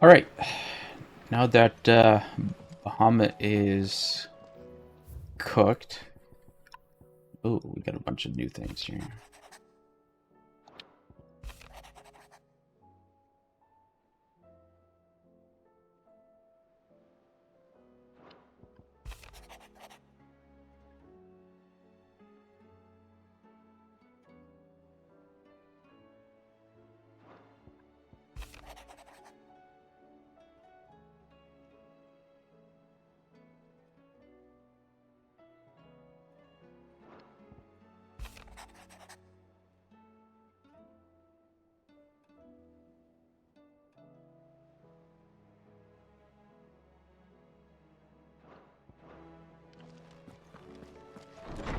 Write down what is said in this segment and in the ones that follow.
All right. Now that Bahamut is cooked. Oh, we got a bunch of new things here.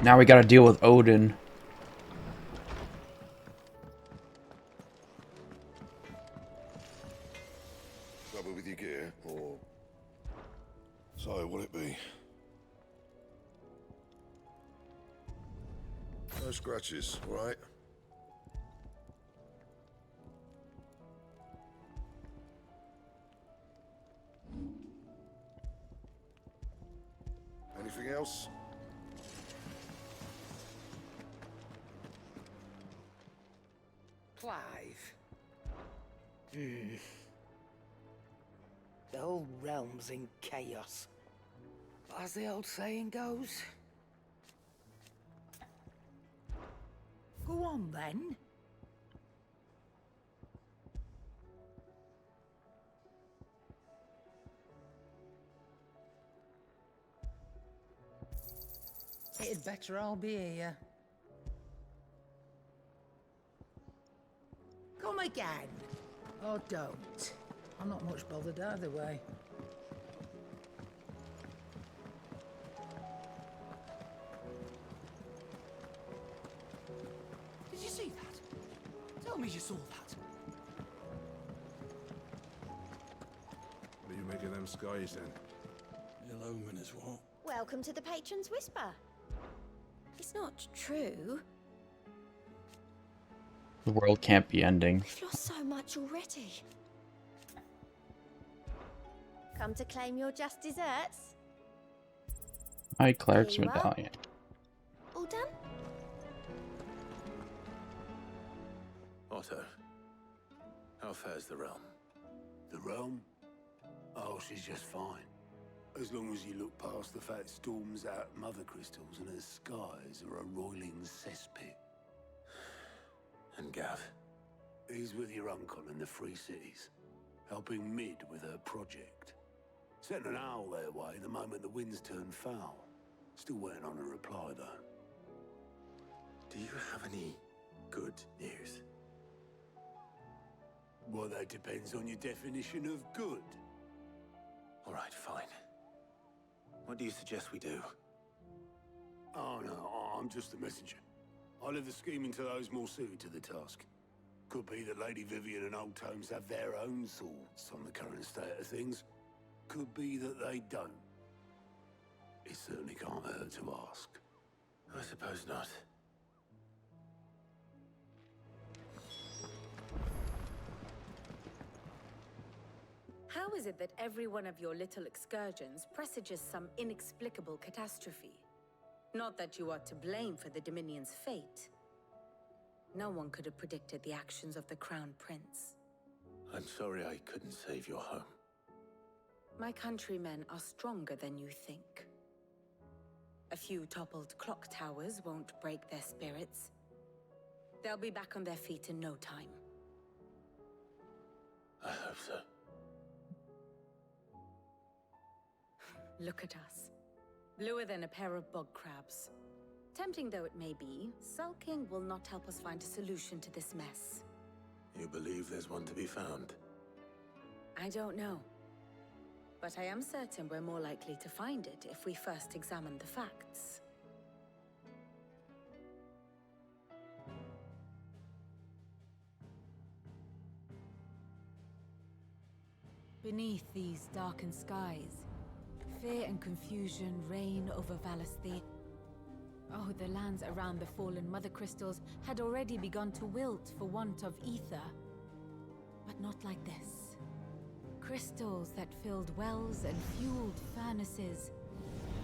Now we got to deal with Odin. Trouble with your gear, or so will it be? No scratches, all right? Anything else? Clive. The whole realm's in chaos. But as the old saying goes... Go on, then. It'd better all be here. Come again. Or don't. I'm not much bothered either way. Did you see that? Tell me you saw that. What do you make of them skies, then? Your omen is what? Welcome to the Patron's Whisper. It's not true. The world can't be ending. We've lost so much already. Come to claim your just desserts? My cleric's Very well. medallion. All done? Otto, how fares the realm? The realm? Oh, she's just fine. As long as you look past the fact storms out mother crystals and her skies are a roiling cesspit. And Gav? He's with your uncle in the Free Cities, helping Mid with her project. Sent an owl their way the moment the winds turned foul. Still waiting on a reply, though. Do you have any good news? Well, that depends on your definition of good. All right, fine. What do you suggest we do? Oh, no, I'm just a messenger. I leave the scheming to those more suited to the task. Could be that Lady Vivian and Old Tomes have their own thoughts on the current state of things. Could be that they don't. It certainly can't hurt to ask. I suppose not. How is it that every one of your little excursions presages some inexplicable catastrophe? Not that you are to blame for the Dominion's fate. No one could have predicted the actions of the Crown Prince. I'm sorry I couldn't save your home. My countrymen are stronger than you think. A few toppled clock towers won't break their spirits. They'll be back on their feet in no time. I hope so. Look at us. Bluer than a pair of bog crabs. Tempting though it may be, sulking will not help us find a solution to this mess. You believe there's one to be found? I don't know. But I am certain we're more likely to find it if we first examine the facts. Beneath these darkened skies, fear and confusion reign over Valesthi. Oh, the lands around the fallen mother crystals had already begun to wilt for want of ether. But not like this. crystals that filled wells and fueled furnaces.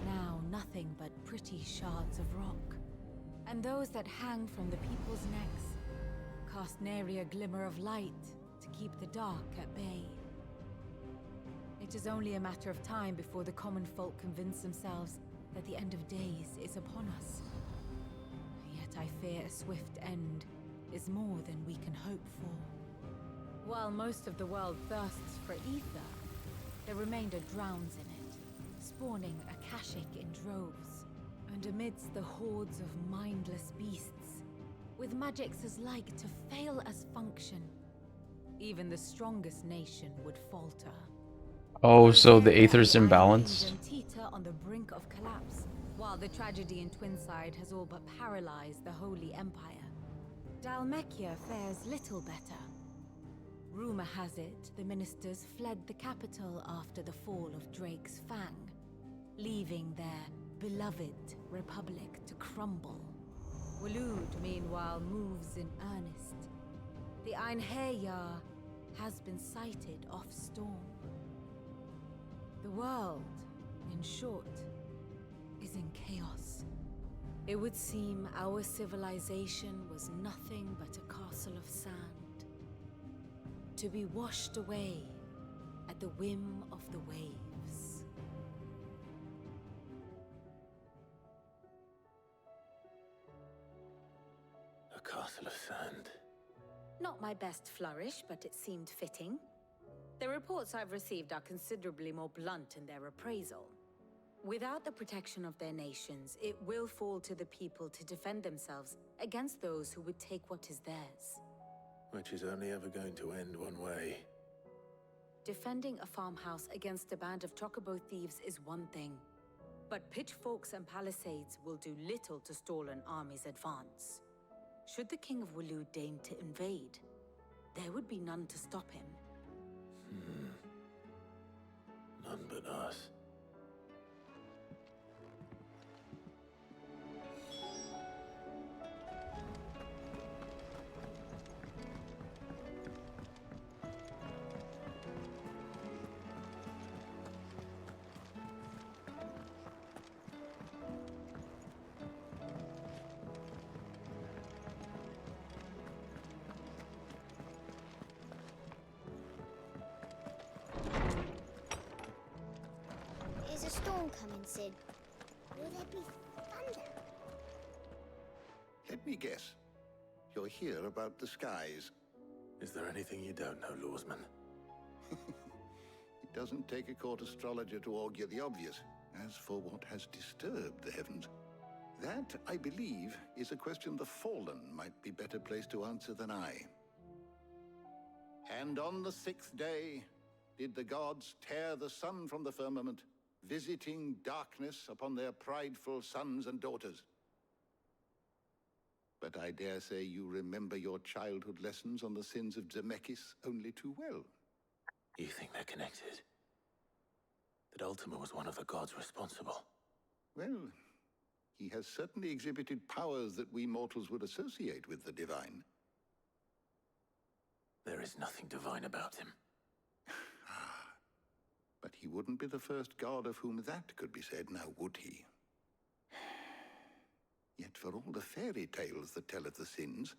Now nothing but pretty shards of rock. And those that hang from the people's necks cast nary a glimmer of light to keep the dark at bay. It is only a matter of time before the common folk convince themselves that the end of days is upon us. Yet I fear a swift end is more than we can hope for. While most of the world thirsts for ether, the remainder drowns in it, spawning Akashic in droves. And amidst the hordes of mindless beasts, with magics as like to fail as function, even the strongest nation would falter. Oh, so the Aether's imbalanced? Teeter on the brink of collapse, while the tragedy in Twinside has all but paralyzed the Holy Empire. Dalmekia fares little better. Rumor has it the ministers fled the capital after the fall of Drake's Fang, leaving their beloved republic to crumble. Waloed, meanwhile, moves in earnest. The Einherjar has been sighted off-storm. The world, in short, is in chaos. It would seem our civilization was nothing but a castle of sand, to be washed away at the whim of the waves. A castle of sand. Not my best flourish, but it seemed fitting. The reports I've received are considerably more blunt in their appraisal. Without the protection of their nations, it will fall to the people to defend themselves against those who would take what is theirs. Which is only ever going to end one way. Defending a farmhouse against a band of chocobo thieves is one thing, but pitchforks and palisades will do little to stall an army's advance. Should the King of Waloed deign to invade, there would be none to stop him. None but us. Is a storm coming, Sid? Will there be thunder? Let me guess. You're here about the skies. Is there anything you don't know, Lawsman? It doesn't take a court astrologer to augur the obvious. As for what has disturbed the heavens, that, I believe, is a question the Fallen might be better placed to answer than I. And on the 6th day did the gods tear the sun from the firmament, visiting darkness upon their prideful sons and daughters. But I dare say you remember your childhood lessons on the sins of Zemeckis only too well. You think they're connected? That Ultima was one of the gods responsible? Well, he has certainly exhibited powers that we mortals would associate with the divine. There is nothing divine about him. But he wouldn't be the first god of whom that could be said, now would he? Yet for all the fairy tales that tell of the sins,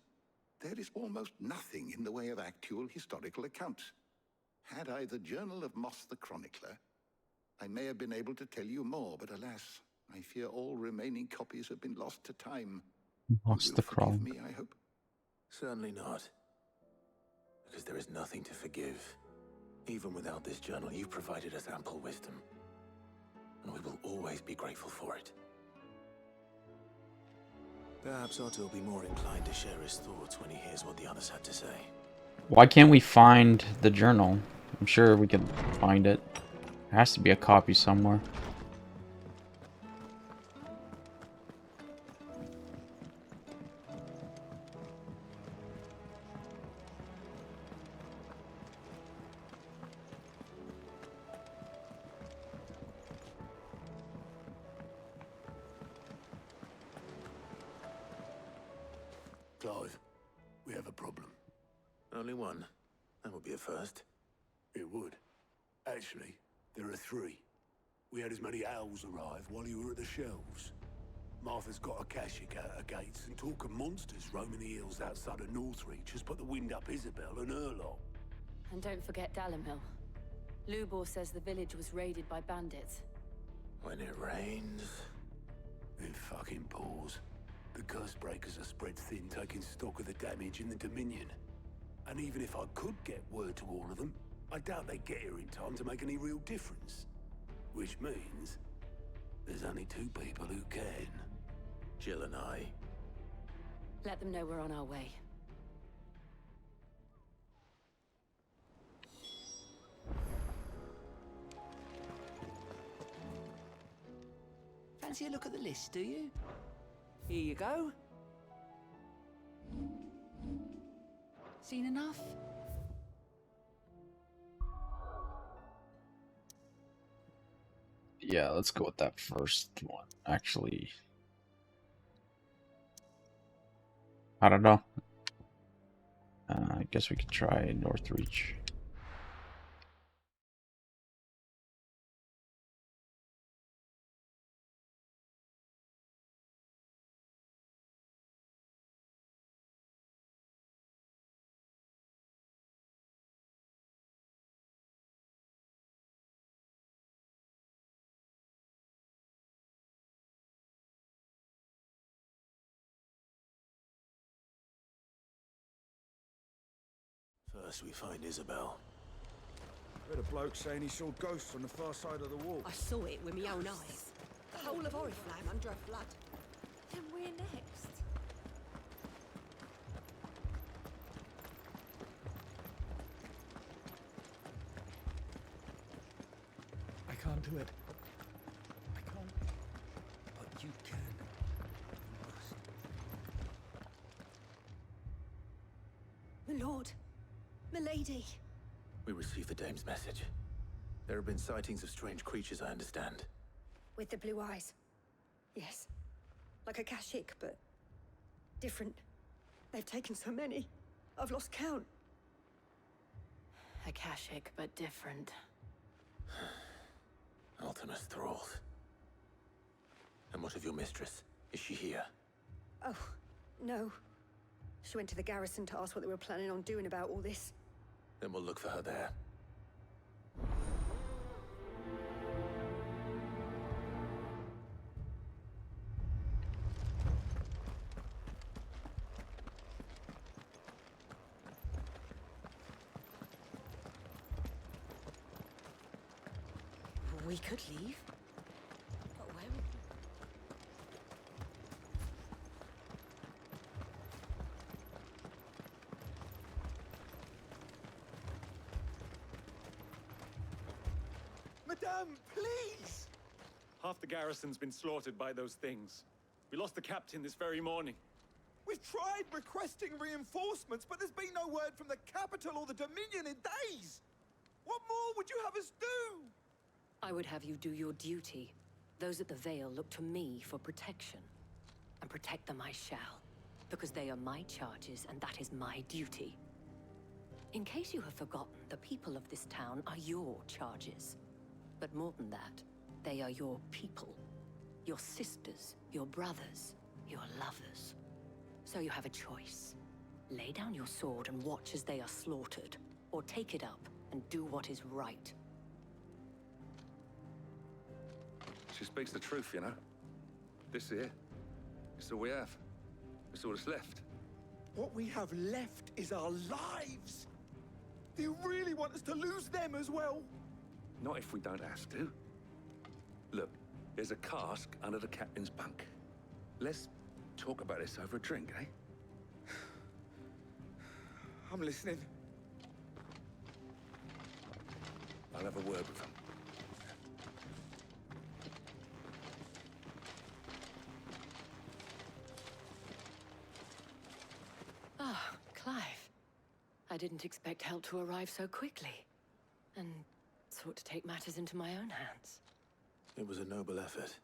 there is almost nothing in the way of actual historical accounts. Had I the Journal of Moss the Chronicler, I may have been able to tell you more, but alas, I fear all remaining copies have been lost to time. Moss You the will forgive Chronicler. me, I hope. Certainly not. Because there is nothing to forgive. Even without this journal, you've provided us ample wisdom. And we will always be grateful for it. Perhaps Otto will be more inclined to share his thoughts when he hears what the others had to say. Why can't we find the journal? I'm sure we can find it. There has to be a copy somewhere. Clive, we have a problem. Only one. That would be a first. It would. Actually, there are 3. We had as many owls arrive while you were at the shelves. Martha's got a Kashik out her gates, and talk of monsters roaming the hills outside of Northreach has put the wind up Isabel and her lot. And don't forget Dalimil. Lubor says the village was raided by bandits. When it rains... It fucking pours. The curse breakers are spread thin, taking stock of the damage in the Dominion. And even if I could get word to all of them, I doubt they'd get here in time to make any real difference. Which means there's only 2 people who can. Jill and I. Let them know we're on our way. Fancy a look at the list, do you? Here you go. Seen enough? Yeah, let's go with that first one. Actually, I don't know. I guess we could try Northreach. First we find Isabel. Heard a bloke saying he saw ghosts on the far side of the wall. I saw it with my own eyes. The whole of Oriflamme under a flood. Then we're next. I can't do it. I can't. But you can. You must. My lord. Milady. We received the dame's message. There have been sightings of strange creatures, I understand. With the blue eyes. Yes. Like a Kashik, but different. They've taken so many. I've lost count. Akashic, but different. Ultimus thralls. And what of your mistress? Is she here? Oh, no. She went to the garrison to ask what they were planning on doing about all this. Then we'll look for her there. We could leave. But where would Madame, please! Half the garrison's been slaughtered by those things. We lost the captain this very morning. We've tried requesting reinforcements, but there's been no word from the capital or the Dominion in days. What more would you have us do? I would have you do your duty. Those at the Vale look to me for protection. And protect them I shall. Because they are my charges, and that is my duty. In case you have forgotten, the people of this town are your charges. But more than that, they are your people. Your sisters, your brothers, your lovers. So you have a choice. Lay down your sword and watch as they are slaughtered. Or take it up and do what is right. She speaks the truth, you know. This here, it's all we have. It's all that's left. What we have left is our lives. Do you really want us to lose them as well? Not if we don't have to. Look, there's a cask under the captain's bunk. Let's talk about this over a drink, eh? I'm listening. I'll have a word with them. Ah, Clive. I didn't expect help to arrive so quickly. And sought to take matters into my own hands. It was a noble effort.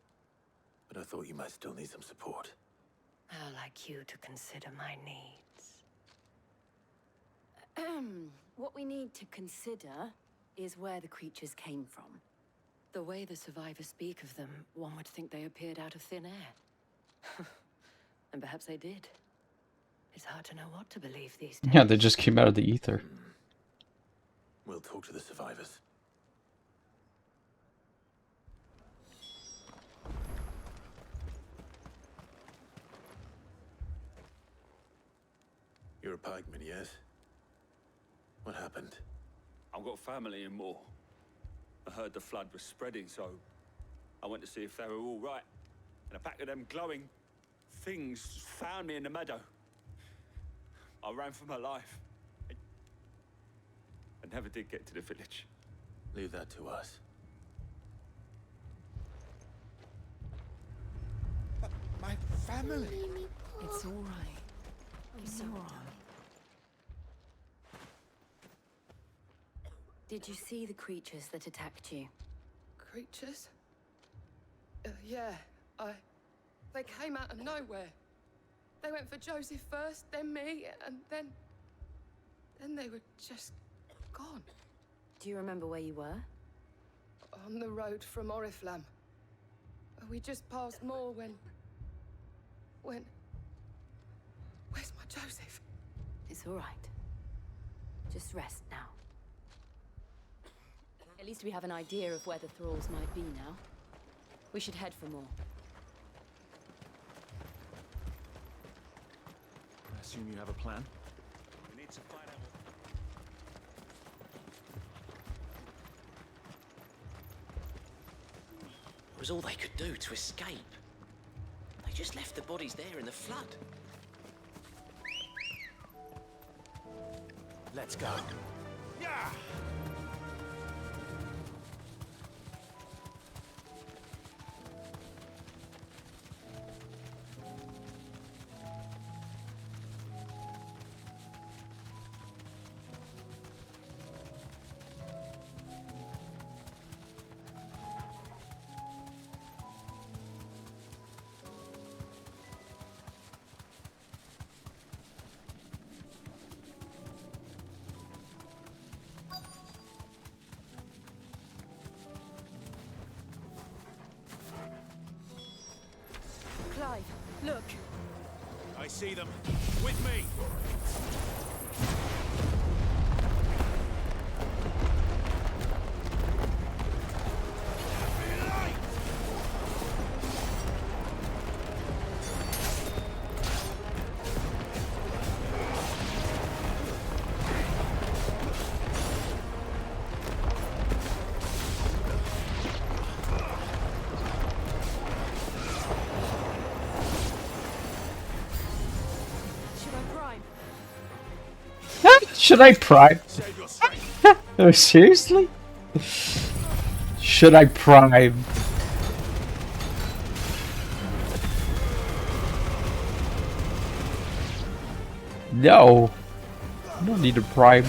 But I thought you might still need some support. How like you to consider my needs. What we need to consider is where the creatures came from. The way the survivors speak of them, one would think they appeared out of thin air. And perhaps they did. It's hard to know what to believe these days. Yeah, they just came out of the ether. We'll talk to the survivors. You're a pikeman, yes? What happened? I've got family in Moor. I heard the flood was spreading, so I went to see if they were all right. And a pack of them glowing things found me in the meadow. I ran for my life. I never did get to the village. Leave that to us. But my family. It's all right. It's all right. Did you see the creatures that attacked you? Creatures? Yeah, They came out of nowhere. They went for Joseph first, then me, and then they were just gone. Do you remember where you were? On the road from Oriflamme. We just passed Moor when... Where's my Joseph? It's all right. Just rest now. At least we have an idea of where the thralls might be now. We should head for more. I assume you have a plan? We need to find out It was all they could do to escape. They just left the bodies there in the flood. Let's go. Yeah. Clive, look. I see them. With me. Should I prime? Oh, seriously? Should I prime? No. I don't need to prime.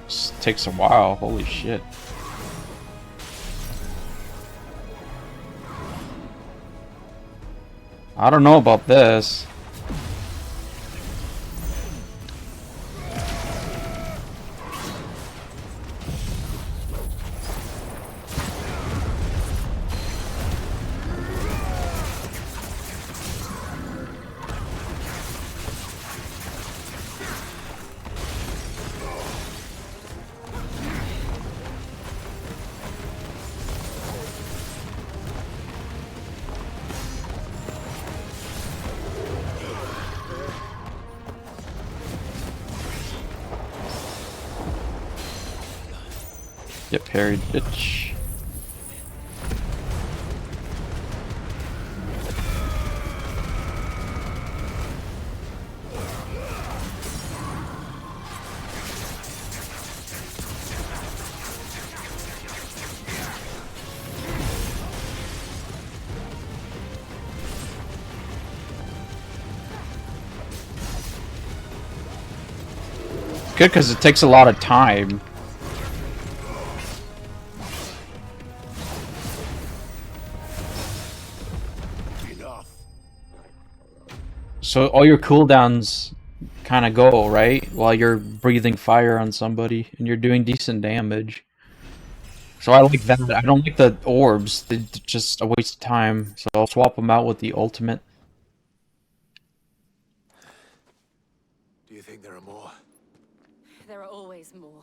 This takes a while, holy shit. I don't know about this. Get parried, bitch. Good, because it takes a lot of time. So all your cooldowns kind of go, right? While you're breathing fire on somebody, and you're doing decent damage. So I like that. I don't like the orbs. They're just a waste of time. So I'll swap them out with the ultimate. Do you think there are more? There are always more.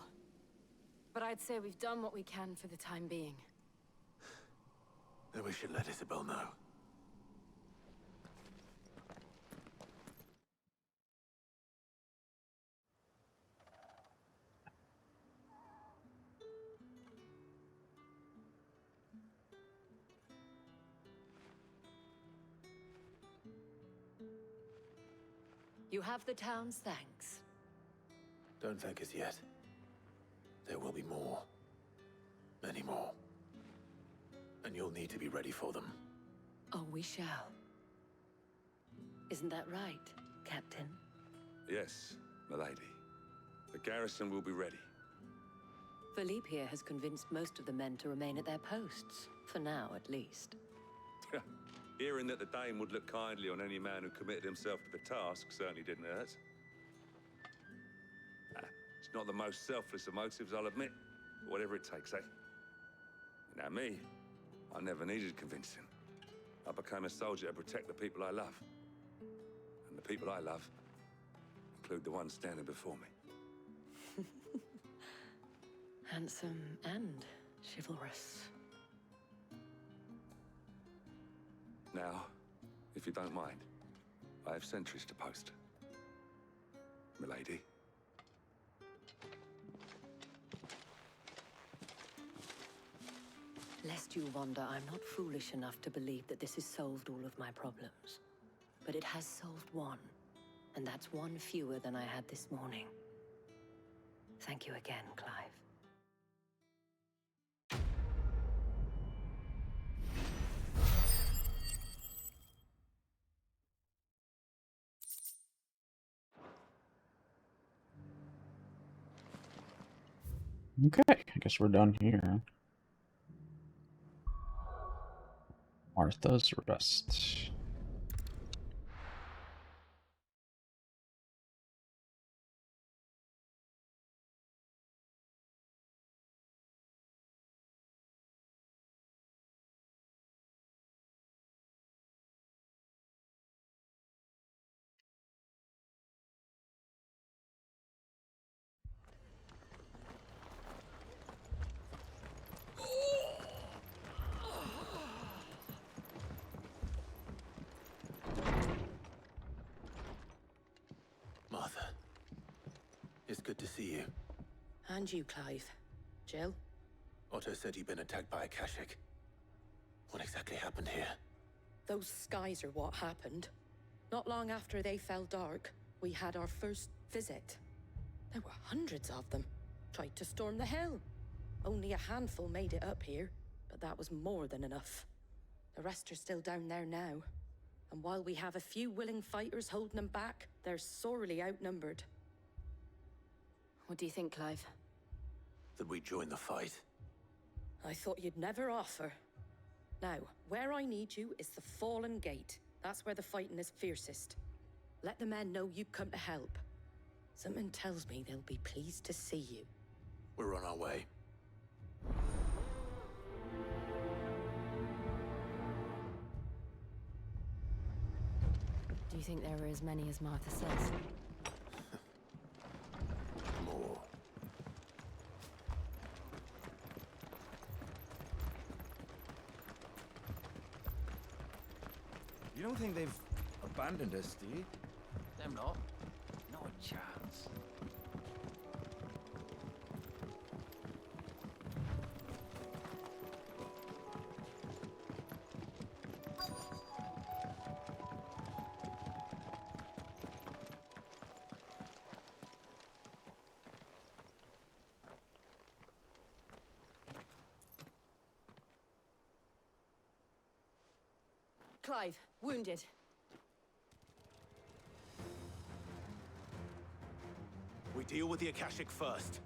But I'd say we've done what we can for the time being. Then we should let Isabel know. You have the town's thanks. Don't thank us yet. There will be more. Many more. And you'll need to be ready for them. Oh, we shall. Isn't that right, Captain? Yes, milady. The garrison will be ready. Philippe here has convinced most of the men to remain at their posts. For now, at least. Hearing that the Dane would look kindly on any man who committed himself to the task certainly didn't hurt. It's not the most selfless of motives, I'll admit. But whatever it takes, eh? Now me, I never needed convincing. I became a soldier to protect the people I love. And the people I love include the ones standing before me. Handsome and chivalrous. Now, if you don't mind, I have sentries to post. Milady. Lest you wonder, I'm not foolish enough to believe that this has solved all of my problems. But it has solved one, and that's one fewer than I had this morning. Thank you again, Clive. Okay, I guess we're done here. Martha's Rest. Martha. It's good to see you. And you, Clive. Jill? Otto said you'd been attacked by a Kashik. What exactly happened here? Those skies are what happened. Not long after they fell dark, we had our first visit. There were hundreds of them. Tried to storm the hill. Only a handful made it up here, but that was more than enough. The rest are still down there now. And while we have a few willing fighters holding them back, they're sorely outnumbered. What do you think, Clive? That we join the fight? I thought you'd never offer. Now, where I need you is the Fallen Gate. That's where the fighting is fiercest. Let the men know you come to help. Something tells me they'll be pleased to see you. We're on our way. Do you think there are as many as Martha says? More. You don't think they've abandoned us, do you? Them not. Not a chance. Clive, wounded. We deal with the Akashic first.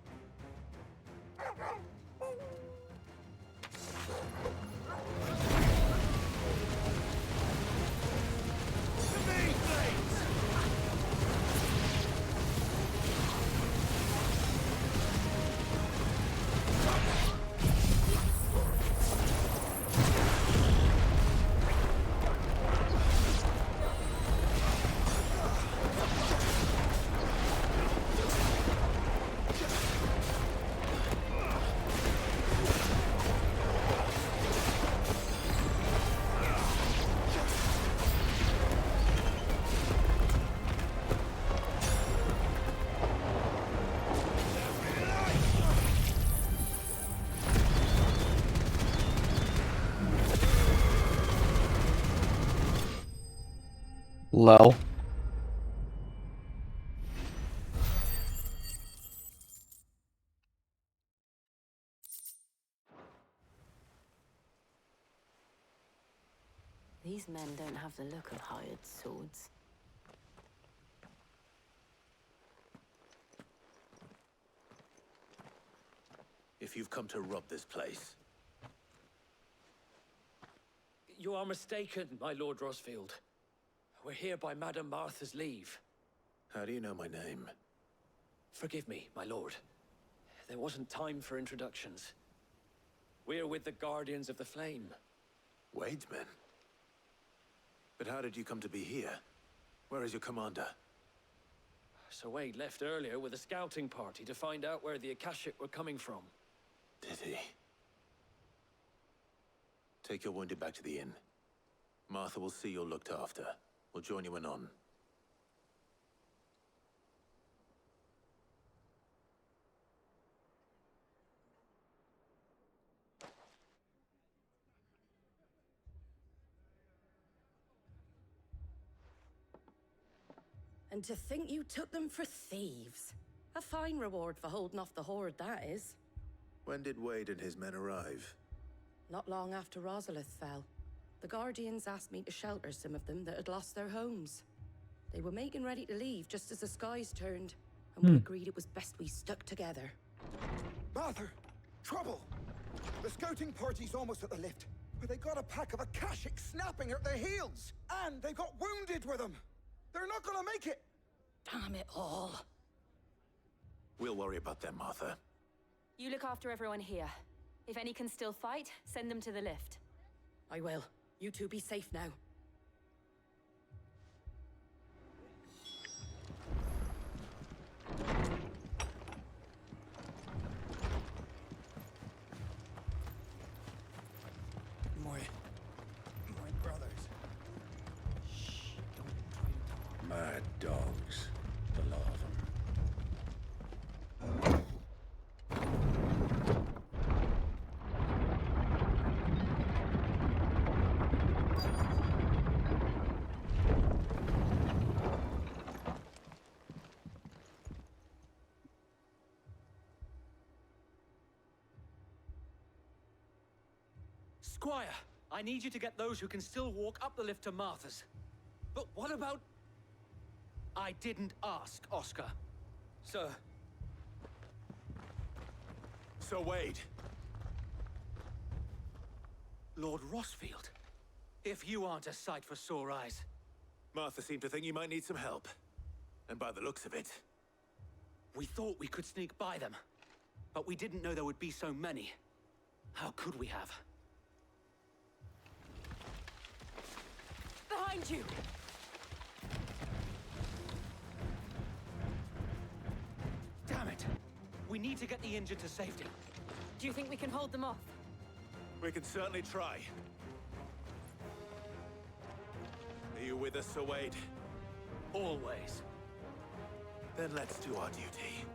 Lol. These men don't have the look of hired swords. If you've come to rob this place, You are mistaken, my Lord Rosfield. We're here by Madame Martha's leave. how do you know my name? Forgive me, my lord. There wasn't time for introductions. We're with the Guardians of the Flame. Wade's men? But how did you come to be here? Where is your commander? Sir Wade left earlier with a scouting party to find out where the Akashic were coming from. Did he? Take your wounded back to the inn. Martha will see you're looked after. We'll join you anon. And to think you took them for thieves. A fine reward for holding off the horde, that is. When did Wade and his men arrive? Not long after Rosalith fell. The Guardians asked me to shelter some of them that had lost their homes. They were making ready to leave just as the skies turned, and we agreed it was best we stuck together. Martha! Trouble! The scouting party's almost at the lift, but they got a pack of Akashic snapping at their heels! And they got wounded with them! They're not gonna make it! Damn it all. We'll worry about them, Martha. You look after everyone here. If any can still fight, send them to the lift. I will. You two be safe now. My brothers. Shh, don't try and talk. Mad dogs. The lot of them. Squire, I need you to get those who can still walk up the lift to Martha's. But what about... I didn't ask, Oscar. Sir. Sir Wade. Lord Rosfield. If you aren't a sight for sore eyes. Martha seemed to think you might need some help. And by the looks of it... We thought we could sneak by them. But we didn't know there would be so many. How could we have? Behind you! Damn it! We need to get the injured to safety. Do you think we can hold them off? We can certainly try. Are you with us, Sir Wade? Always. Then let's do our duty.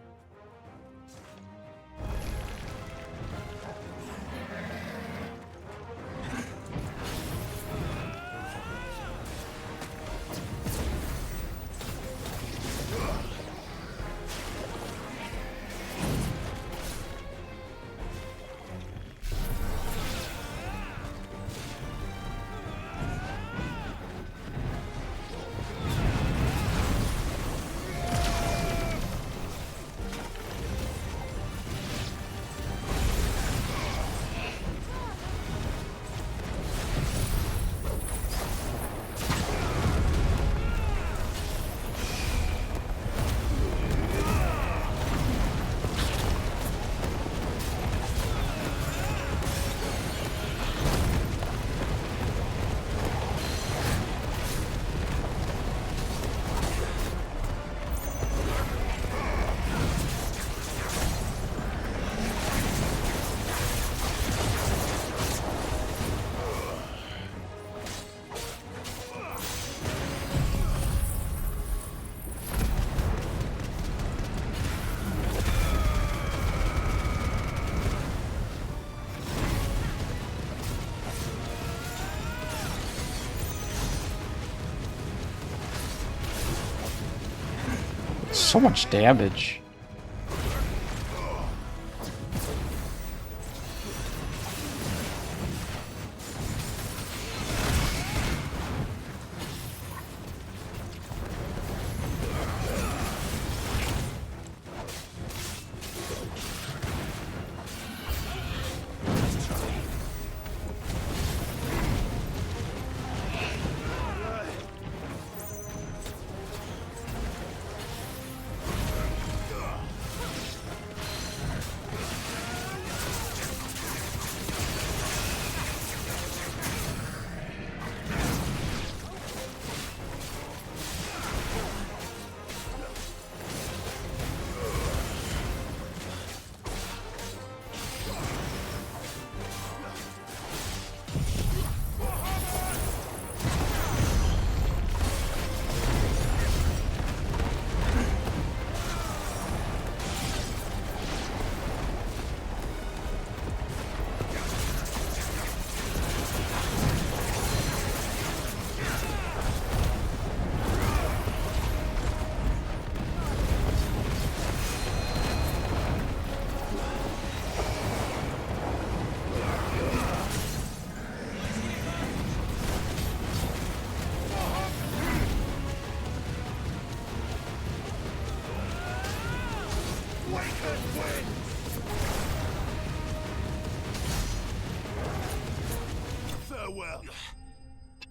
so much damage.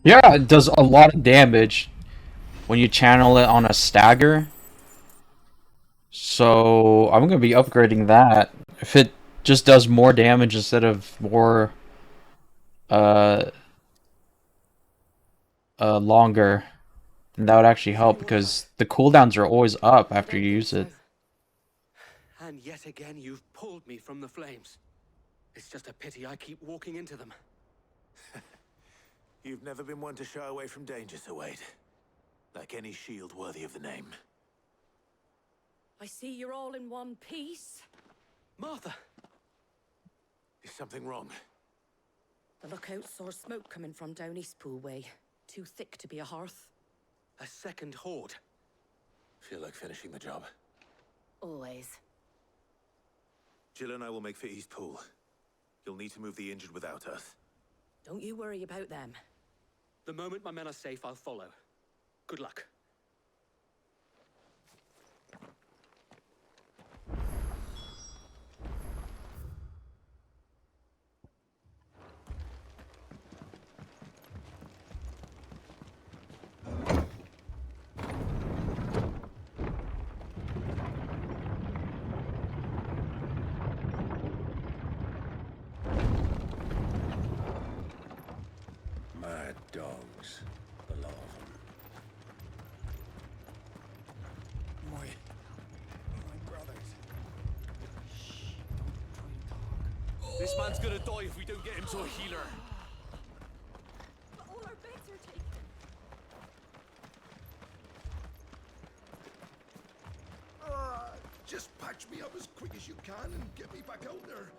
Yeah, it does a lot of damage when you channel it on a stagger. So I'm gonna be upgrading that. If it just does more damage instead of more uh longer, then that would actually help because the cooldowns are always up after you use it. And yet again, you've pulled me from the flames. It's just a pity I keep walking into them. You've never been one to shy away from danger, Sir Wade. Like any shield worthy of the name. I see you're all in one piece. Martha! Is something wrong? The lookout saw smoke coming from down Eastpool way. Too thick to be a hearth. A second horde. Feel like finishing the job. Always. Jill and I will make for Eastpool. You'll need to move the injured without us. Don't you worry about them. The moment my men are safe, I'll follow. Good luck. Mad dogs, the lot of them. My brothers. This man's gonna die if we don't get him to a healer. All our beds are taken. Just patch me up as quick as you can and get me back out there.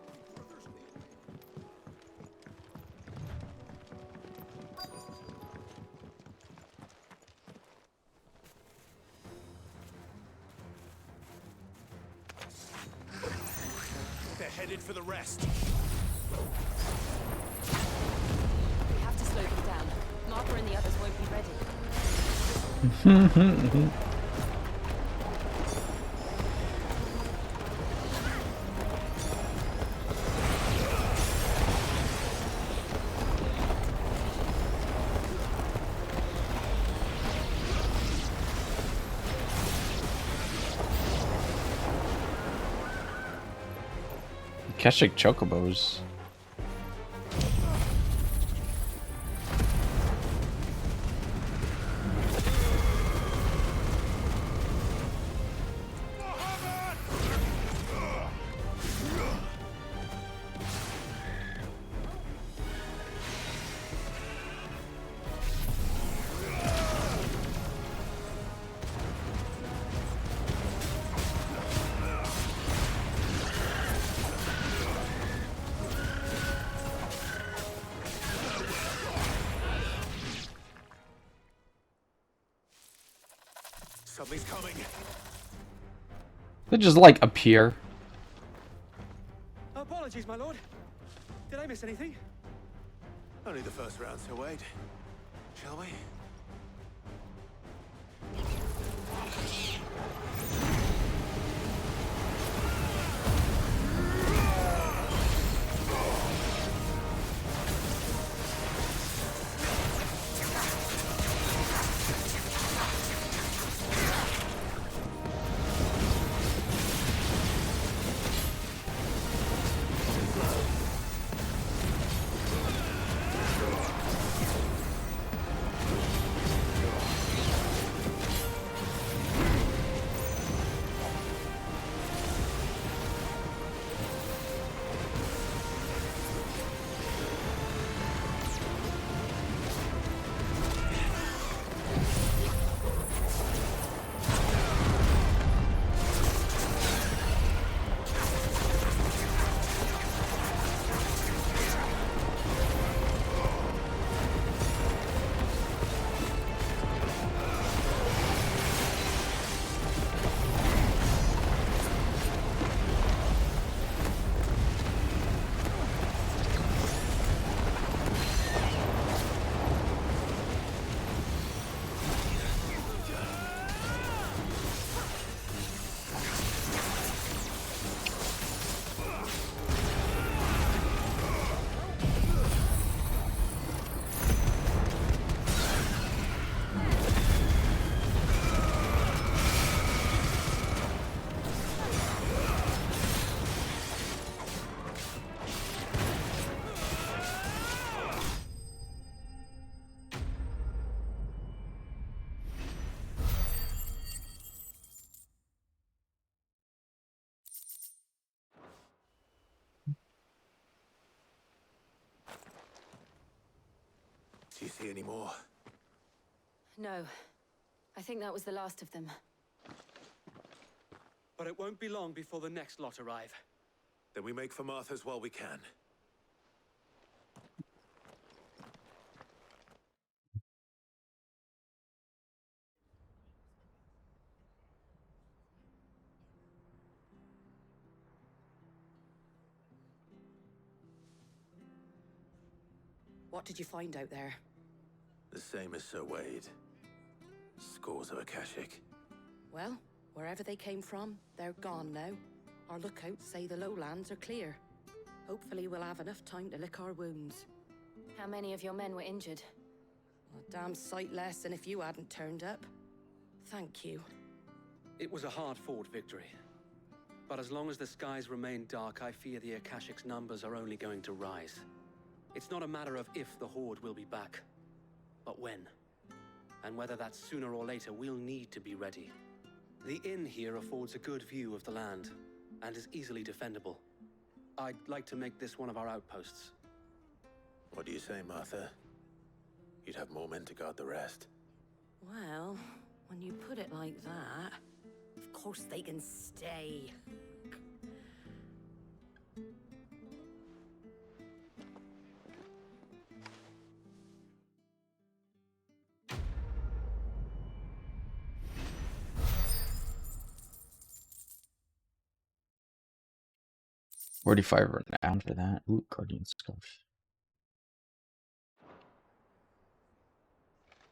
My brothers need me. They're headed for the rest. We have to slow them down. Martha and the others won't be ready. Catching chocobos. Something's coming. They just like appear. Apologies, my lord. Did I miss anything? Only the first round, so wait. Shall we? Do you see any more? No. I think that was the last of them. But it won't be long before the next lot arrive. Then we make for Martha's while we can. What did you find out there? The same as Sir Wade. Scores of Akashic. Well, wherever they came from, they're gone now. Our lookouts say the lowlands are clear. Hopefully we'll have enough time to lick our wounds. How many of your men were injured? A damn sight less than if you hadn't turned up. Thank you. It was a hard-fought victory. But as long as the skies remain dark, I fear the Akashic's numbers are only going to rise. It's not a matter of if the Horde will be back, but when. And whether that's sooner or later, we'll need to be ready. The inn here affords a good view of the land, and is easily defendable. I'd like to make this one of our outposts. What do you say, Martha? You'd have more men to guard the rest. Well, when you put it like that, of course they can stay. $45 renown for that. Ooh, Guardian Scarf.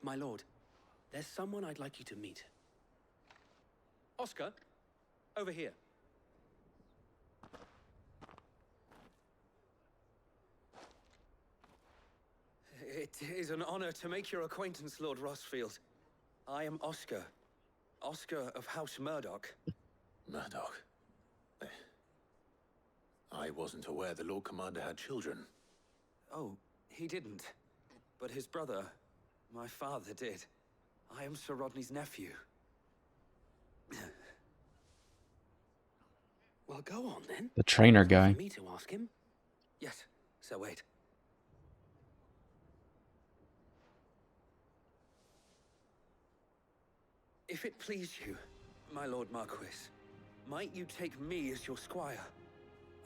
My lord, there's someone I'd like you to meet. Oscar, over here. It is an honor to make your acquaintance, Lord Rossfield. I am Oscar. Oscar of House Murdoch. Murdoch? I wasn't aware the Lord Commander had children. Oh, he didn't. But his brother, my father, did. I am Sir Rodney's nephew. Well, go on then. The trainer guy. For me to ask him? Yes, Sir Wade. If it please you, my Lord Marquis, might you take me as your squire?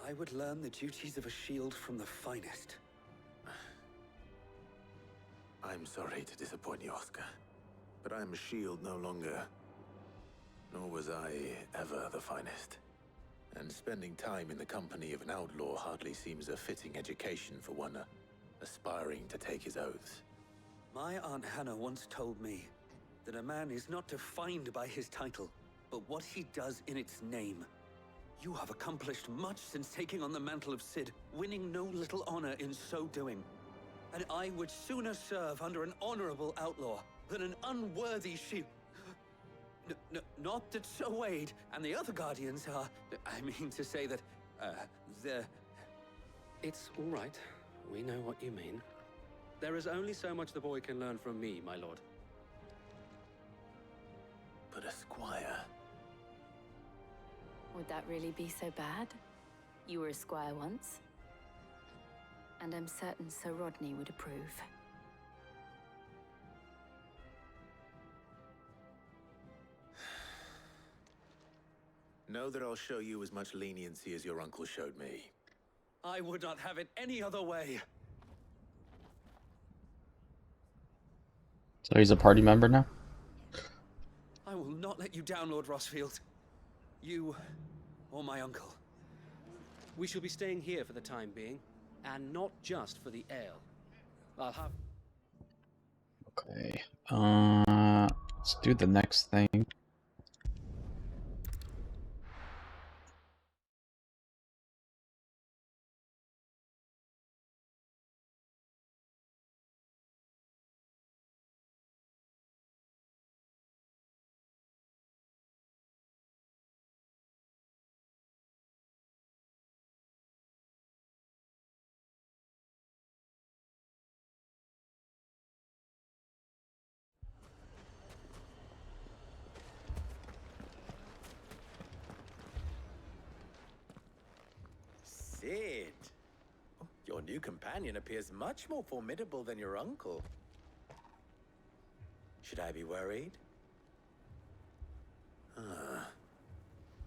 I would learn the duties of a shield from the finest. I'm sorry to disappoint you, Oscar, but I am a shield no longer. Nor was I ever the finest. And spending time in the company of an outlaw hardly seems a fitting education for one aspiring to take his oaths. My Aunt Hannah once told me that a man is not defined by his title, but what he does in its name. You have accomplished much since taking on the mantle of Cid, winning no little honor in so doing. And I would sooner serve under an honorable outlaw than an unworthy sheep. Not that Sir Wade and the other Guardians are... I mean to say that, they're... It's all right. We know what you mean. There is only so much the boy can learn from me, my lord. But a squire... Would that really be so bad? You were a squire once. And I'm certain Sir Rodney would approve. Know that I'll show you as much leniency as your uncle showed me. I would not have it any other way. So he's a party member now? I will not let you down, Lord Rossfield. You or my uncle. We shall be staying here for the time being, and not just for the ale. I'll have... Okay. Let's do the next thing. Cid! Your new companion appears much more formidable than your uncle. Should I be worried?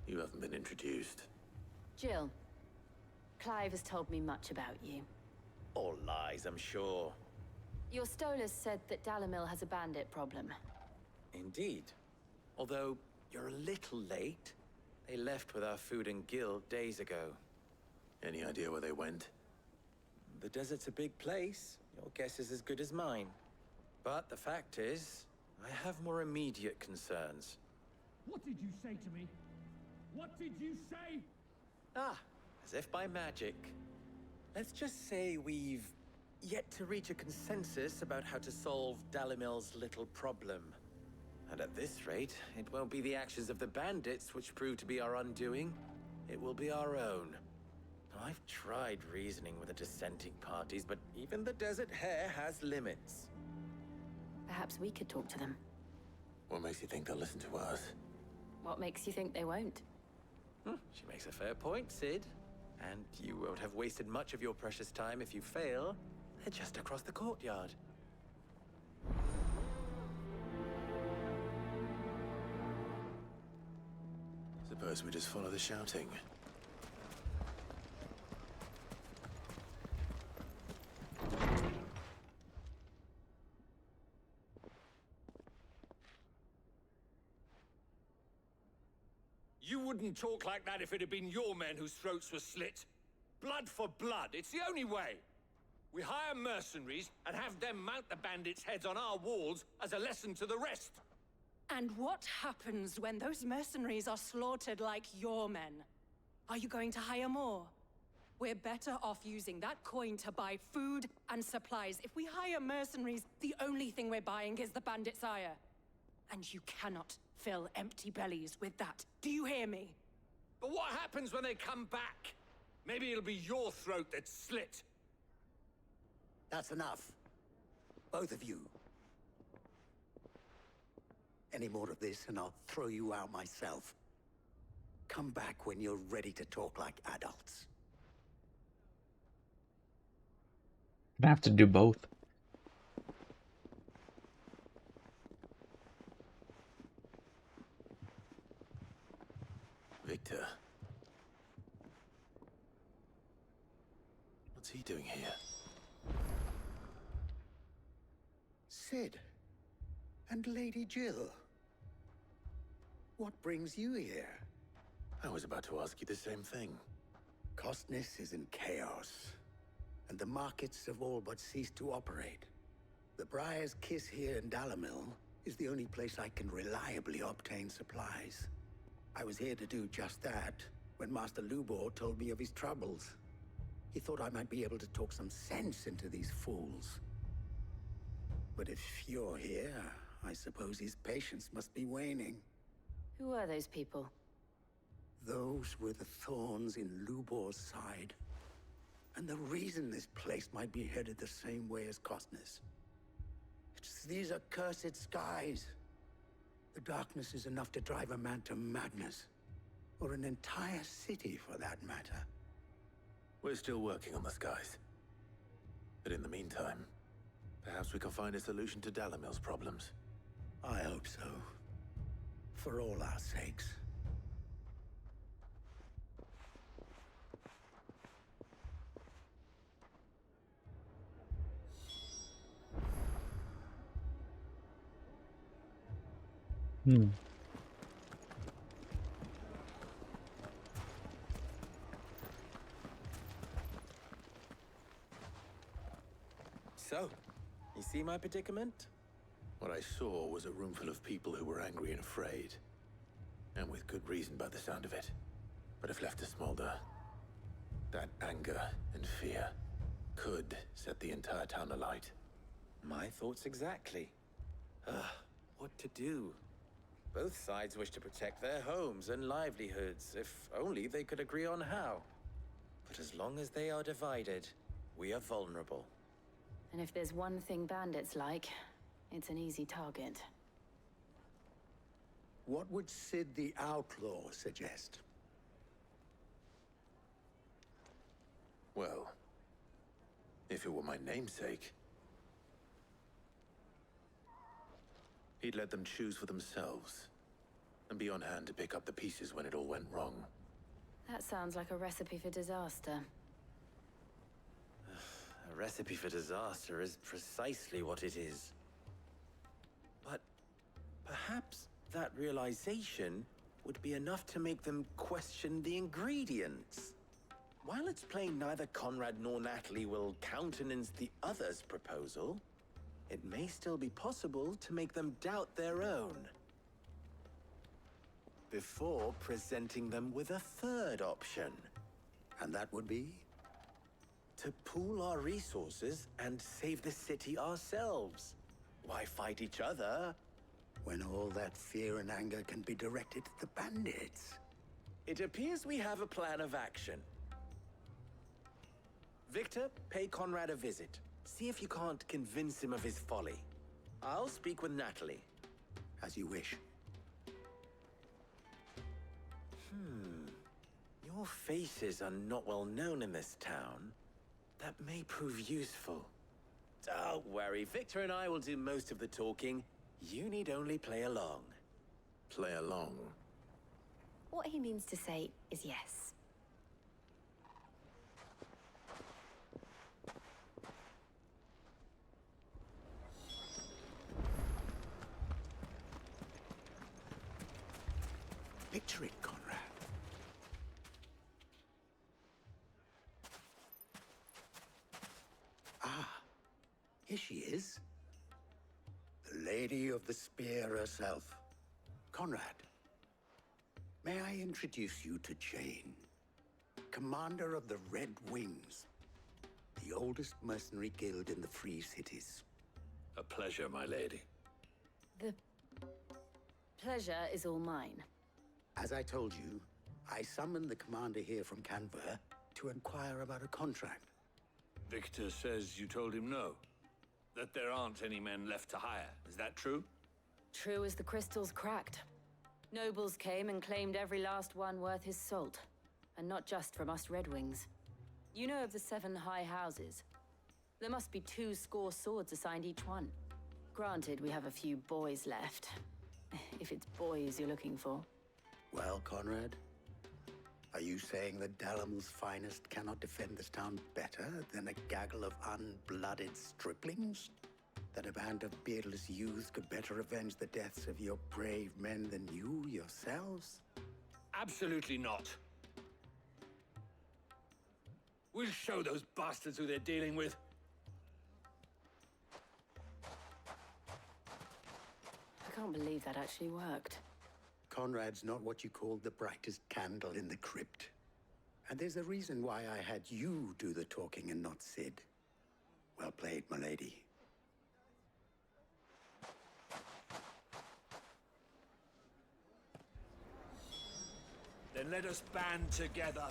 You haven't been introduced. Jill, Clive has told me much about you. All lies, I'm sure. Your Stolas said that Dalimil has a bandit problem. Indeed. Although, you're a little late. They left with our food and guild days ago. Any idea where they went? The desert's a big place. Your guess is as good as mine. But the fact is, I have more immediate concerns. What did you say to me? What did you say? Ah, as if by magic. Let's just say we've yet to reach a consensus about how to solve Dalimil's little problem. And at this rate, it won't be the actions of the bandits which prove to be our undoing. It will be our own. I've tried reasoning with the dissenting parties, but even the Desert Hare has limits. Perhaps we could talk to them. What makes you think they'll listen to us? What makes you think they won't? She makes a fair point, Cid. And you won't have wasted much of your precious time if you fail. They're just across the courtyard. Suppose we just follow the shouting. You wouldn't talk like that if it had been your men whose throats were slit. Blood for blood, it's the only way. We hire mercenaries and have them mount the bandits' heads on our walls as a lesson to the rest. And what happens when those mercenaries are slaughtered like your men? Are you going to hire more? We're better off using that coin to buy food and supplies. If we hire mercenaries, the only thing we're buying is the bandits' ire. And you cannot fill empty bellies with that. Do you hear me? But what happens when they come back? Maybe it'll be your throat that's slit. That's enough. Both of you. Any more of this and I'll throw you out myself. Come back when you're ready to talk like adults. I have to do both. Victor. What's he doing here? Cid. And Lady Jill. what brings you here? I was about to ask you the same thing. Costness is in chaos, and the markets have all but ceased to operate. The Briar's Kiss here in Dalamil is the only place I can reliably obtain supplies. I was here to do just that when Master Lubor told me of his troubles. He thought I might be able to talk some sense into these fools. But if you're here, I suppose his patience must be waning. Who are those people? Those were the thorns in Lubor's side. And the reason this place might be headed the same way as Costness. It's these accursed skies. The darkness is enough to drive a man to madness. Or an entire city, for that matter. We're still working on the skies. But in the meantime, perhaps we can find a solution to Dalamil's problems. I hope so. For all our sakes. So, you see my predicament? What I saw was a room full of people who were angry and afraid. And with good reason by the sound of it. But if left to smolder, that anger and fear could set the entire town alight. My thoughts exactly. What to do? Both sides wish to protect their homes and livelihoods, if only they could agree on how. But as long as they are divided, we are vulnerable. And if there's one thing bandits like, it's an easy target. What would Sid the Outlaw suggest? Well, if it were my namesake, he'd let them choose for themselves, and be on hand to pick up the pieces when it all went wrong. That sounds like a recipe for disaster. A recipe for disaster is precisely what it is. But perhaps that realization would be enough to make them question the ingredients. While it's plain neither Conrad nor Natalie will countenance the other's proposal, it may still be possible to make them doubt their own. Before presenting them with a third option. And that would be? To pool our resources and save the city ourselves. Why fight each other? When all that fear and anger can be directed at the bandits. It appears we have a plan of action. Victor, pay Conrad a visit. See if you can't convince him of his folly. I'll speak with Natalie. As you wish. Your faces are not well known in this town. That may prove useful. Don't worry, Victor and I will do most of the talking. You need only play along. Play along? What he means to say is yes. Picture it, Conrad. Here she is. The Lady of the Spear herself. Conrad, may I introduce you to Jane, commander of the Red Wings, the oldest mercenary guild in the Free Cities. A pleasure, my lady. The pleasure is all mine. As I told you, I summoned the commander here from Canver to inquire about a contract. Victor says you told him no. That there aren't any men left to hire. Is that true? True as the crystals cracked. Nobles came and claimed every last one worth his salt. And not just from us Red Wings. You know of the 7 high houses. There must be 2 swords assigned each one. Granted, we have a few boys left. If it's boys you're looking for. Well, Conrad, are you saying that Dalamil's finest cannot defend this town better than a gaggle of unblooded striplings? That a band of beardless youths could better avenge the deaths of your brave men than you yourselves? Absolutely not. We'll show those bastards who they're dealing with. I can't believe that actually worked. Conrad's not what you called the brightest candle in the crypt. And there's a reason why I had you do the talking and not Sid. Well played, milady. Then let us band together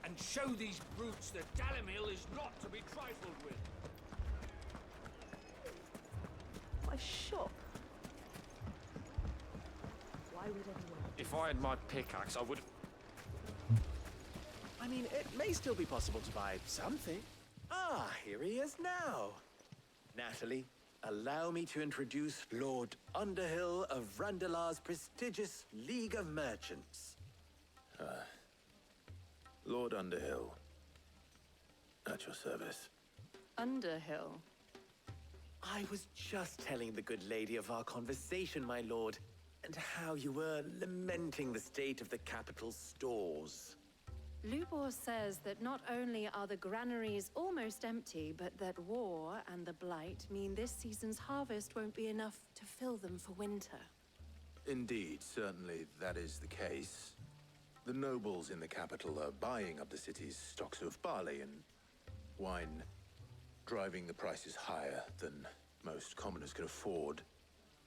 and show these brutes that Dalimil is not to be trifled with. My shop. Why would anyone? If I had my pickaxe, I would. I mean, it may still be possible to buy something. Ah, here he is now. Natalie, allow me to introduce Lord Underhill of Randalar's prestigious League of Merchants. Lord Underhill. At your service. Underhill? I was just telling the good lady of our conversation, my lord, and how you were lamenting the state of the capital's stores. Lubor says that not only are the granaries almost empty, but that war and the Blight mean this season's harvest won't be enough to fill them for winter. Indeed, certainly that is the case. The nobles in the capital are buying up the city's stocks of barley and wine, driving the prices higher than most commoners can afford.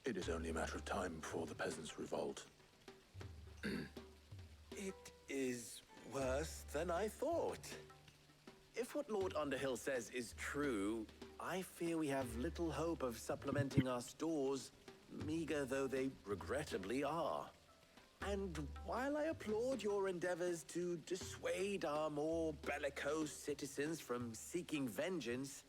It is only a matter of time before the peasants revolt. It is worse than I thought. If what Lord Underhill says is true, I fear we have little hope of supplementing our stores, meager though they regrettably are. And while I applaud your endeavors to dissuade our more bellicose citizens from seeking vengeance,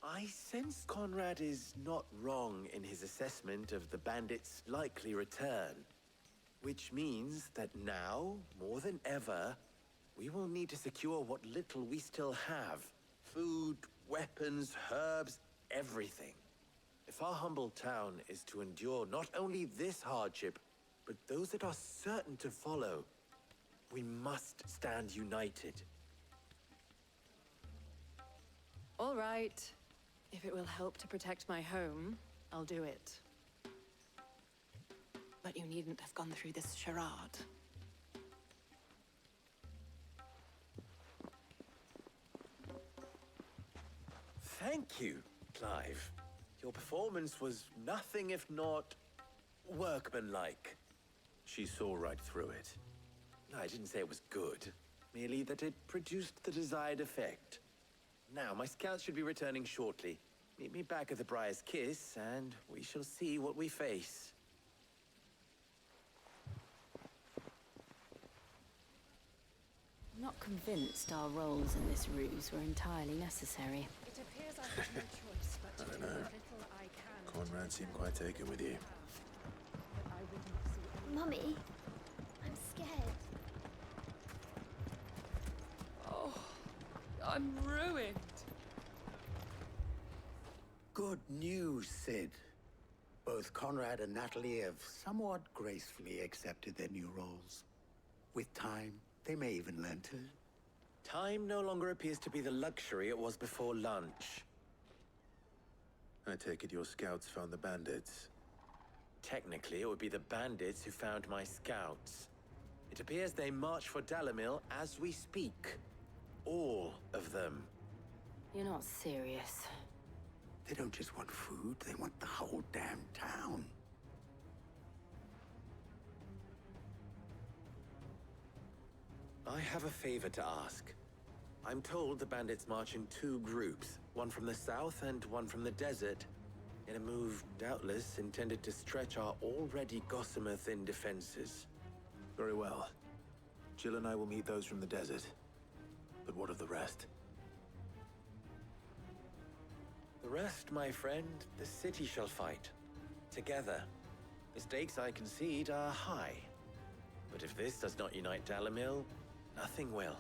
I sense Conrad is not wrong in his assessment of the bandits' likely return. Which means that now, more than ever, we will need to secure what little we still have. Food, weapons, herbs, everything. If our humble town is to endure not only this hardship, but those that are certain to follow, we must stand united. All right. If it will help to protect my home, I'll do it. But you needn't have gone through this charade. Thank you, Clive. Your performance was nothing if not workmanlike. She saw right through it. I didn't say it was good, merely that it produced the desired effect. Now, my scouts should be returning shortly. Meet me back at the Briar's Kiss, and we shall see what we face. I'm not convinced our roles in this ruse were entirely necessary. It appears I have no choice but to I don't do know. what little I can. Conrad seemed quite taken with you. But I wouldn't see any- Mummy, I'm scared. Oh, I'm ruined. Good news, Sid. Both Conrad and Natalie have somewhat gracefully accepted their new roles. With time, they may even learn to. Time no longer appears to be the luxury it was before lunch. I take it your scouts found the bandits. Technically, it would be the bandits who found my scouts. It appears they march for Dalimil as we speak. All of them. You're not serious. They don't just want food, they want the whole damn town. I have a favor to ask. I'm told the bandits march in two groups, one from the south and one from the desert, in a move doubtless intended to stretch our already gossamer-thin defenses. Very well. Jill and I will meet those from the desert. But what of the rest? The rest, my friend, the city shall fight. Together. The stakes, I concede, are high. But if this does not unite Dalimil, nothing will.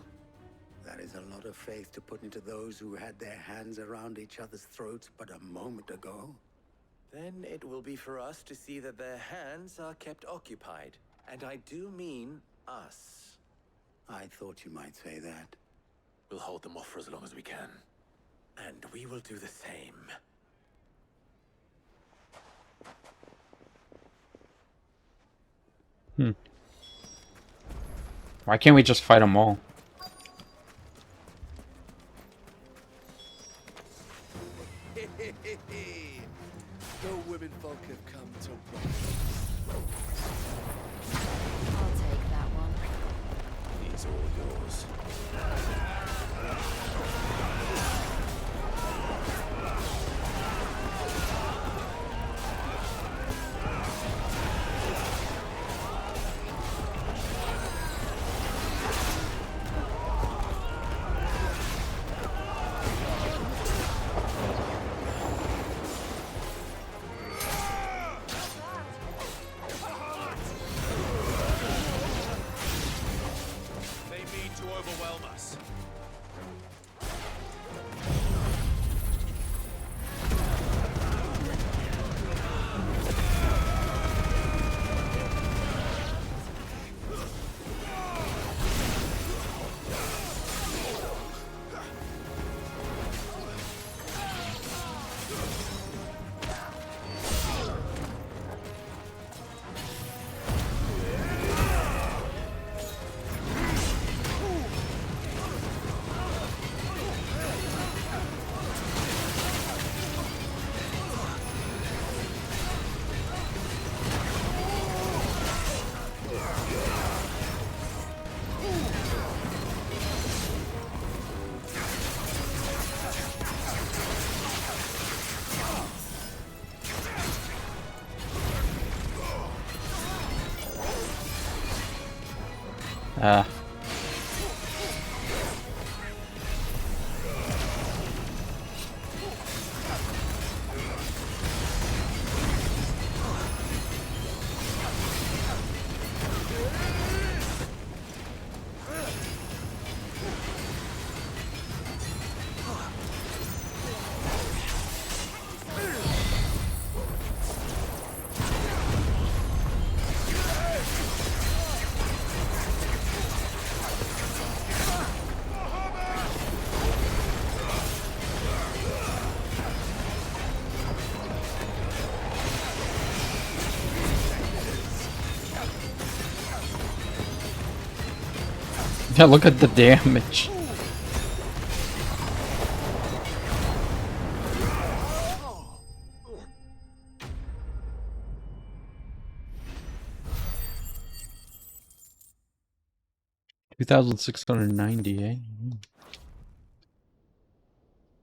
That is a lot of faith to put into those who had their hands around each other's throats but a moment ago. Then it will be for us to see that their hands are kept occupied. And I do mean us. I thought you might say that. We'll hold them off for as long as we can. And we will do the same. Why can't we just fight them all? The women folk have come to rob. I'll take that one. He's all yours. Yeah, look at the damage. $2,690, eh?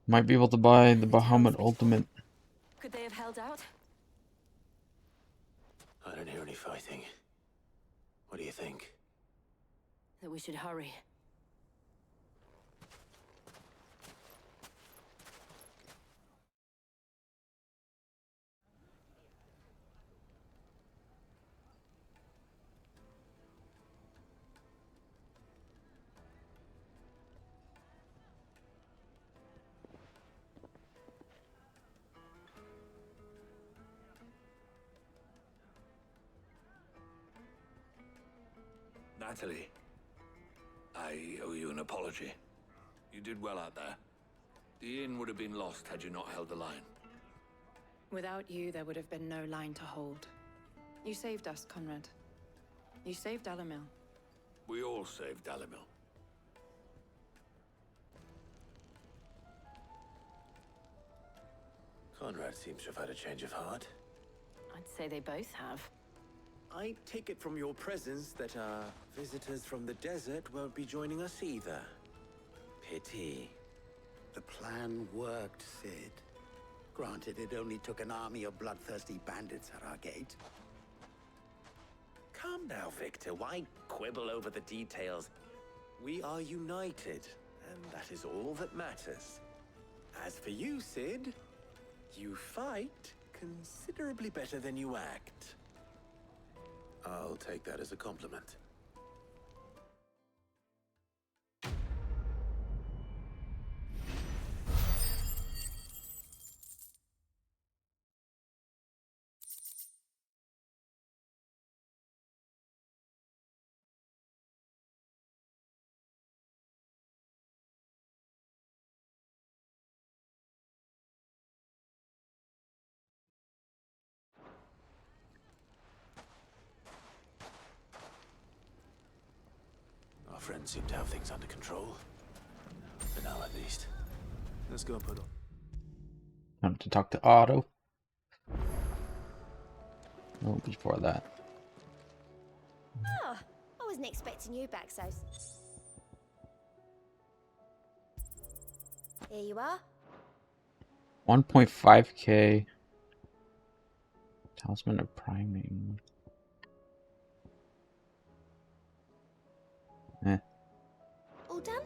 Might be able to buy the Bahamut Ultimate. Could they have held out? I don't hear any fighting. What do you think? That we should hurry. Natalie, I owe you an apology. You did well out there. The inn would have been lost had you not held the line. Without you, there would have been no line to hold. You saved us, Conrad. You saved Dalamil. We all saved Dalamil. Conrad seems to have had a change of heart. I'd say they both have. I take it from your presence that our visitors from the desert won't be joining us either. Pity. The plan worked, Sid. Granted, it only took an army of bloodthirsty bandits at our gate. Calm now, Victor. Why quibble over the details? We are united, and that is all that matters. As for you, Sid, you fight considerably better than you act. I'll take that as a compliment. friends seem to have things under control. For now, at least. Let's go and put on. Time to talk to Otto. No, before that. Oh, I wasn't expecting you back so. Here you are. 1.5k. Talisman of Priming. Eh. All done?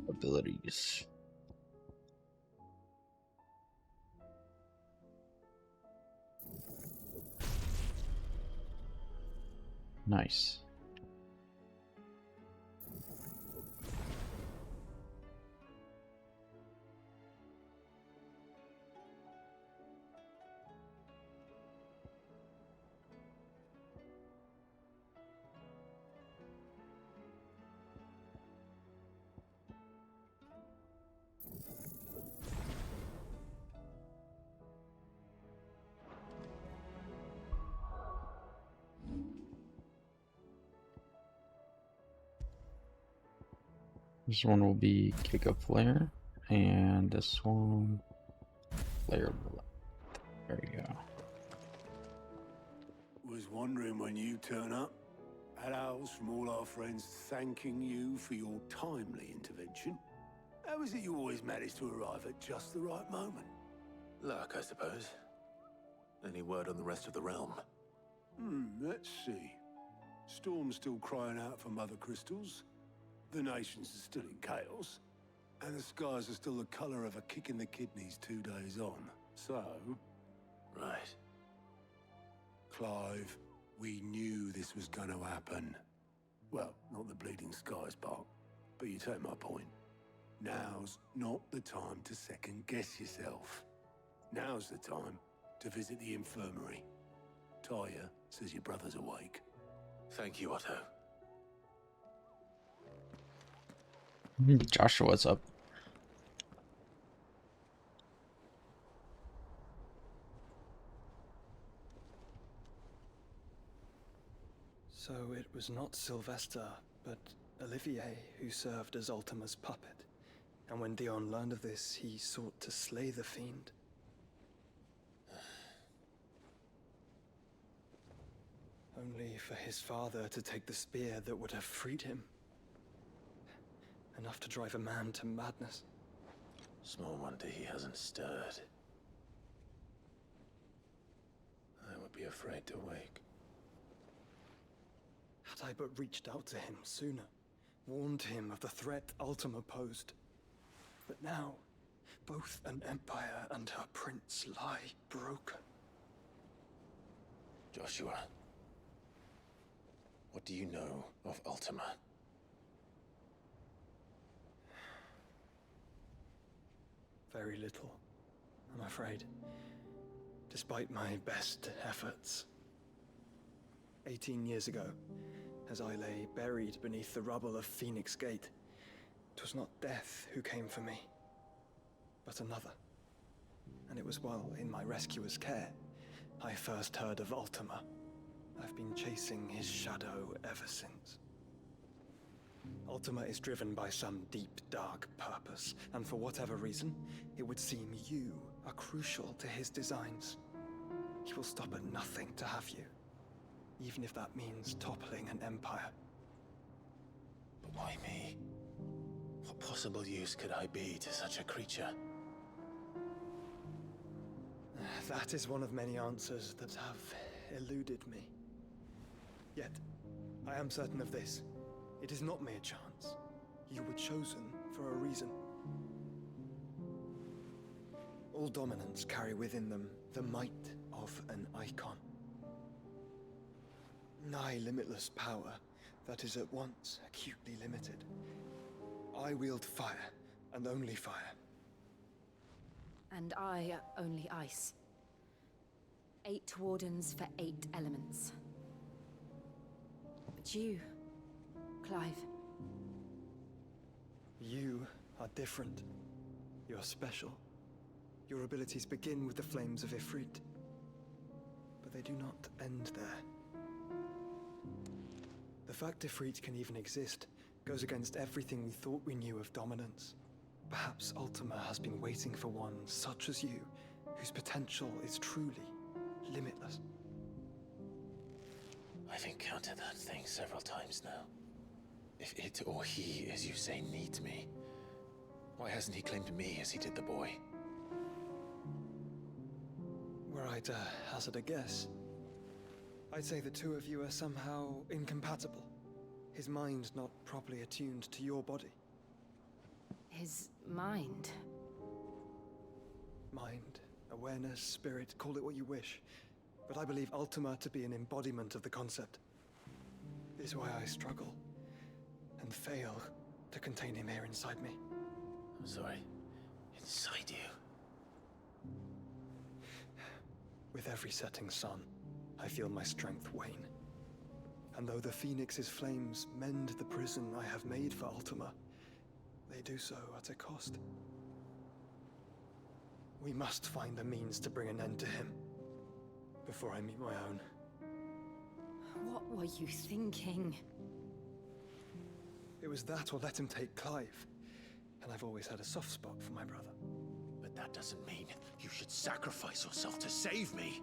Abilities. Nice. This one will be Giga Flare, and this one Flare. There you go. Was wondering when you turn up. Had owls from all our friends thanking you for your timely intervention. How is it you always manage to arrive at just the right moment? Luck, I suppose. Any word on the rest of the realm? Let's see. Storm's still crying out for mother crystals. The nations are still in chaos. And the skies are still the colour of a kick in the kidneys 2 days on. So... Right. Clive, we knew this was going to happen. Well, not the bleeding skies part, but you take my point. Now's not the time to second-guess yourself. Now's the time to visit the infirmary. Taya says your brother's awake. Thank you, Otto. Joshua's up. So it was not Sylvester, but Olivier who served as Ultima's puppet. And when Dion learned of this, he sought to slay the fiend. Only for his father to take the spear that would have freed him. Enough to drive a man to madness. Small wonder he hasn't stirred. I would be afraid to wake. Had I but reached out to him sooner, warned him of the threat Ultima posed. But now, both an empire and her prince lie broken. Joshua, what do you know of Ultima? Very little, I'm afraid. Despite my best efforts. 18 years ago, as I lay buried beneath the rubble of Phoenix Gate, it was not death who came for me, but another. And it was while in my rescuer's care, I first heard of Ultima. I've been chasing his shadow ever since. Ultima is driven by some deep, dark purpose, and for whatever reason, it would seem you are crucial to his designs. He will stop at nothing to have you, even if that means toppling an empire. But why me? What possible use could I be to such a creature? That is one of many answers that have eluded me. Yet, I am certain of this. It is not mere chance. You were chosen for a reason. All dominants carry within them the might of an icon. Nigh limitless power that is at once acutely limited. I wield fire, and only fire. And I only ice. 8 wardens for 8 elements. But you, Clive. You are different. You're special. Your abilities begin with the flames of Ifrit. But they do not end there. The fact Ifrit can even exist goes against everything we thought we knew of dominance. Perhaps Ultima has been waiting for one such as you, whose potential is truly limitless. I've encountered that thing several times now. If it or he, as you say, needs me, why hasn't he claimed me as he did the boy? Were I to hazard a guess, I'd say the two of you are somehow incompatible. His mind not properly attuned to your body. His mind? Mind, awareness, spirit, call it what you wish. But I believe Ultima to be an embodiment of the concept. This is why I struggle and fail to contain him here inside me. I'm sorry. Inside you? With every setting sun, I feel my strength wane. And though the Phoenix's flames mend the prison I have made for Ultima, they do so at a cost. We must find a means to bring an end to him before I meet my own. What were you thinking? It was that or let him take Clive. And I've always had a soft spot for my brother. But that doesn't mean you should sacrifice yourself to save me.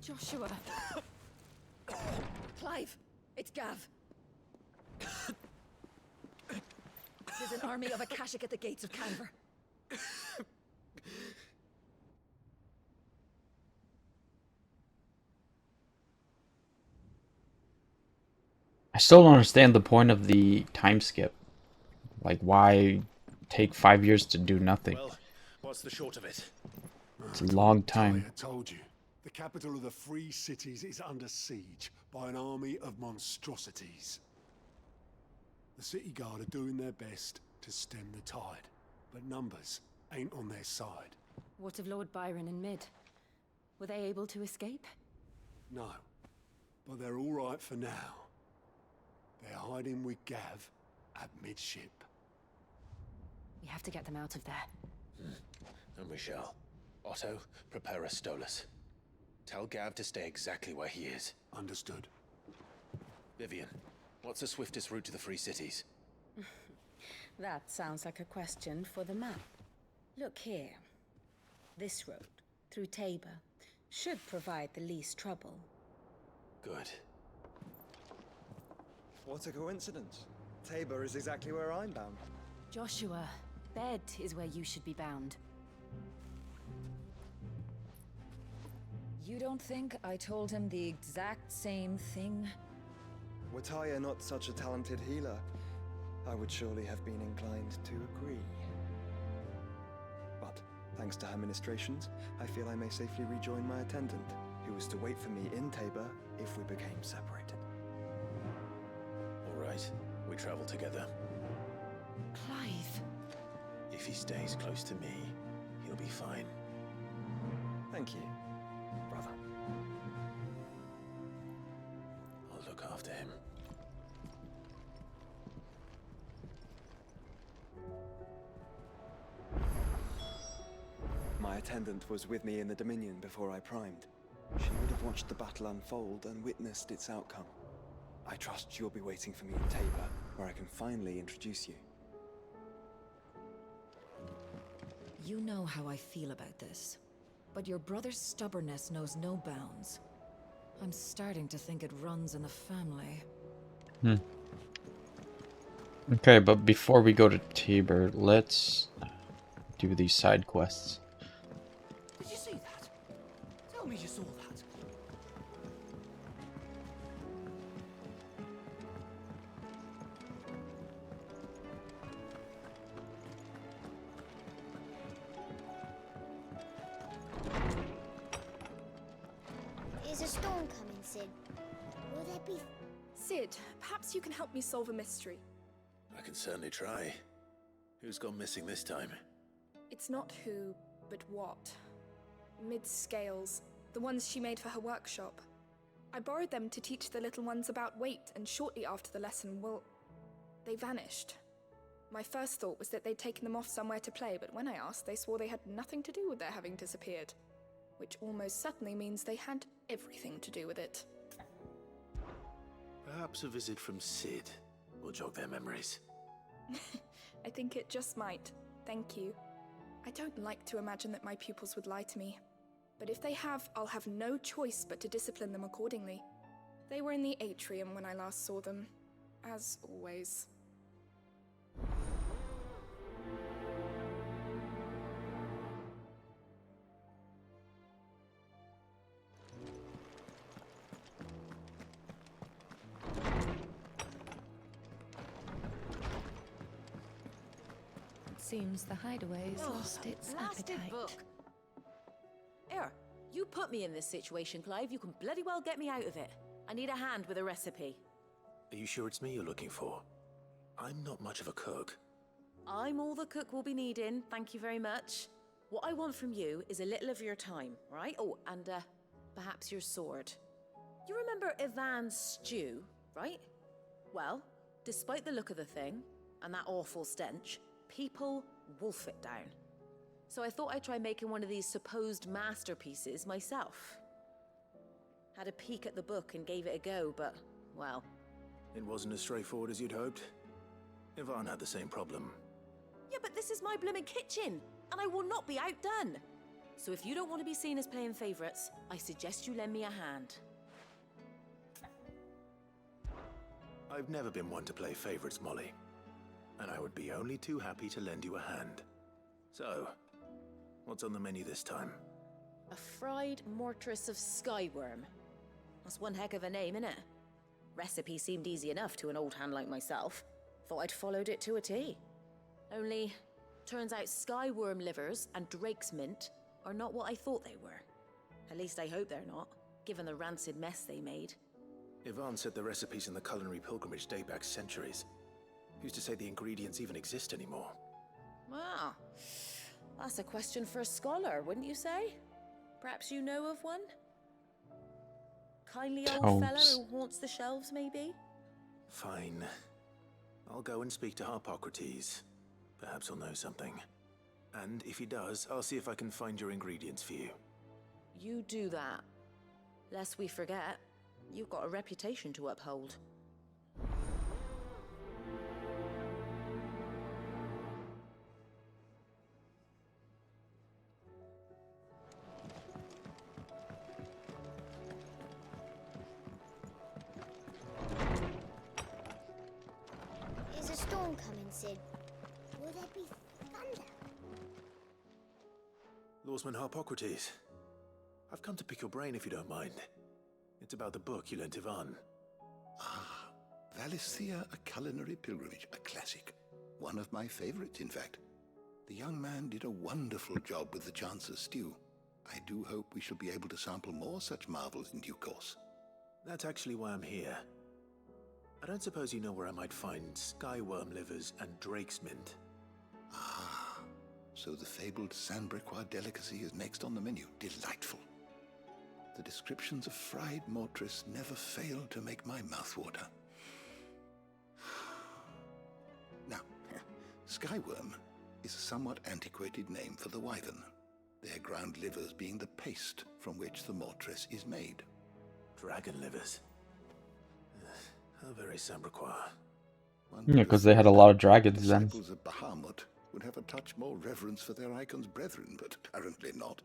Joshua. Clive, it's Gav. There's an army of Akashic at the gates of Canver. I still don't understand the point of the time skip. Like, why take 5 years to do nothing? Well, what's the short of it? It's a long time. I told you. The capital of the Free Cities is under siege by an army of monstrosities. The city guard are doing their best to stem the tide, but numbers ain't on their side. What of Lord Byron and Mid? Were they able to escape? No, but they're all right for now. They're hiding with Gav at midship. We have to get them out of there. And we shall. Otto, prepare a Stolas. Tell Gav to stay exactly where he is. Understood. Vivian, what's the swiftest route to the Free Cities? That sounds like a question for the map. Look here. This road, through Tabor, should provide the least trouble. Good. What a coincidence. Tabor is exactly where I'm bound. Joshua, bed is where you should be bound. You don't think I told him the exact same thing? Were Taya not such a talented healer, I would surely have been inclined to agree. But, thanks to her ministrations, I feel I may safely rejoin my attendant, who was to wait for me in Tabor if we became separated. All right, we travel together. Clive. If he stays close to me, he'll be fine. Thank you, brother. I'll look after him. My attendant was with me in the Dominion before I primed. She would have watched the battle unfold and witnessed its outcome. I trust you'll be waiting for me in Tabor, where I can finally introduce you. You know how I feel about this, but your brother's stubbornness knows no bounds. I'm starting to think it runs in the family. Okay, but before we go to Tabor, let's do these side quests. Did you see that? Tell me you saw that. Is a storm coming, Sid? Will there be... Sid, perhaps you can help me solve a mystery. I can certainly try. Who's gone missing this time? It's not who, but what. Mid's scales, the ones she made for her workshop. I borrowed them to teach the little ones about weight, and shortly after the lesson, well, they vanished. My first thought was that they'd taken them off somewhere to play, but when I asked, they swore they had nothing to do with their having disappeared. Which almost certainly means they had everything to do with it. Perhaps a visit from Sid will jog their memories. I think it just might. Thank you. I don't like to imagine that my pupils would lie to me. But if they have, I'll have no choice but to discipline them accordingly. They were in the atrium when I last saw them, as always. Seems the hideaway's lost its appetite. Book. Here, you put me in this situation, Clive. You can bloody well get me out of it. I need a hand with a recipe. Are you sure it's me you're looking for? I'm not much of a cook. I'm all the cook will be needing, thank you very much. What I want from you is a little of your time, right? Oh, and perhaps your sword. You remember Ivan's stew, right? Well, despite the look of the thing, and that awful stench, people wolf it down. So I thought I'd try making one of these supposed masterpieces myself. Had a peek at the book and gave it a go, but, well... It wasn't as straightforward as you'd hoped. Ivan had the same problem. Yeah, but this is my blimmin' kitchen, and I will not be outdone. So if you don't want to be seen as playing favourites, I suggest you lend me a hand. I've never been one to play favourites, Molly. And I would be only too happy to lend you a hand. So, what's on the menu this time? A fried mortress of skyworm. That's one heck of a name, innit? Recipe seemed easy enough to an old hand like myself. Thought I'd followed it to a T. Only, turns out skyworm livers and drake's mint are not what I thought they were. At least I hope they're not, given the rancid mess they made. Ivan said the recipes in the culinary pilgrimage date back centuries. Who's to say the ingredients even exist anymore? Wow, that's a question for a scholar, wouldn't you say? Perhaps you know of one? Kindly old fella who haunts the shelves, maybe? Fine. I'll go and speak to Harpocrates. Perhaps he'll know something. And if he does, I'll see if I can find your ingredients for you. You do that. Lest we forget, you've got a reputation to uphold. Is a storm coming, Sid? Will there be thunder? Lawsman Harpocrates. I've come to pick your brain if you don't mind. It's about the book you lent Ivan. Ah, Valisthea, A Culinary Pilgrimage, a classic. One of my favorites, in fact. The young man did a wonderful job with the Chance's stew. I do hope we shall be able to sample more such marvels in due course. That's actually why I'm here. I don't suppose you know where I might find skyworm livers and drake's mint. Ah, so the fabled Sandbrequois delicacy is next on the menu. Delightful. The descriptions of fried mortress never fail to make my mouth water. Now, skyworm is a somewhat antiquated name for the wyvern, their ground livers being the paste from which the mortress is made. Dragon livers? How very Sandbrequois. Yeah, because they had a lot of dragons then. Disciples of Bahamut would have a touch more reverence for their icon's brethren, but apparently not.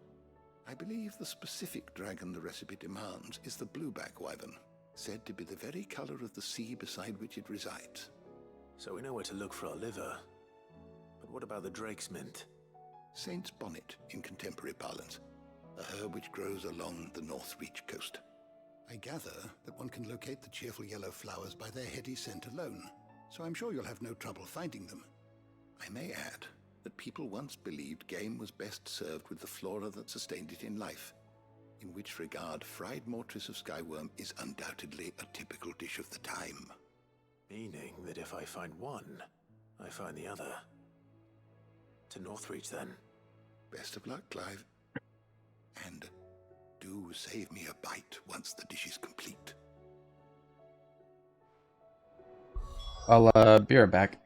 I believe the specific dragon the recipe demands is the blueback wyvern, said to be the very color of the sea beside which it resides. So we know where to look for our liver. But what about the drake's mint? Saint's bonnet in contemporary parlance, a herb which grows along the North Reach coast. I gather that one can locate the cheerful yellow flowers by their heady scent alone, so I'm sure you'll have no trouble finding them. I may add that people once believed game was best served with the flora that sustained it in life, in which regard fried mortress of skyworm is undoubtedly a typical dish of the time. Meaning that if I find one, I find the other. To Northreach, then. Best of luck, Clive. And do save me a bite once the dish is complete. I'll be right back.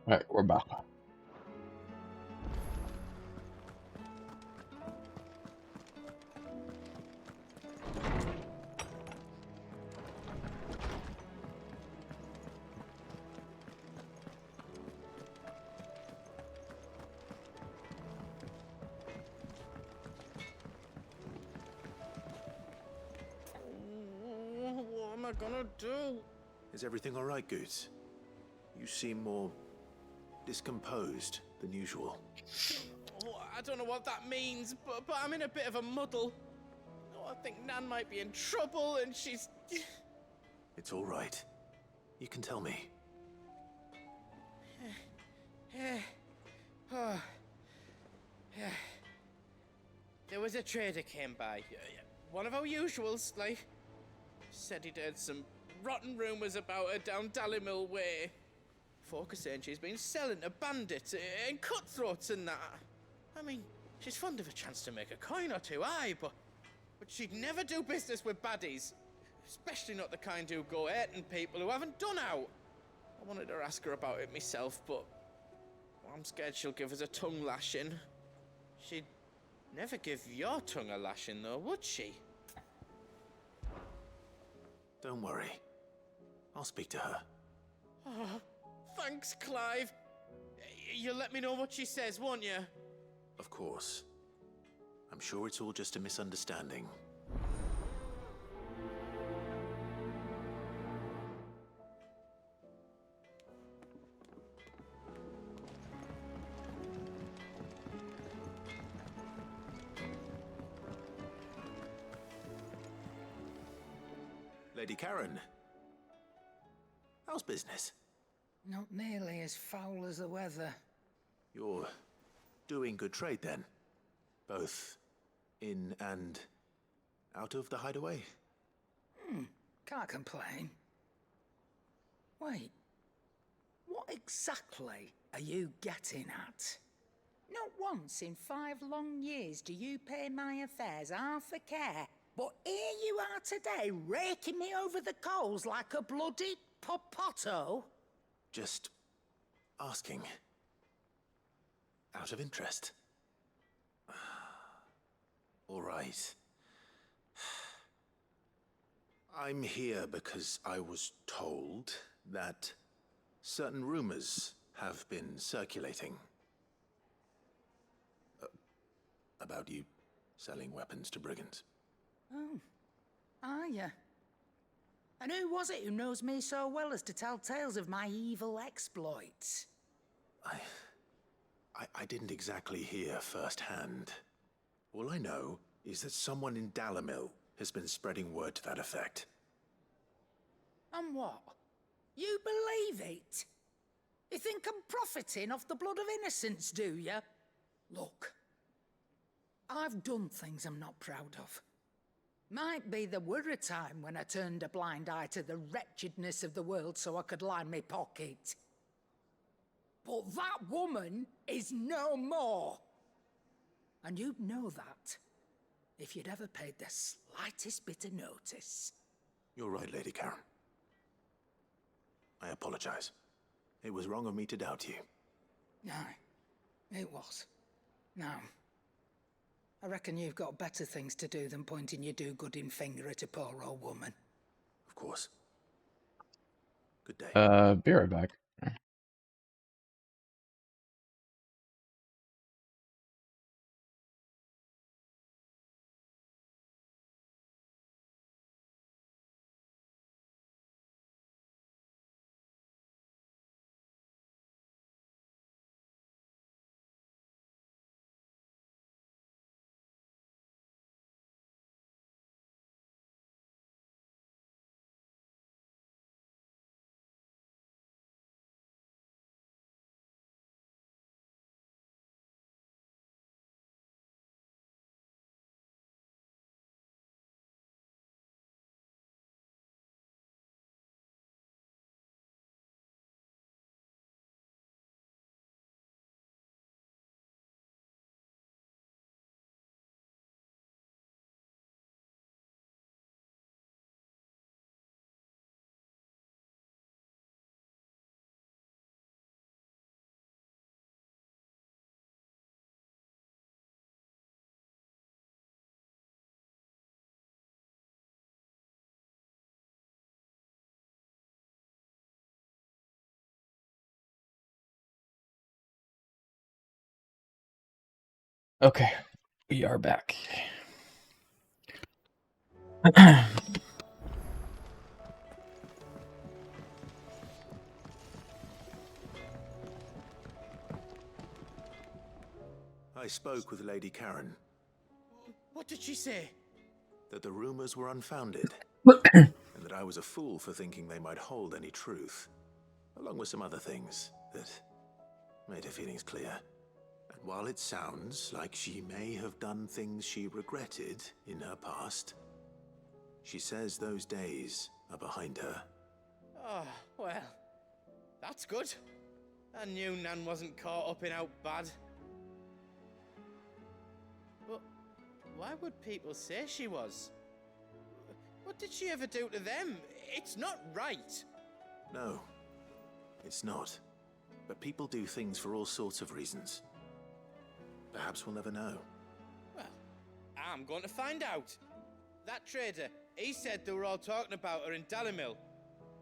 Alright, we're back. What am I gonna do? Is everything all right, Goose? You seem more discomposed than usual. Oh, I don't know what that means, but I'm in a bit of a muddle. Oh, I think Nan might be in trouble, and she's... It's all right. You can tell me. Oh. There was a trader came by. One of our usuals, like. Said he'd heard some rotten rumours about her down Dallimil Way. Folk are saying she's been selling to bandits and cutthroats and that. I mean, she's fond of a chance to make a coin or two, aye, but she'd never do business with baddies. Especially not the kind who go hurting people who haven't done out. I wanted to ask her about it myself, but I'm scared she'll give us a tongue lashing. She'd never give your tongue a lashing, though, would she? Don't worry. I'll speak to her. Oh, thanks, Clive. You'll let me know what she says, won't you? Of course. I'm sure it's all just a misunderstanding. Lady Karen. How's business? Not nearly as foul as the weather. You're doing good trade then? Both in and out of the hideaway? Can't complain. Wait, what exactly are you getting at? Not once in 5 long years do you pay my affairs half a care, but here you are today, raking me over the coals like a bloody popoto? Just asking. Out of interest. All right. I'm here because I was told that certain rumors have been circulating. About you selling weapons to brigands. Oh, are you? And who was it who knows me so well as to tell tales of my evil exploits? I didn't exactly hear firsthand. All I know is that someone in Dallimil has been spreading word to that effect. And what? You believe it? You think I'm profiting off the blood of innocents, do you? Look, I've done things I'm not proud of. Might be there were a time when I turned a blind eye to the wretchedness of the world so I could line my pocket. But that woman is no more. And you'd know that if you'd ever paid the slightest bit of notice. You're right, Lady Karen. I apologize. It was wrong of me to doubt you. Aye, it was. Now, I reckon you've got better things to do than pointing your do-gooding finger at a poor old woman. Of course. Good day. Be right back. Okay, we are back. I spoke with Lady Karen. What did she say? That the rumors were unfounded, and that I was a fool for thinking they might hold any truth, along with some other things that made her feelings clear. And while it sounds like she may have done things she regretted in her past, she says those days are behind her. Oh, well, that's good. I knew Nan wasn't caught up in out bad. But why would people say she was? What did she ever do to them? It's not right. No, it's not. But people do things for all sorts of reasons. Perhaps we'll never know. Well, I'm going to find out. That trader, he said they were all talking about her in Dalimil.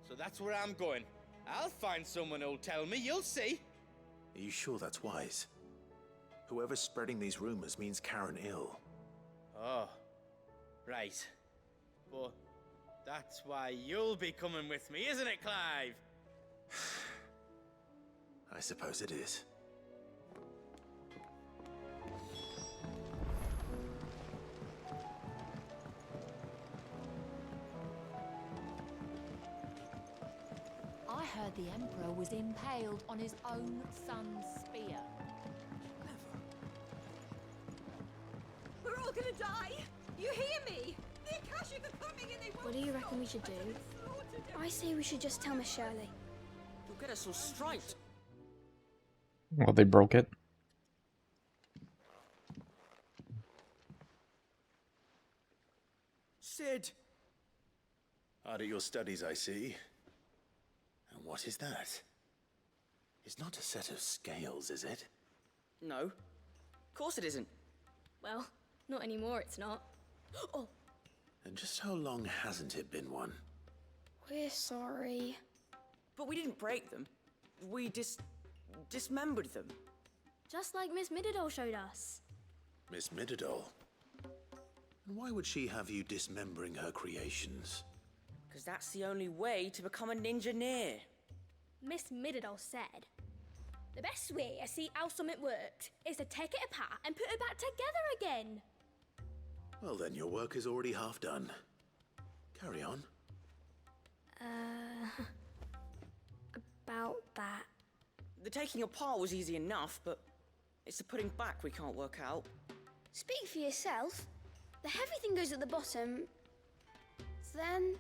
So that's where I'm going. I'll find someone who'll tell me, you'll see. Are you sure that's wise? Whoever's spreading these rumors means Karen ill. Oh, right. But that's why you'll be coming with me, isn't it, Clive? I suppose it is. I heard the Emperor was impaled on his own son's spear. We're all gonna die! You hear me? The Akashic are coming and they won't. What do you reckon we should do? I say we should just tell Miss Shirley. You'll get us all striped. Well, they broke it. Sid! Hard at your studies, I see. And what is that? It's not a set of scales, is it? No. Of course it isn't. Well, not anymore, it's not. Oh, And just how long hasn't it been one? we're sorry. But we didn't break them. We dismembered them. Just like Miss Mididol showed us. Miss Mididol? And why would she have you dismembering her creations? Because that's the only way to become a ninja-neer. Miss Mididol said, the best way to see how something works is to take it apart and put it back together again. Well then, your work is already half done. Carry on. About that. The taking apart was easy enough, but it's the putting back we can't work out. Speak for yourself. The heavy thing goes at the bottom. Then...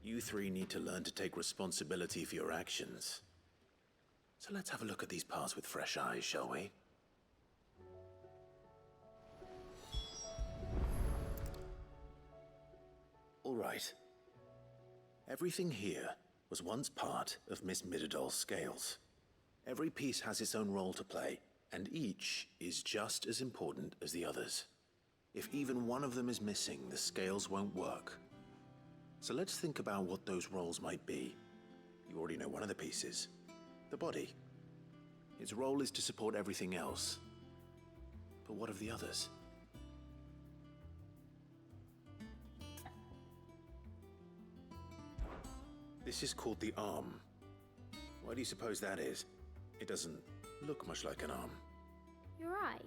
You three need to learn to take responsibility for your actions. So let's have a look at these parts with fresh eyes, shall we? All right. Everything here was once part of Miss Mididol's scales. Every piece has its own role to play, and each is just as important as the others. If even one of them is missing, the scales won't work. So let's think about what those roles might be. You already know one of the pieces, the body. Its role is to support everything else. But what of the others? This is called the arm. Why do you suppose that is? It doesn't look much like an arm. You're right.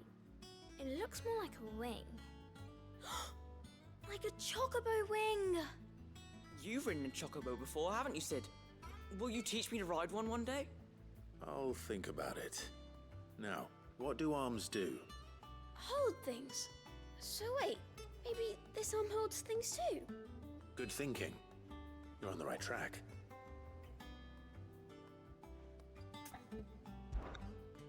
It looks more like a wing. Like a chocobo wing! You've ridden a chocobo before, haven't you, Sid? Will you teach me to ride one day? I'll think about it. Now, what do arms do? Hold things. So wait, maybe this arm holds things too? Good thinking. You're on the right track.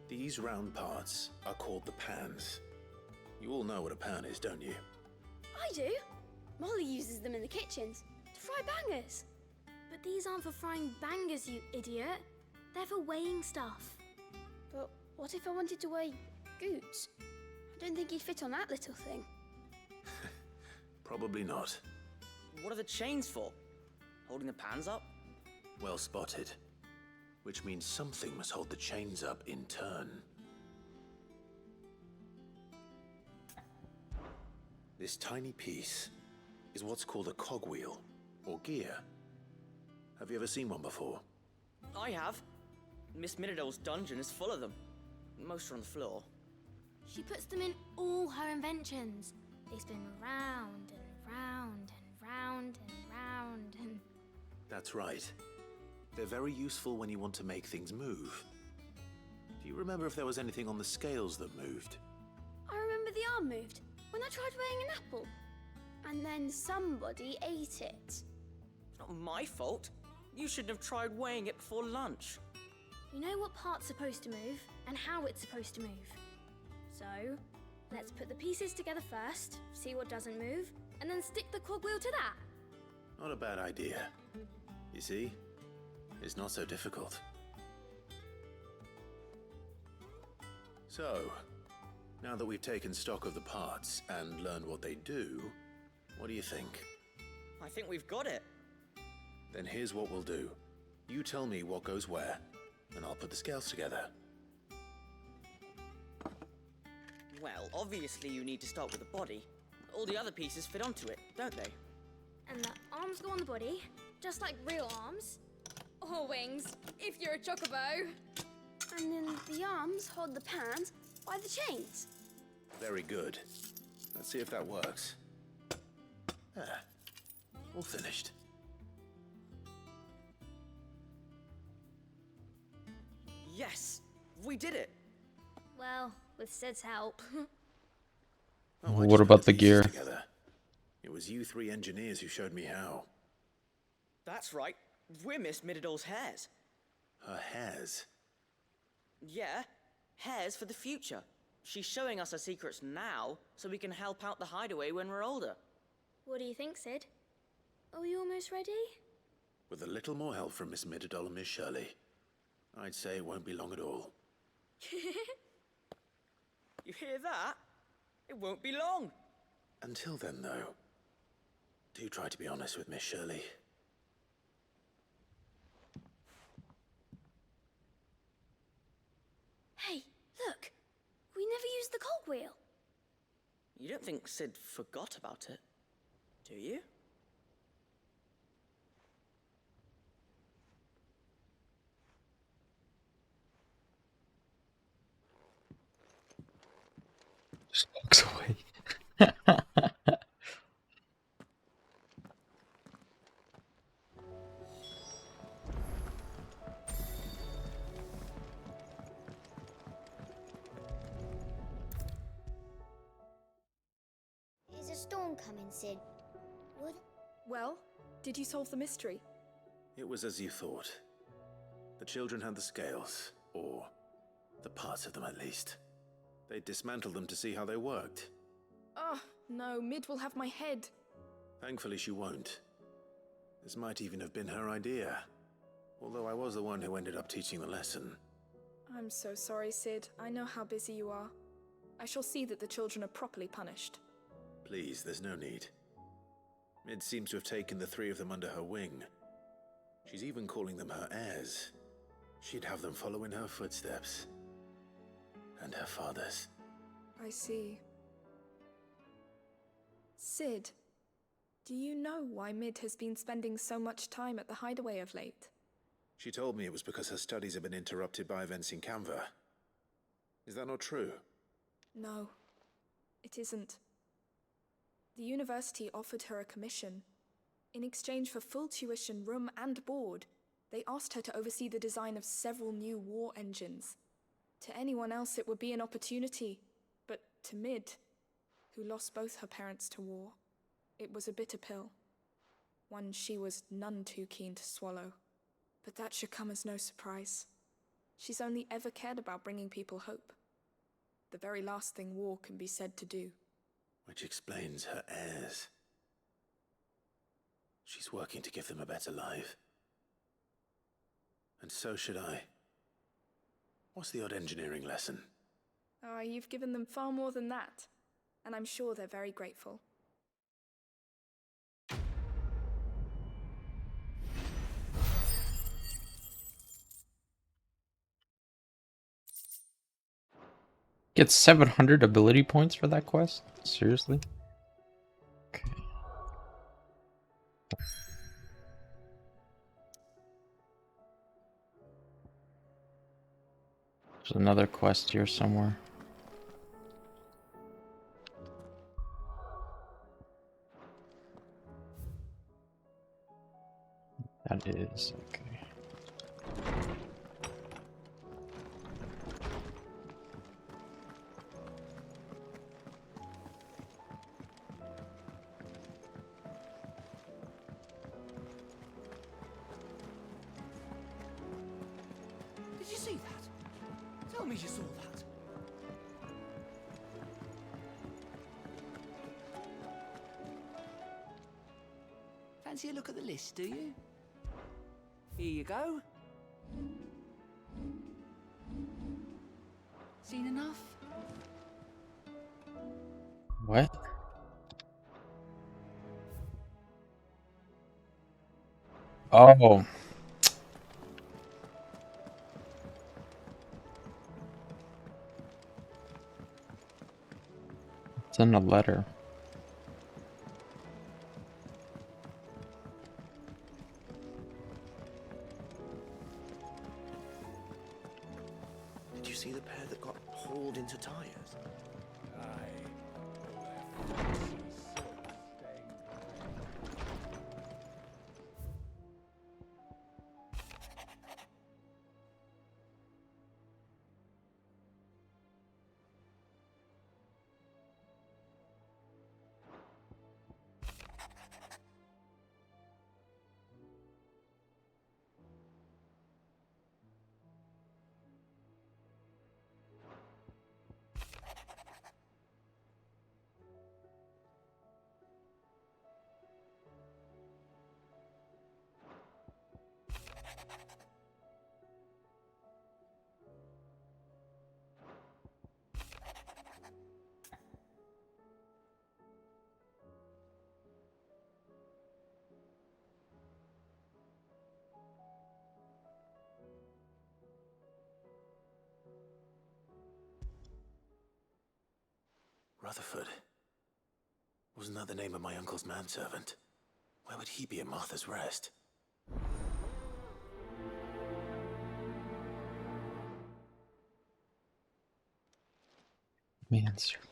These round parts are called the pans. You all know what a pan is, don't you? I do. Molly uses them in the kitchens to fry bangers. But these aren't for frying bangers, you idiot. They're for weighing stuff. But what if I wanted to weigh Goots? I don't think he'd fit on that little thing. Probably not. What are the chains for? Holding the pans up? Well spotted. which means something must hold the chains up in turn. This tiny piece is what's called a cogwheel, or gear. Have you ever seen one before? I have. Miss Minidole's dungeon is full of them. Most are on the floor. She puts them in all her inventions. They spin round and round and round and round and... That's right. They're very useful when you want to make things move. Do you remember if there was anything on the scales that moved? I remember the arm moved when I tried weighing an apple. And then somebody ate it. It's not my fault. You shouldn't have tried weighing it before lunch. You know what part's supposed to move and how it's supposed to move. So, let's put the pieces together first, see what doesn't move, and then stick the cogwheel to that. Not a bad idea. You see? It's not so difficult. So, now that we've taken stock of the parts and learned what they do, what do you think? I think we've got it. Then here's what we'll do. You tell me what goes where, and I'll put the scales together. Well, obviously you need to start with the body. All the other pieces fit onto it, don't they? And the arms go on the body, just like real arms. Or wings, if you're a chocobo. And then the arms hold the pans by the chains. Very good. Let's see if that works. There. All finished. Yes! We did it! Well, with Sid's help. What about the gear? Together. It was you three engineers who showed me how. That's right. We're Miss Minidole's hairs. Her hairs? Yeah, hairs for the future. She's showing us her secrets now, so we can help out the hideaway when we're older. What do you think, Sid? Are we almost ready? With a little more help from Miss Mididole and Miss Shirley, I'd say it won't be long at all. You hear that? It won't be long. Until then, though, do try to be honest with Miss Shirley. Hey, look! We never used the cogwheel. You don't think Sid forgot about it, do you? Just walks away. Is a storm coming, Sid? Would... Well, did you solve the mystery? It was as you thought. The children had the scales, or the parts of them at least. They dismantled them to see how they worked. Oh, no, Mid will have my head. Thankfully she won't. This might even have been her idea. Although I was the one who ended up teaching the lesson. I'm so sorry, Sid. I know how busy you are. I shall see that the children are properly punished. Please, there's no need. Mid seems to have taken the three of them under her wing. She's even calling them her heirs. She'd have them follow in her footsteps. And her father's. I see. Sid, do you know why Mid has been spending so much time at the hideaway of late? She told me it was because her studies have been interrupted by events in Canva. Is that not true? No, it isn't. The university offered her a commission. In exchange for full tuition, room and board, they asked her to oversee the design of several new war engines. To anyone else it would be an opportunity, but to Mid, who lost both her parents to war, it was a bitter pill. One she was none too keen to swallow. But that should come as no surprise. She's only ever cared about bringing people hope. The very last thing war can be said to do. Which explains her heirs. She's working to give them a better life. And so should I. What's the odd engineering lesson? You've given them far more than that, and I'm sure they're very grateful. Get 700 ability points for that quest? Seriously? Okay. There's another quest here somewhere. That is okay. Did you see that? Tell me you saw that. Fancy a look at the list, do you? Here you go. Seen enough? What? Oh. It's in a letter. Did you see the pair that got hauled into tires? Rutherford. Wasn't that the name of my uncle's manservant? Where would he be at Martha's Rest? Manservant.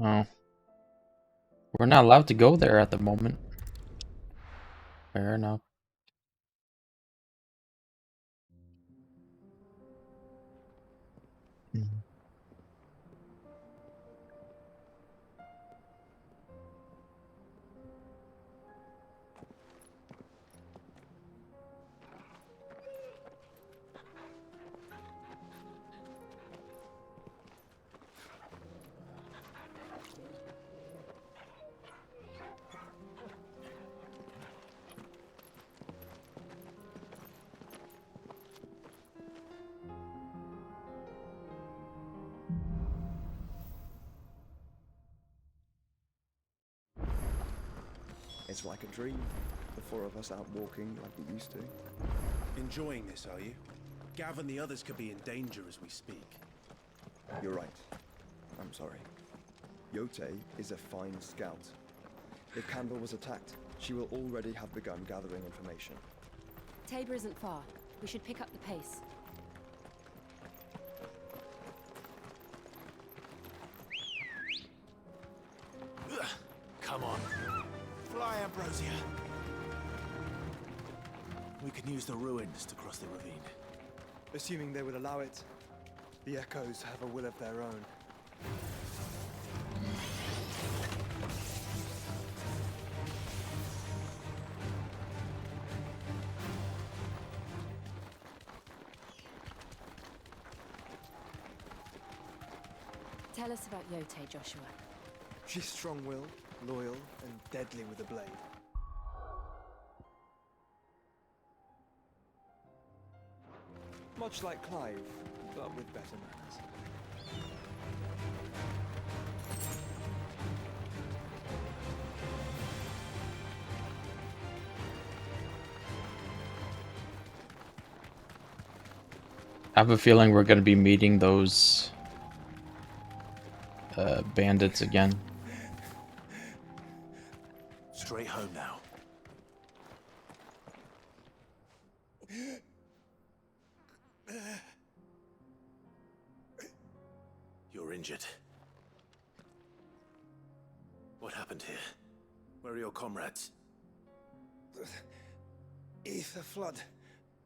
Oh. We're not allowed to go there at the moment. Fair enough. It's like a dream. The four of us out walking like we used to. Enjoying this, are you? Gav and the others could be in danger as we speak. You're right. I'm sorry. Yote is a fine scout. If Campbell was attacked, she will already have begun gathering information. Tabor isn't far. We should pick up the pace. Come on. Fly, Ambrosia. We can use the ruins to cross the ravine. Assuming they will allow it, the Echoes have a will of their own. Tell us about Yote, Joshua. She's strong-willed, loyal, and deadly with a blade. Much like Clive, but with better manners. I have a feeling we're gonna be meeting those bandits again. Straight home now. You're injured. What happened here? Where are your comrades? Ether flood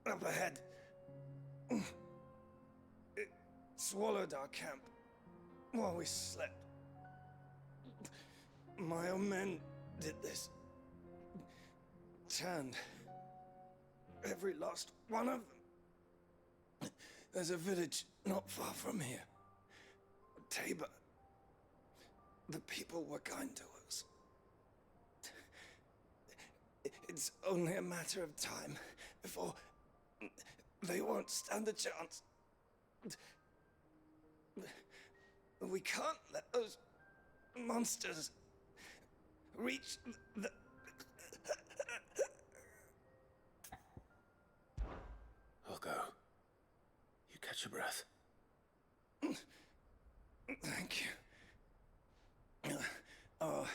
up ahead. It swallowed our camp while we slept. My own men did this. Turned every last one of them. There's a village not far from here. Tabor. The people were kind to us. It's only a matter of time before they won't stand a chance. We can't let those monsters reach the... I'll go. You catch your breath. Thank you. Our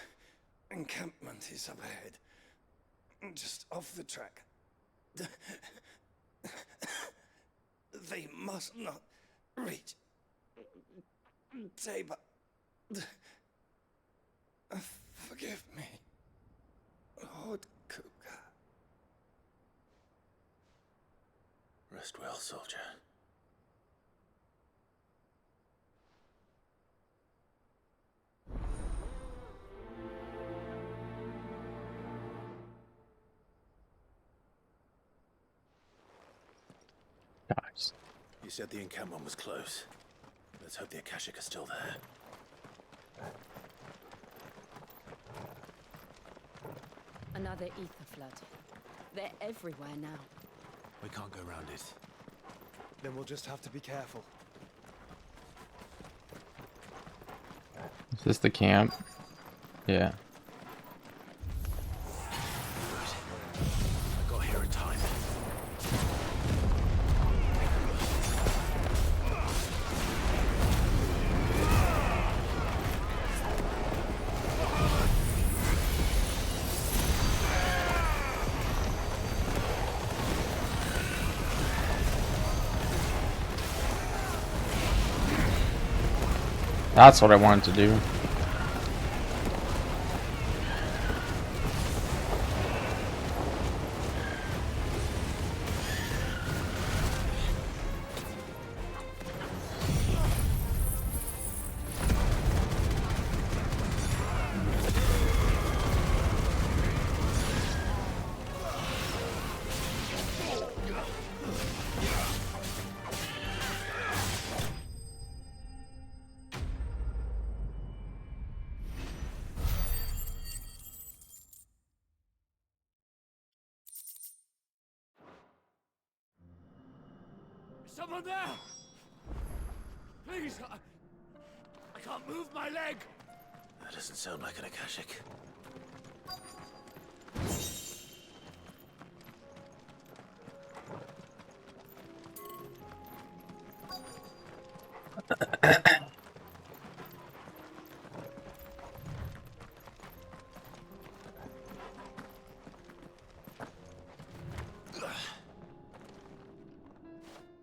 encampment is up ahead. Just off the track. They must not reach Tabor. Forgive me, Lord Cougar. Rest well, soldier. Nice. You said the encampment was close. Let's hope the Akashic are still there. Another ether flood. They're everywhere now. We can't go around it. Then we'll just have to be careful. Is this the camp? Yeah. I got here in time. That's what I wanted to do. Is someone there? Please, I can't move my leg. That doesn't sound like an Akashic.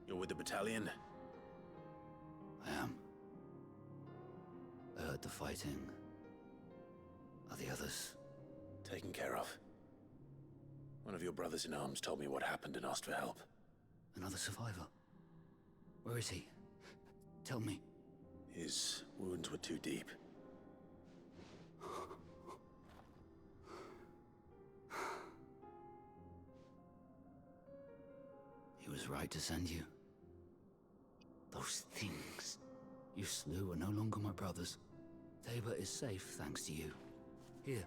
You're with the battalion? I am. I heard the fighting. Are the others? Taken care of. One of your brothers in arms told me what happened and asked for help. Another survivor? Where is he? Tell me. His wounds were too deep. He was right to send you. Those things you slew are no longer my brothers. Tabor is safe thanks to you. Here,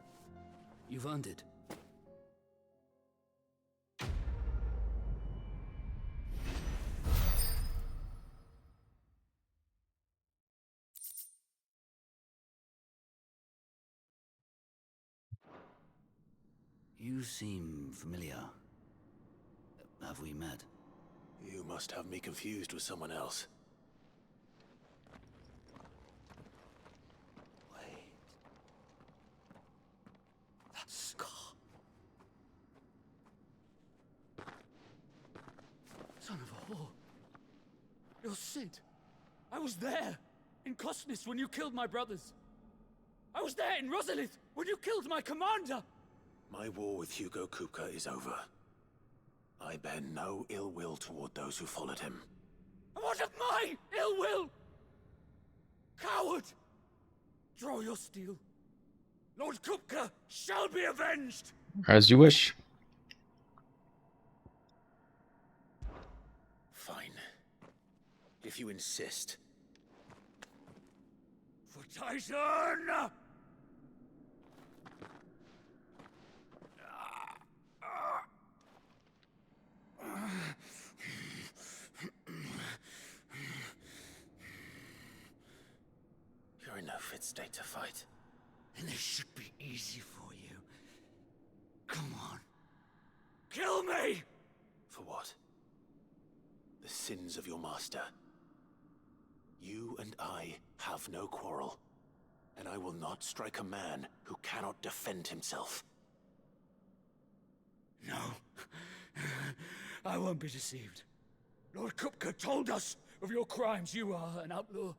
you've earned it. You seem familiar. Have we met? You must have me confused with someone else. That scar. Son of a whore. You're Sid. I was there in Cosnis when you killed my brothers. I was there in Rosalith when you killed my commander. My war with Hugo Kupka is over. I bear no ill will toward those who followed him. And what of my ill will? Coward! Draw your steel. Lord Kupka shall be avenged! As you wish. Fine. If you insist. For Titan! You're in no fit state to fight. And this should be easy for you. Come on. Kill me! For what? The sins of your master. You and I have no quarrel, and I will not strike a man who cannot defend himself. No. I won't be deceived. Lord Kupka told us of your crimes. You are an outlaw.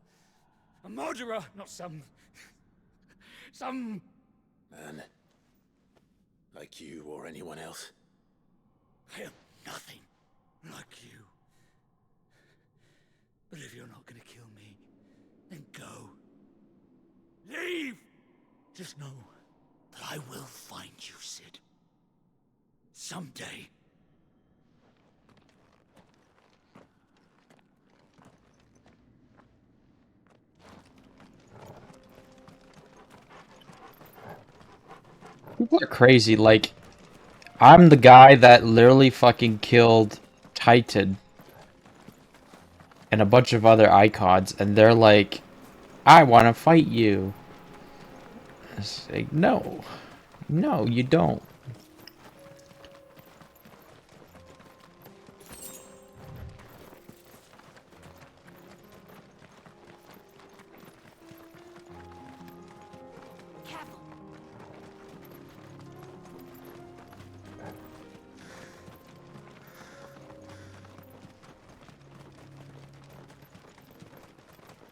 A murderer, not some Man. Like you or anyone else. I am nothing like you. But if you're not gonna kill me, then go. Leave! Just know that I will find you, Sid. Someday. People are crazy. Like, I'm the guy that literally fucking killed Titan and a bunch of other icons, and they're like, I want to fight you. It's like, no. No, you don't.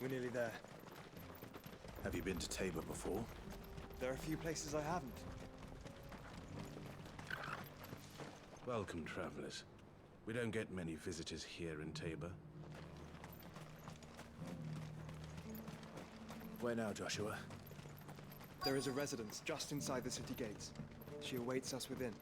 We're nearly there. Have you been to Tabor before? There are a few places I haven't. Welcome, travelers. We don't get many visitors here in Tabor. Where now, Joshua? There is a residence just inside the city gates. She awaits us within.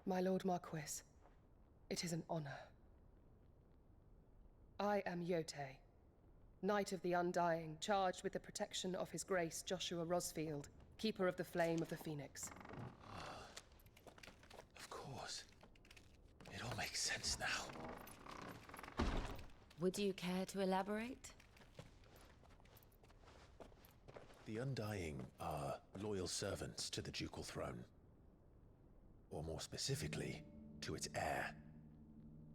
My Lord Marquis, it is an honor. I am Yote, Knight of the Undying, charged with the protection of His Grace Joshua Rosfield, Keeper of the Flame of the Phoenix. Of course. It all makes sense now. Would you care to elaborate? The Undying are loyal servants to the ducal throne. Or more specifically, to its heir.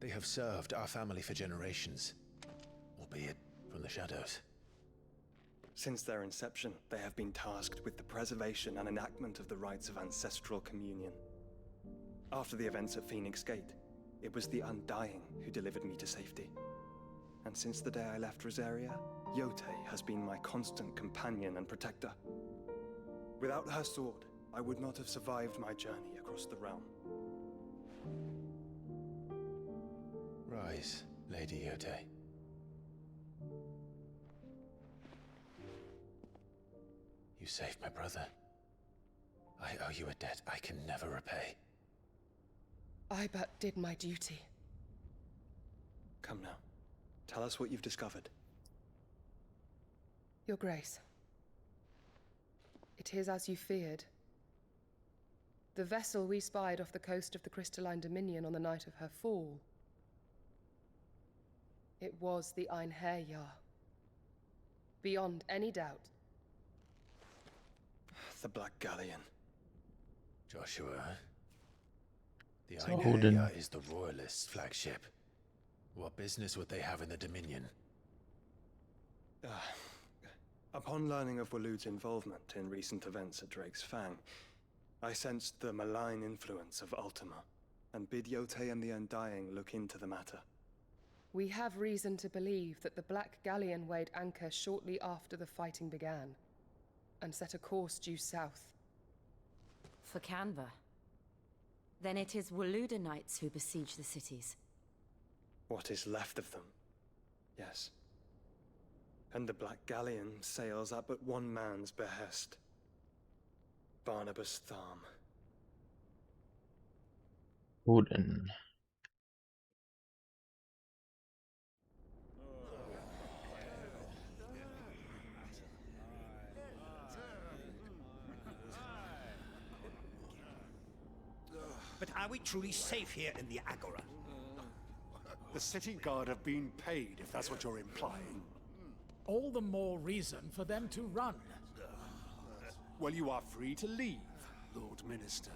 They have served our family for generations, albeit from the shadows. Since their inception, they have been tasked with the preservation and enactment of the rites of ancestral communion. After the events at Phoenix Gate, it was the Undying who delivered me to safety. And since the day I left Rosaria, Yote has been my constant companion and protector. Without her sword, I would not have survived my journey across the realm. Rise. Lady Yode. You saved my brother. I owe you a debt I can never repay. I but did my duty. Come now. Tell us what you've discovered. Your Grace. It is as you feared. The vessel we spied off the coast of the Crystalline Dominion on the night of her fall. It was the Einherjar. Beyond any doubt. The Black Galleon. Joshua. The So Odin. Einherjar is the Royalist flagship. What business would they have in the Dominion? Upon learning of Waloed's involvement in recent events at Drake's Fang, I sensed the malign influence of Ultima, and bid Yotei and the Undying look into the matter. We have reason to believe that the Black Galleon weighed anchor shortly after the fighting began, and set a course due south. For Canva. Then it is Waloedanites who besiege the cities. What is left of them, yes. And the Black Galleon sails at but one man's behest. Barnabas Tharm. Odin. But are we truly safe here in the Agora? The city guard have been paid, if that's what you're implying. All the more reason for them to run. Well, you are free to leave, Lord Minister.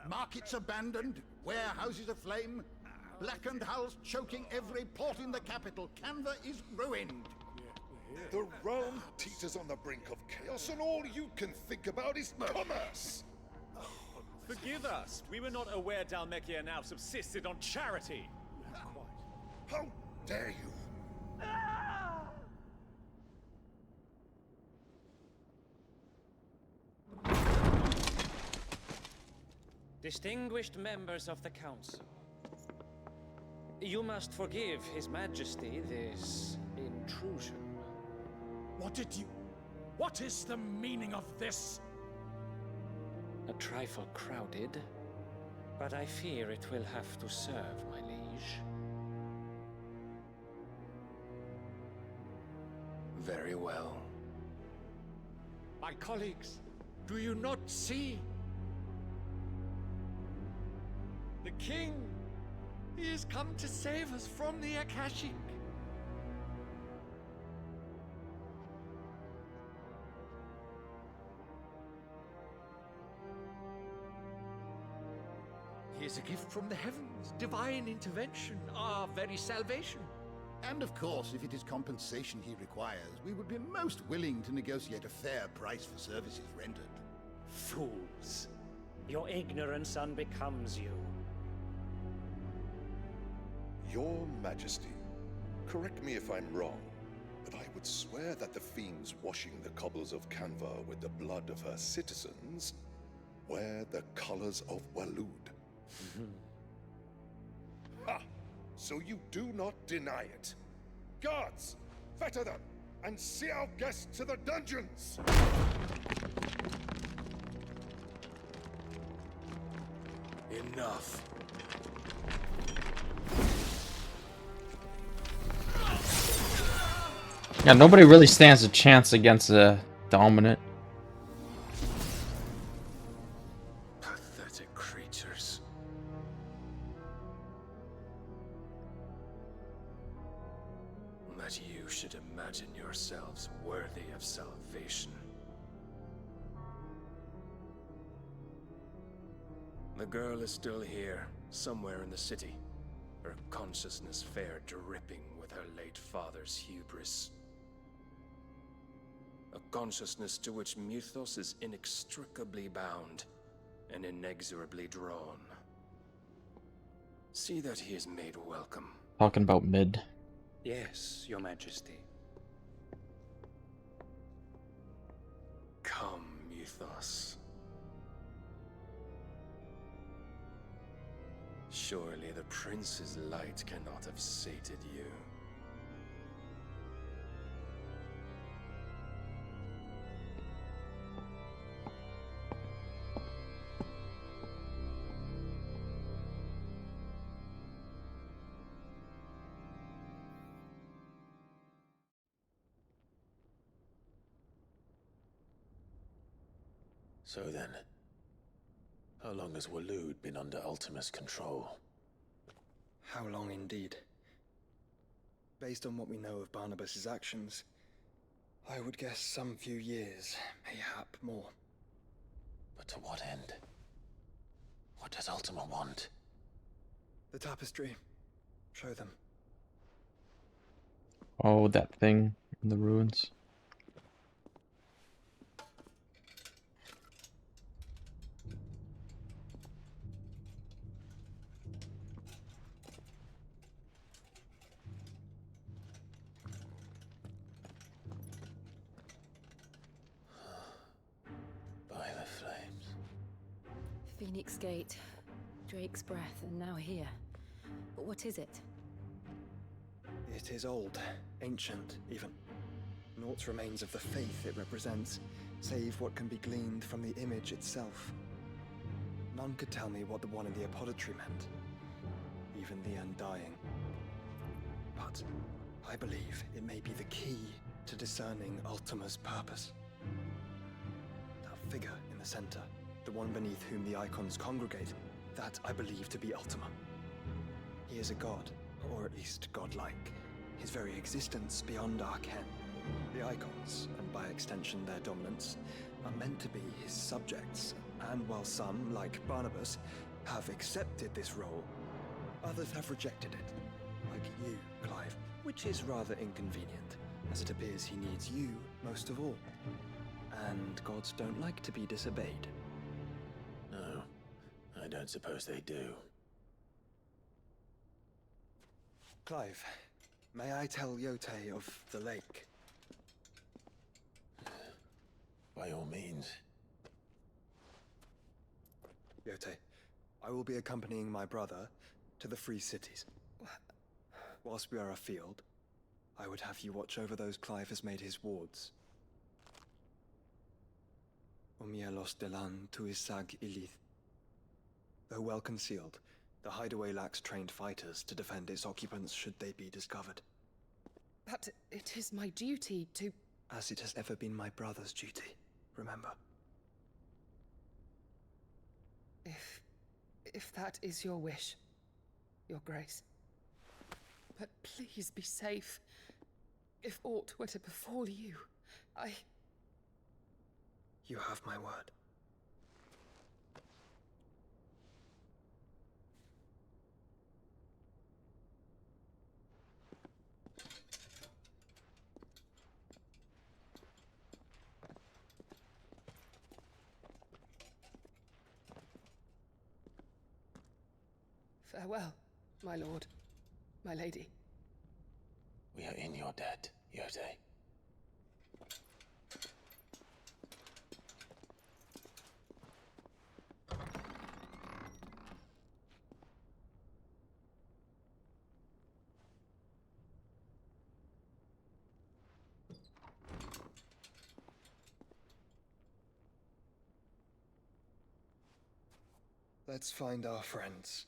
Markets abandoned, warehouses aflame, blackened hulls choking every port in the capital. Canva is ruined. The realm teeters on the brink of chaos, and all you can think about is commerce! Forgive us. We were not aware Dhalmekia now subsisted on charity. How dare you? Distinguished members of the Council, you must forgive His Majesty this intrusion. What is the meaning of this? A trifle crowded, but I fear it will have to serve, my liege. Very well. My colleagues, do you not see? The king! He has come to save us from the Akashic! He is a gift from the heavens, divine intervention, our very salvation. And of course, if it is compensation he requires, we would be most willing to negotiate a fair price for services rendered. Fools. Your ignorance unbecomes you. Your Majesty, correct me if I'm wrong, but I would swear that the fiends washing the cobbles of Canva with the blood of her citizens wear the colors of Waloed. Ha! So you do not deny it. Guards, fetter them, and see our guests to the dungeons! Enough. Yeah, nobody really stands a chance against a dominant. Pathetic creatures. That you should imagine yourselves worthy of salvation. The girl is still here, somewhere in the city. Her consciousness fair dripping with her late father's hubris. A consciousness to which Mythos is inextricably bound and inexorably drawn. See that he is made welcome. Talking about mid. Yes, Your Majesty. Come, Mythos. Surely the prince's light cannot have sated you. So then, how long has Waloed been under Ultima's control? How long indeed? Based on what we know of Barnabas's actions, I would guess some few years, mayhap more. But to what end? What does Ultima want? The tapestry. Show them. Oh, that thing in the ruins. By the flames. Phoenix Gate, Drake's Breath, and now here. But what is it? It is old, ancient, even. Naught remains of the faith it represents, save what can be gleaned from the image itself. None could tell me what the one in the apothecary meant, even the Undying. But I believe it may be the key to discerning Ultima's purpose. That figure in the center, the one beneath whom the icons congregate, that I believe to be Ultima. He is a god, or at least godlike, his very existence beyond our ken. The icons, and by extension their dominance, are meant to be his subjects, and while some, like Barnabas, have accepted this role, others have rejected it, like you, Clive, which is rather inconvenient, as it appears he needs you most of all. And gods don't like to be disobeyed. No, I don't suppose they do. Clive, may I tell Yote of the lake? By all means. Yote, I will be accompanying my brother to the Free Cities. Whilst we are afield, I would have you watch over those Clive has made his wards. Omielos delan tuisag ilith. Though well concealed, the hideaway lacks trained fighters to defend its occupants should they be discovered. But it is my duty to... As it has ever been my brother's duty, remember. If that is your wish, Your Grace. But please be safe. If aught were to befall you, You have my word. Farewell, my lord, my lady. We are in your debt, Yote. Let's find our friends.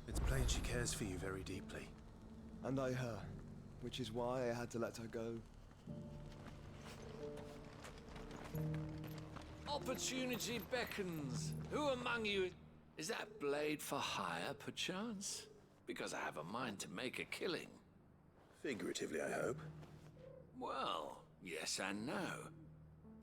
It's plain she cares for you very deeply. And I her, which is why I had to let her go. Opportunity beckons. Who among you... Is that blade for hire, perchance? Because I have a mind to make a killing. Figuratively, I hope. Well, yes and no.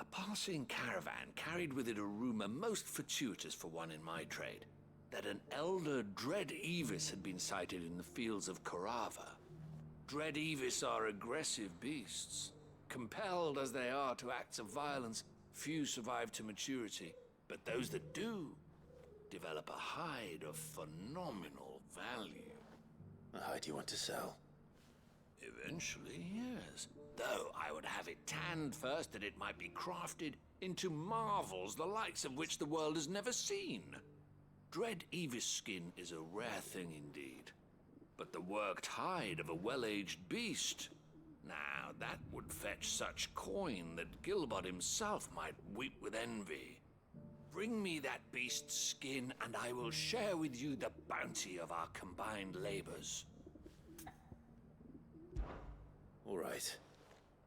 A passing caravan carried with it a rumor most fortuitous for one in my trade, that an elder Dread Evis had been sighted in the fields of Korava. Dread Evis are aggressive beasts, Compelled as they are to acts of violence, few survive to maturity, but those that do develop a hide of phenomenal value. A hide you want to sell? Eventually, yes. Though I would have it tanned first that it might be crafted into marvels the likes of which the world has never seen. Dread Evis skin is a rare thing indeed. But the worked hide of a well-aged beast, now that would fetch such coin that Gilbert himself might weep with envy. Bring me that beast's skin, and I will share with you the bounty of our combined labors. All right.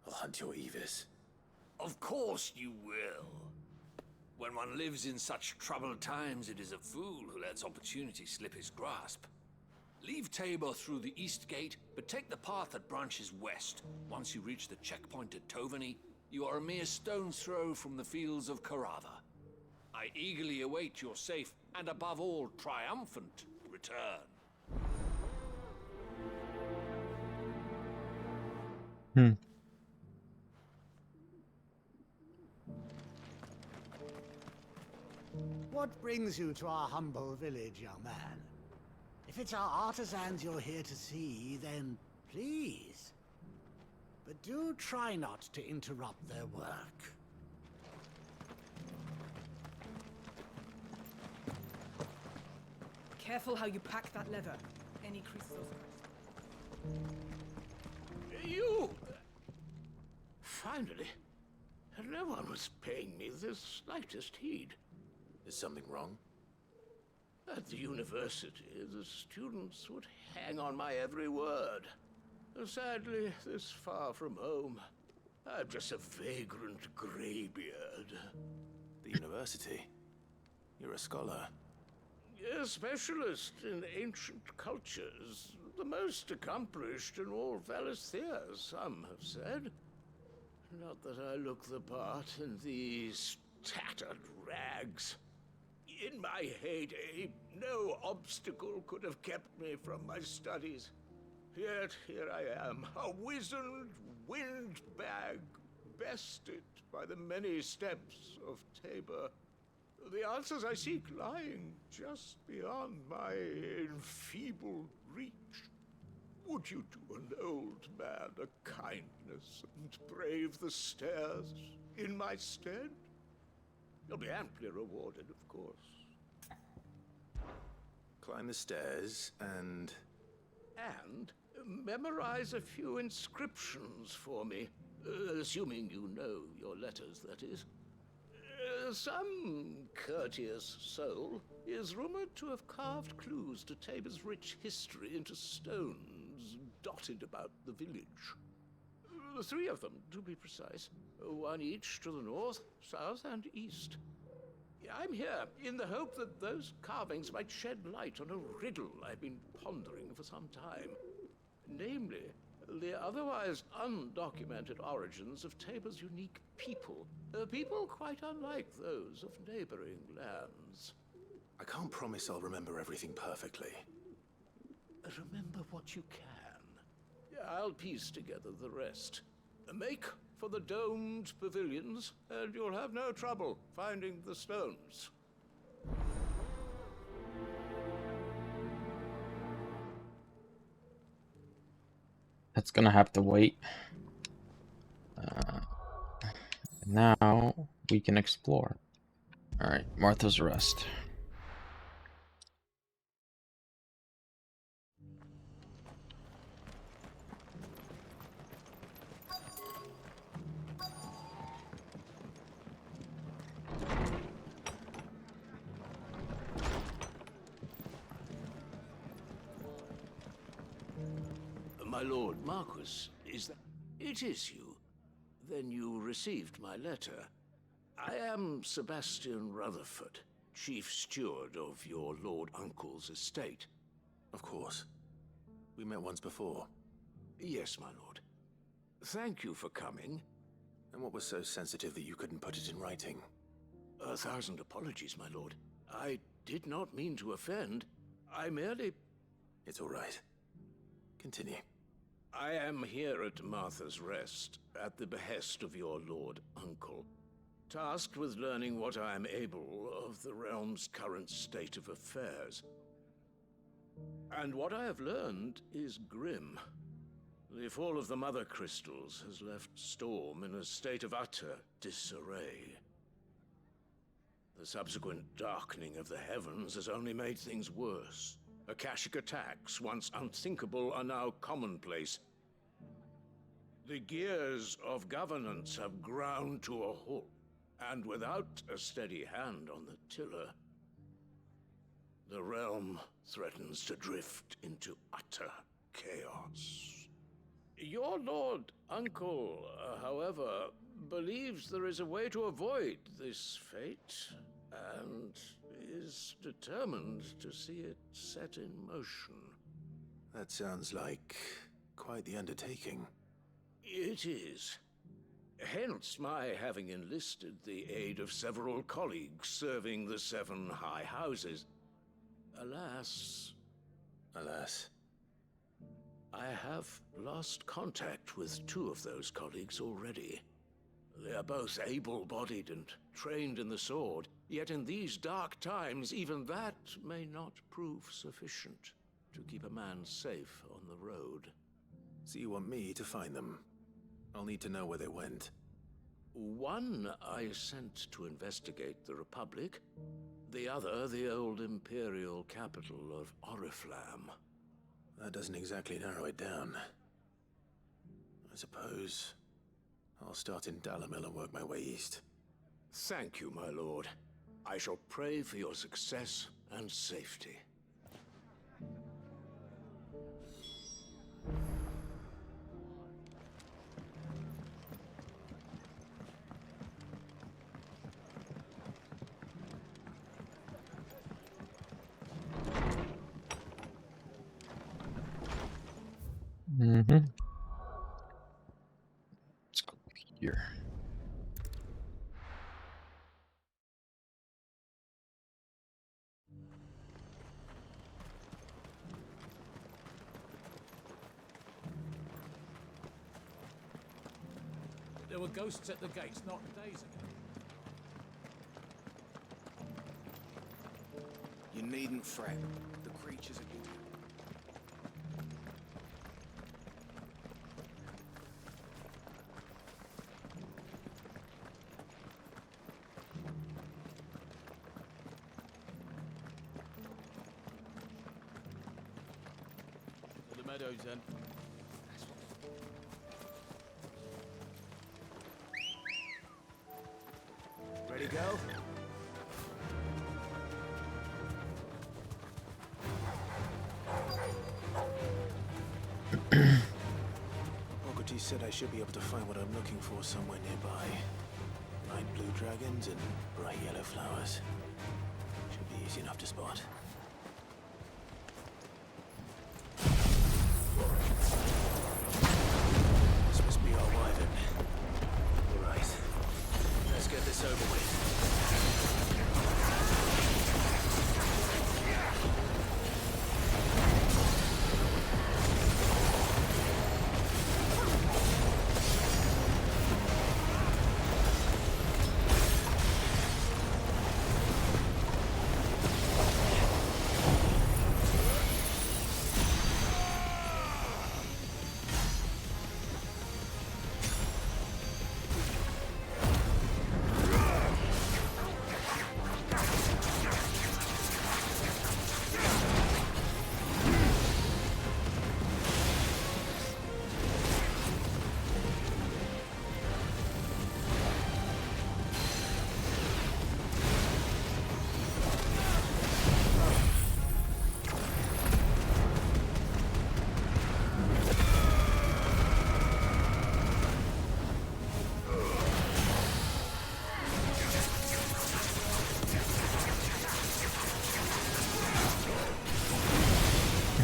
I'll hunt your Evis. Of course you will. When one lives in such troubled times, it is a fool who lets opportunity slip his grasp. Leave Tabor through the east gate, but take the path that branches west. Once you reach the checkpoint at Tovany, you are a mere stone's throw from the fields of Carava. I eagerly await your safe, and above all, triumphant return. What brings you to our humble village, young man? If it's our artisans you're here to see, then please. But do try not to interrupt their work. Careful how you pack that leather. Any crystals. You! Finally. No one was paying me the slightest heed. Is something wrong? At the university, the students would hang on my every word. Sadly, this far from home, I'm just a vagrant greybeard. The university? You're a scholar. A specialist in ancient cultures. The most accomplished in all Valisthea, some have said. Not that I look the part in these tattered rags. In my heyday, no obstacle could have kept me from my studies. Yet here I am, a wizened windbag, bested by the many steps of Tabor. The answers I seek lying just beyond my enfeebled reach. Would you do an old man a kindness and brave the stairs in my stead? You'll be amply rewarded, of course. Climb the stairs and... And memorize a few inscriptions for me. Assuming you know your letters, that is. Some courteous soul is rumored to have carved clues to Tabor's rich history into stones dotted about the village. 3 of them, to be precise. 1 each to the north, south, and east. I'm here in the hope that those carvings might shed light on a riddle I've been pondering for some time. Namely, the otherwise undocumented origins of Tabor's unique people. People quite unlike those of neighboring lands. I can't promise I'll remember everything perfectly. Remember what you can. I'll piece together the rest. Make for the domed pavilions, and you'll have no trouble finding the stones. That's gonna have to wait. Now we can explore. Alright, Martha's Rest. My lord Marquis, is that... It is you. Then you received my letter. I am Sebastian Rutherford, chief steward of your lord uncle's estate. Of course. We met once before. Yes, my lord. Thank you for coming. And what was so sensitive that you couldn't put it in writing? 1,000 apologies, my lord. I did not mean to offend. I merely... It's all right. Continue. I am here at Martha's Rest, at the behest of your lord uncle, tasked with learning what I am able of the realm's current state of affairs. And what I have learned is grim. The fall of the Mother Crystals has left Storm in a state of utter disarray. The subsequent darkening of the heavens has only made things worse. Akashic attacks, once unthinkable, are now commonplace. The gears of governance have ground to a halt, and without a steady hand on the tiller, the realm threatens to drift into utter chaos. Your lord uncle, however, believes there is a way to avoid this fate, and is determined to see it set in motion. That sounds like quite the undertaking. It is. Hence my having enlisted the aid of several colleagues serving the 7 high houses. Alas... Alas? I have lost contact with 2 of those colleagues already. They are both able-bodied and trained in the sword, yet in these dark times, even that may not prove sufficient to keep a man safe on the road. So you want me to find them? I'll need to know where they went. One I sent to investigate the Republic, the other the old Imperial capital of Oriflamme. That doesn't exactly narrow it down. I suppose I'll start in Dalamil and work my way east. Thank you, my lord. I shall pray for your success and safety. Mm-hmm. Let's go here. There were ghosts at the gates not days ago. You needn't fret. The creatures are good. The meadows then. Ready to go? Ogre said I should be able to find what I'm looking for somewhere nearby. Light blue dragons and bright yellow flowers. Should be easy enough to spot. This must be our wyvern. All right. Let's get this over with.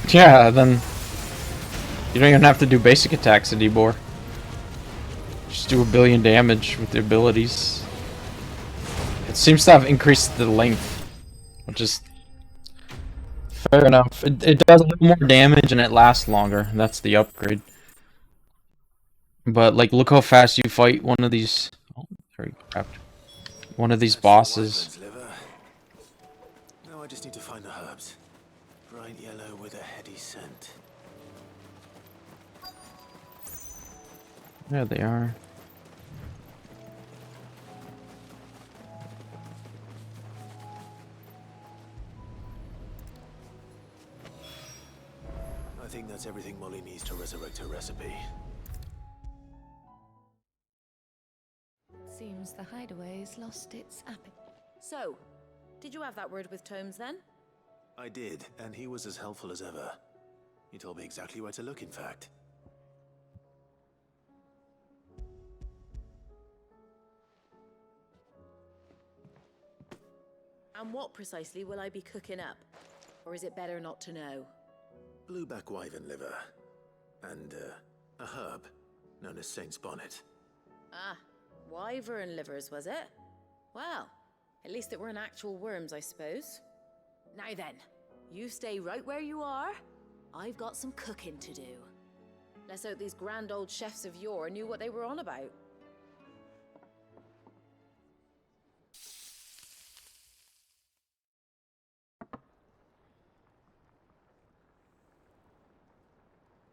Yeah, then you don't even have to do basic attacks anymore. Just do 1 billion damage with the abilities. It seems to have increased the length, which is fair enough. It does a little more damage and it lasts longer. That's the upgrade. But like, look how fast you fight one of these. Oh, sorry, crap. One of these bosses. Liver. Now I just need to find the herbs. Bright yellow with a heady scent. There they are. I think that's everything Molly needs to resurrect her recipe. Seems the hideaway's lost its appetite. So, did you have that word with Tomes then? I did, and he was as helpful as ever. He told me exactly where to look, in fact. And what precisely will I be cooking up? Or is it better not to know? Blueback wyvern liver. And, a herb known as Saint's Bonnet. Ah, wyvern livers, was it? Well, at least it weren't actual worms, I suppose. Now then, you stay right where you are. I've got some cooking to do. Let's hope these grand old chefs of yore knew what they were on about.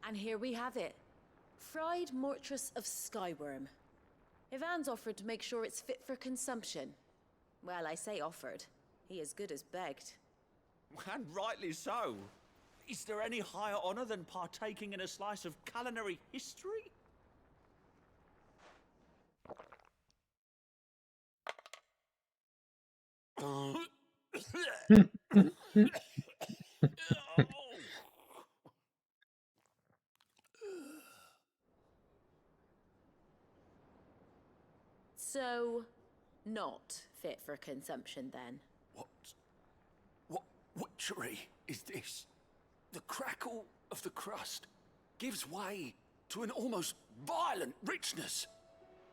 And here we have it. Fried mortress of skyworm. Ivan's offered to make sure it's fit for consumption. Well, I say offered. He as good as begged. And rightly so. Is there any higher honor than partaking in a slice of culinary history? So, not fit for consumption then? What witchery is this? The crackle of the crust gives way to an almost violent richness.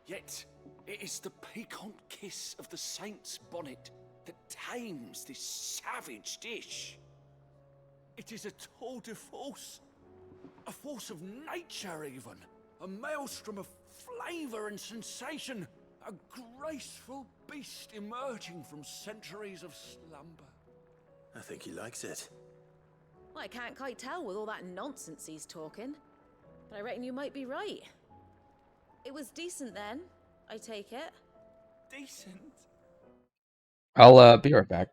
Yet, it is the piquant kiss of the saint's bonnet that tames this savage dish. It is a tour de force, a force of nature even, a maelstrom of flavor and sensation, a graceful beast emerging from centuries of slumber. I think he likes it. Well, I can't quite tell with all that nonsense he's talking. But I reckon you might be right. It was decent then, I take it. Decent? I'll be right back.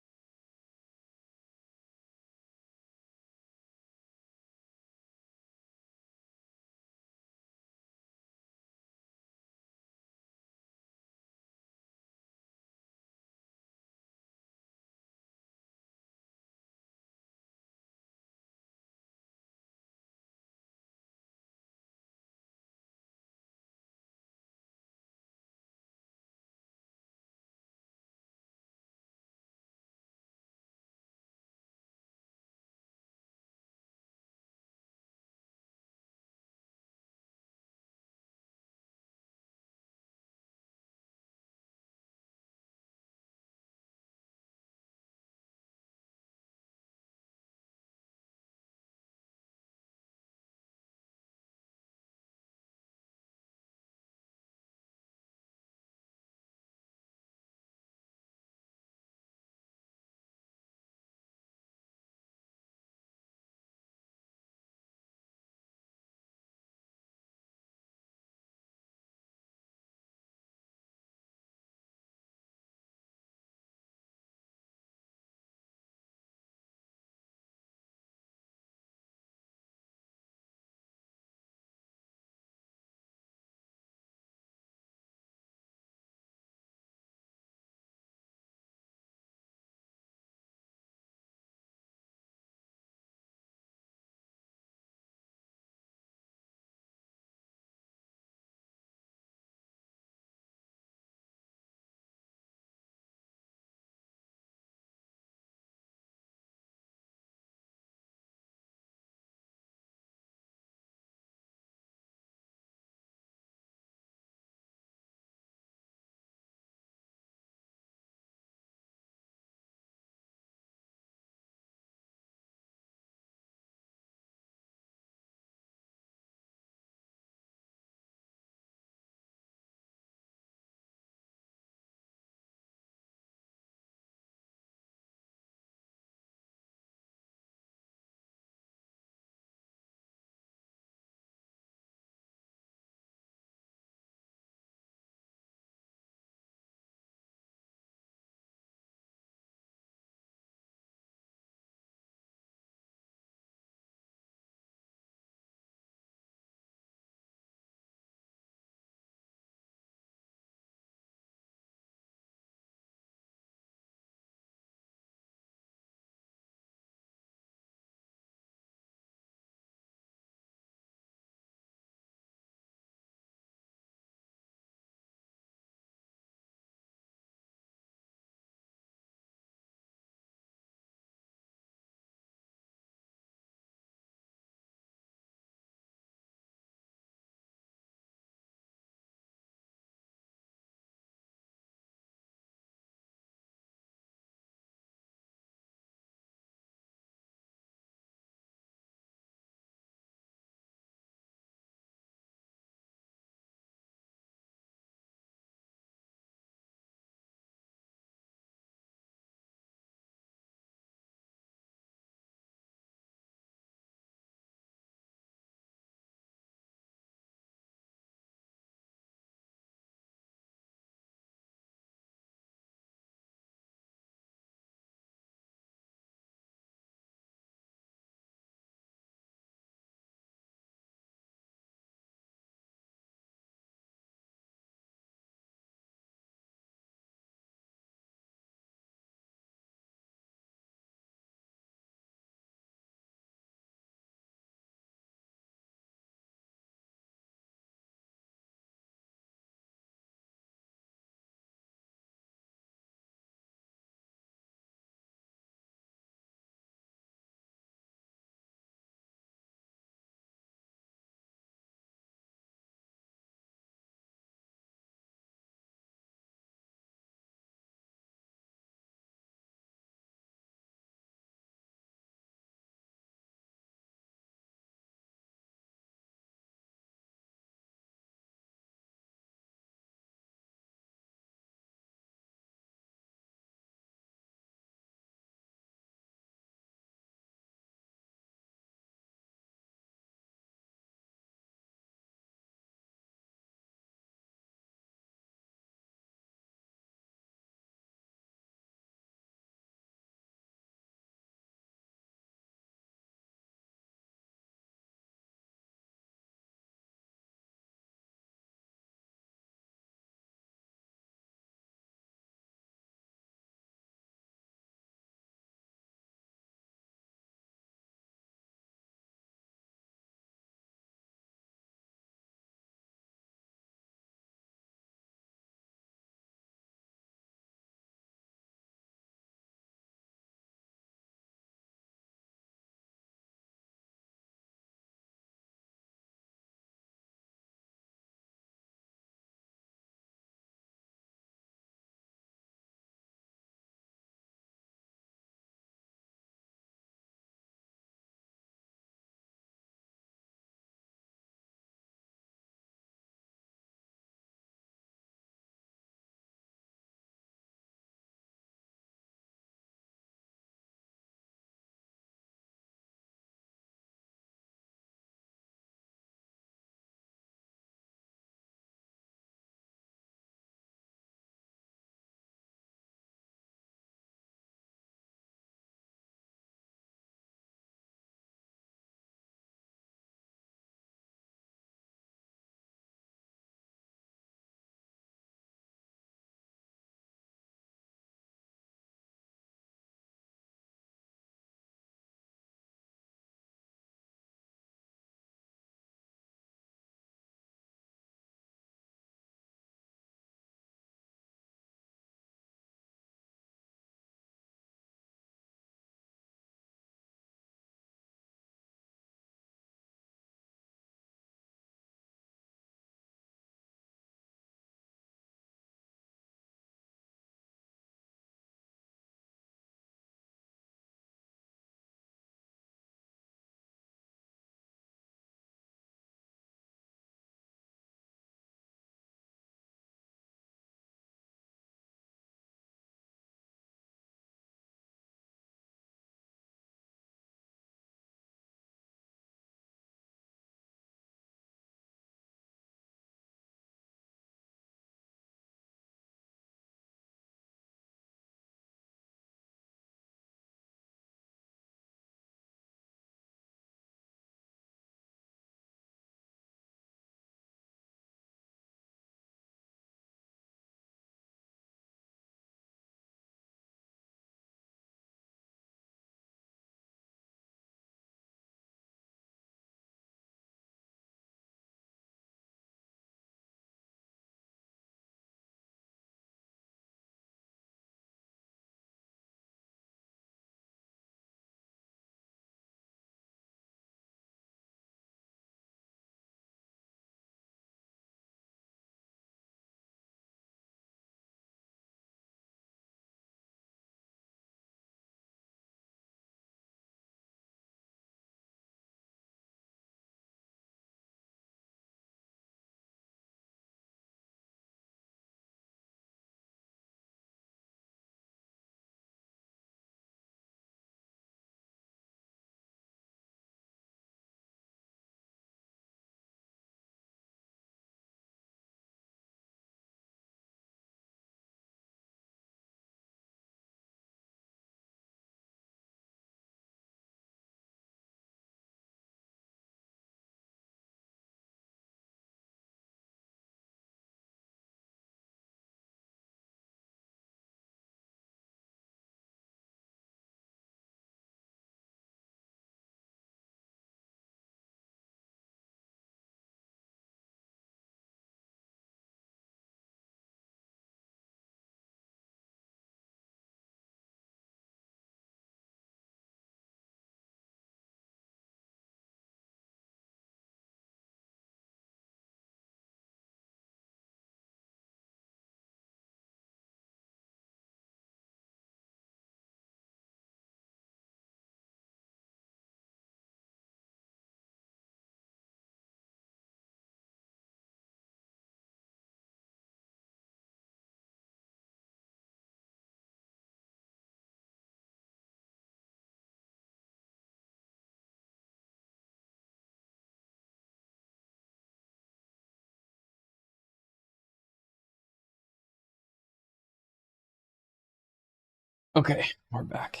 Okay, we're back.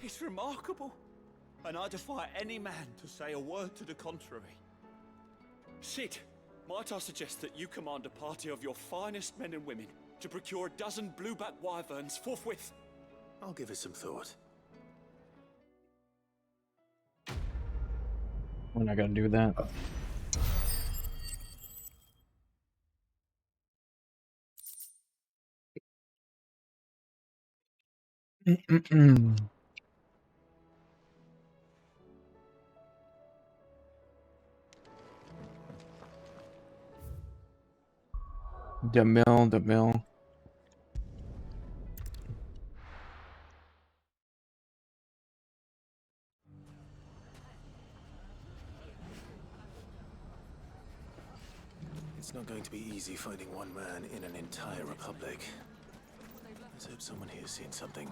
It's remarkable, and I defy any man to say a word to the contrary. Sid, might I suggest that you command a party of your finest men and women to procure a dozen blueback wyverns forthwith? I'll give it some thought. We're not gonna do that. The mill. It's not going to be easy finding one man in an entire republic. Let's hope someone here's seen something.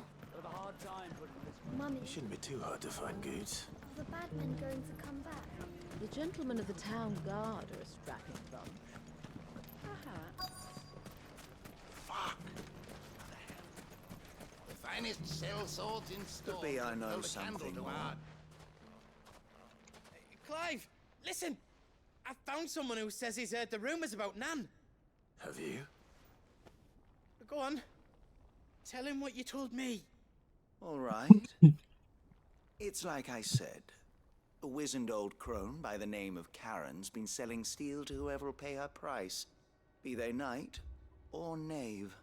Mummy, It shouldn't be too hard to find goods. are the bad men going to come back? The gentlemen of the town guard are a strapping bunch. Perhaps. The finest cell swords in store. Could be I know Hold a something candle to more. our- Clive, listen! I found someone who says he's heard the rumours about Nan. Have you? Go on. Tell him what you told me. All right. It's like I said. A wizened old crone by the name of Karen's been selling steel to whoever will pay her price, be they knight or knave.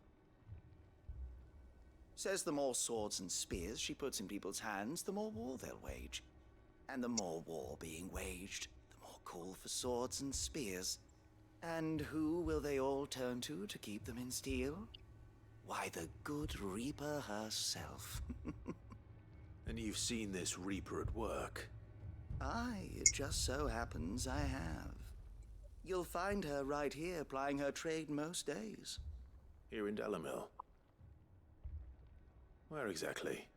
Says the more swords and spears she puts in people's hands, the more war they'll wage. And the more war being waged, the more call for swords and spears. And who will they all turn to keep them in steel? Why, the good Reaper herself. And you've seen this Reaper at work? Aye, it just so happens I have. You'll find her right here plying her trade most days. Here in Delamil? Where exactly?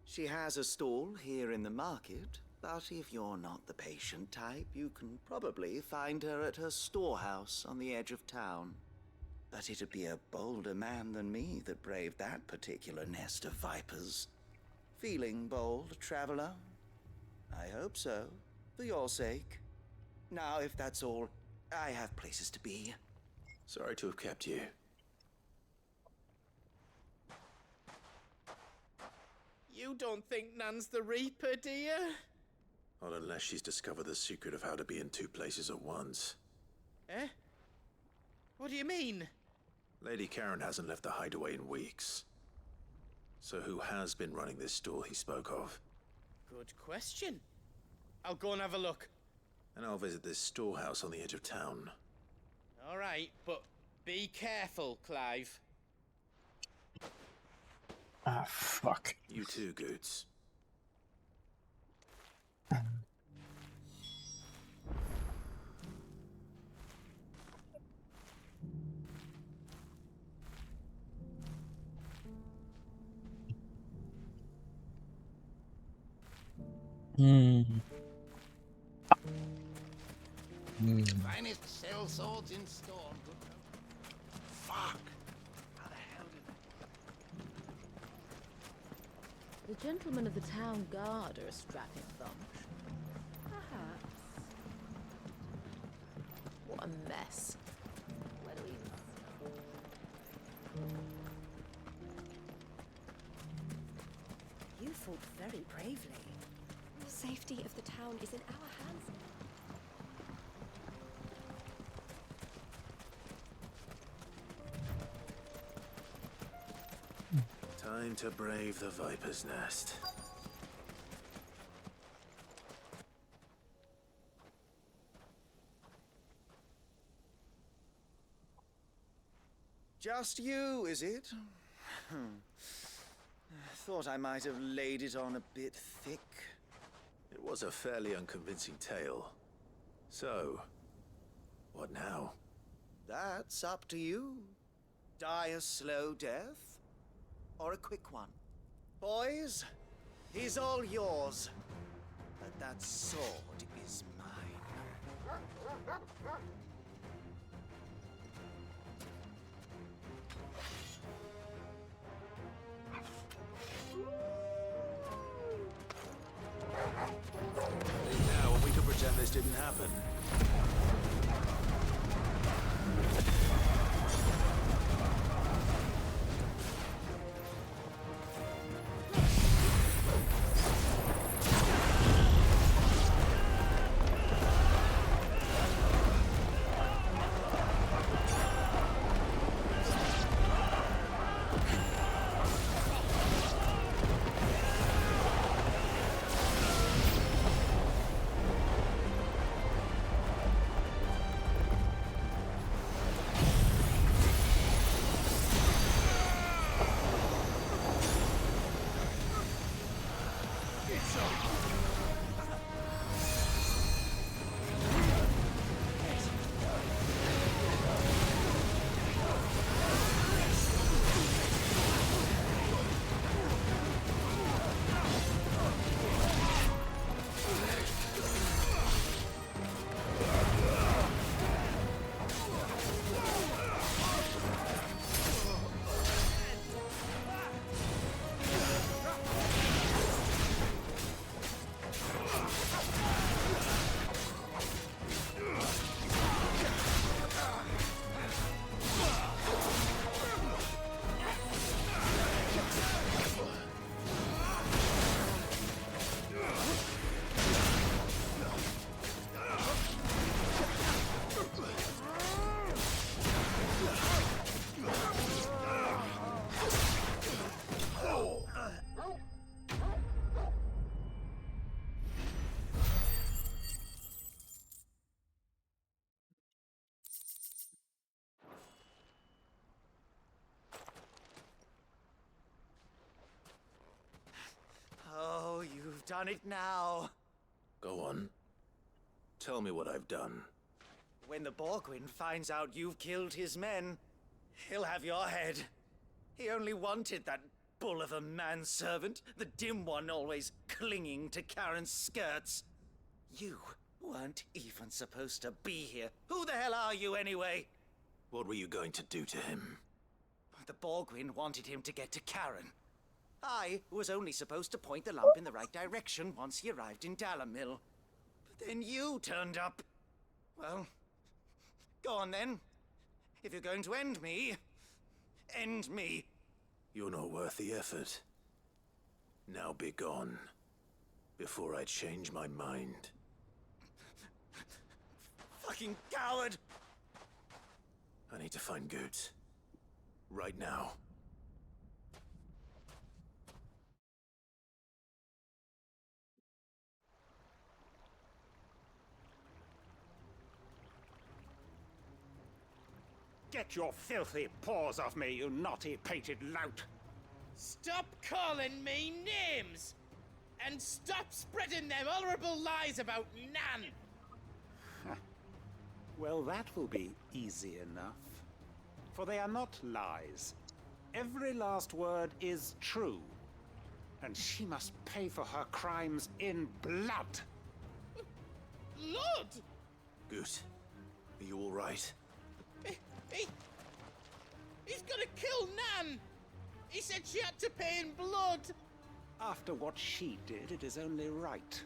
She has a stall here in the market, but if you're not the patient type, you can probably find her at her storehouse on the edge of town. But it'd be a bolder man than me that braved that particular nest of vipers. Feeling bold, traveler? I hope so, for your sake. Now, if that's all, I have places to be. Sorry to have kept you. You don't think Nan's the Reaper, do you? Not unless she's discovered the secret of how to be in two places at once. Eh? What do you mean? Lady Karen hasn't left the hideaway in weeks. So who has been running this stall he spoke of? Good question. I'll go and have a look. And I'll visit this storehouse on the edge of town. All right, but be careful, Clive. Ah, fuck. You too, Goots. Finest cell swords in store. Fuck! How the hell did The gentlemen of the town guard are a strapping bunch. Perhaps. What a mess. Where do we... You fought very bravely. The safety of the town is in our hands. Time to brave the Viper's Nest. Just you, is it? Thought I might have laid it on a bit thick. It was a fairly unconvincing tale. So, what now? That's up to you. Die a slow death, or a quick one. Boys, he's all yours. But that sword is mine. this didn't happen. Oh, you've done it now. Go on. Tell me what I've done. When the Borgwyn finds out you've killed his men, he'll have your head. He only wanted that bull of a manservant, the dim one always clinging to Karen's skirts. You weren't even supposed to be here. Who the hell are you anyway? What were you going to do to him? The Borgwyn wanted him to get to Karen. I was only supposed to point the lamp in the right direction once he arrived in Dalamil. But then you turned up. Well, go on then. If you're going to end me, end me. You're not worth the effort. Now be gone, before I change my mind. Fucking coward! I need to find Goots. Right now. Get your filthy paws off me, you naughty painted lout! Stop calling me names! And stop spreading them horrible lies about Nan! Well, that will be easy enough. For they are not lies. Every last word is true. And she must pay for her crimes in blood. Lord! Goot, are you all right? He's gonna kill Nan! He said she had to pay in blood! After what she did, it is only right.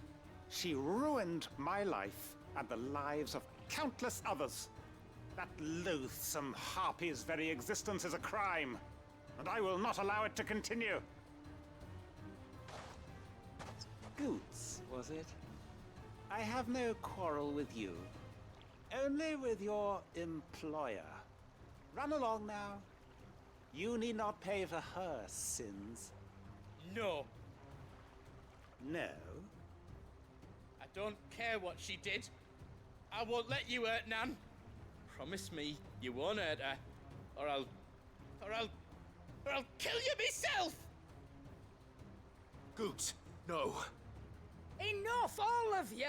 She ruined my life and the lives of countless others. That loathsome harpy's very existence is a crime, and I will not allow it to continue. Goots, was it? I have no quarrel with you. Only with your employer. Run along now. You need not pay for her sins. No. No? I don't care what she did. I won't let you hurt Nan. Promise me you won't hurt her, or I'll kill you myself! Goots, no. Enough, all of you!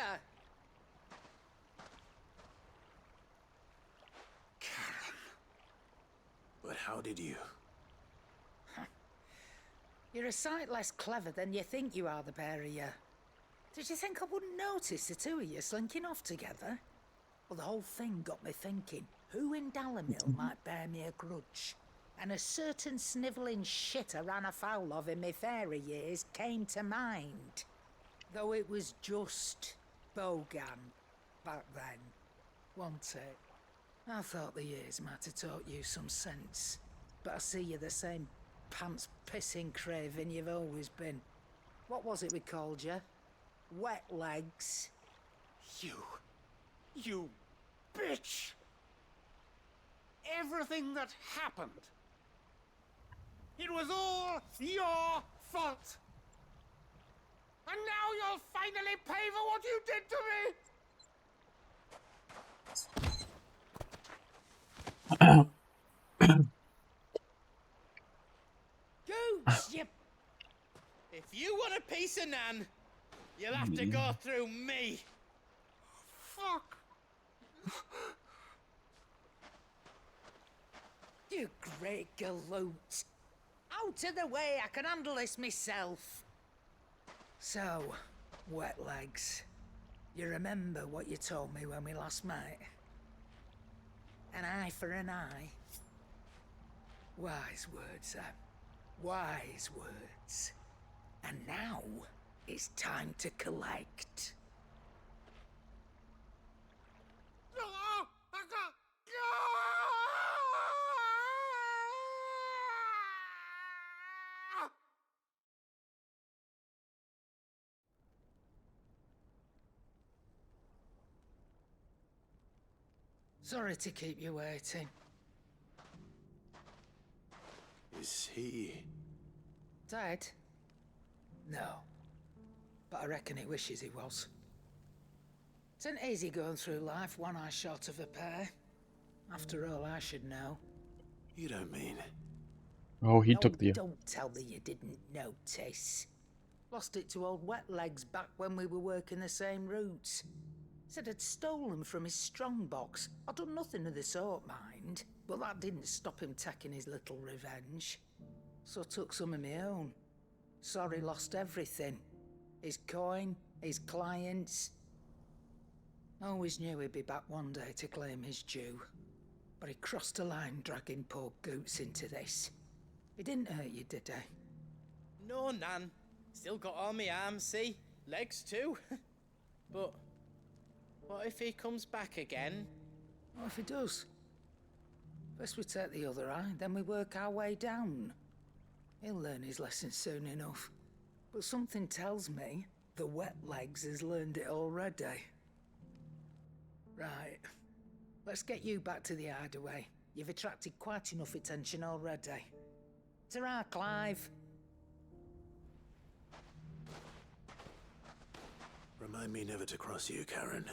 But how did you? You're a sight less clever than you think you are, the pair of you. Did you think I wouldn't notice the two of you slinking off together? Well, the whole thing got me thinking, who in Dalamil might bear me a grudge? And a certain snivelling shit I ran afoul of in my fairy years came to mind. Though it was just Bogan. back then, wasn't it? I thought the years might have taught you some sense, but I see you're the same pants-pissing craven you've always been. What was it we called you? Wet legs? You bitch! Everything that happened, it was all your fault! And now you'll finally pay for what you did to me! Gooch, you... If you want a piece of Nan, you'll have to go through me. Fuck! You great galoot! Out of the way, I can handle this myself. So, wet legs, you remember what you told me when we last met? An eye for an eye. Wise words, wise words. And now, it's time to collect. Sorry to keep you waiting. Is he... Dead? No. But I reckon he wishes he was. It's not easy going through life one eye short of a pair. After all, I should know. You don't mean... Oh, he No, took the... don't tell me you didn't notice. Lost it to old Wet Legs back when we were working the same routes. Said I'd stolen from his strongbox. I'd done nothing of the sort, mind. But that didn't stop him taking his little revenge. So I took some of my own. Sorry, lost everything. His coin, his clients. Always knew he'd be back one day to claim his due. But he crossed a line dragging poor Goots into this. He didn't hurt you, did he? No, Nan. Still got all my arms, see? Legs too. But what if he comes back again? What if he does? First we take the other eye, then we work our way down. He'll learn his lesson soon enough. But something tells me the Wet Legs has learned it already. Right. Let's get you back to the hideaway. You've attracted quite enough attention already. Ta-ra, Clive. Remind me never to cross you, Karen.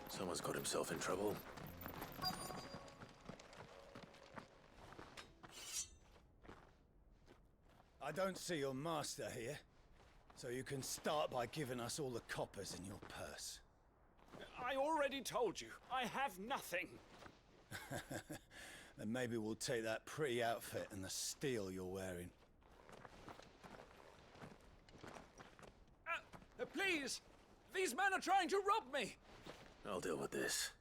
Someone's got himself in trouble. I don't see your master here, so you can start by giving us all the coppers in your purse. I already told you, I have nothing. Then maybe we'll take that pretty outfit and the steel you're wearing. Please! These men are trying to rob me! I'll deal with this.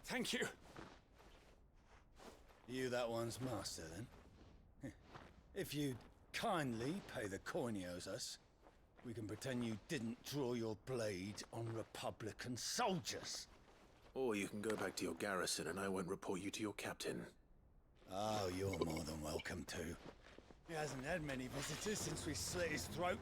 Thank you. You that one's master, then? If you kindly pay the coin he owes us, we can pretend you didn't draw your blade on Republican soldiers. Or you can go back to your garrison and I won't report you to your captain. Oh, you're more than welcome to. He hasn't had many visitors since we slit his throat.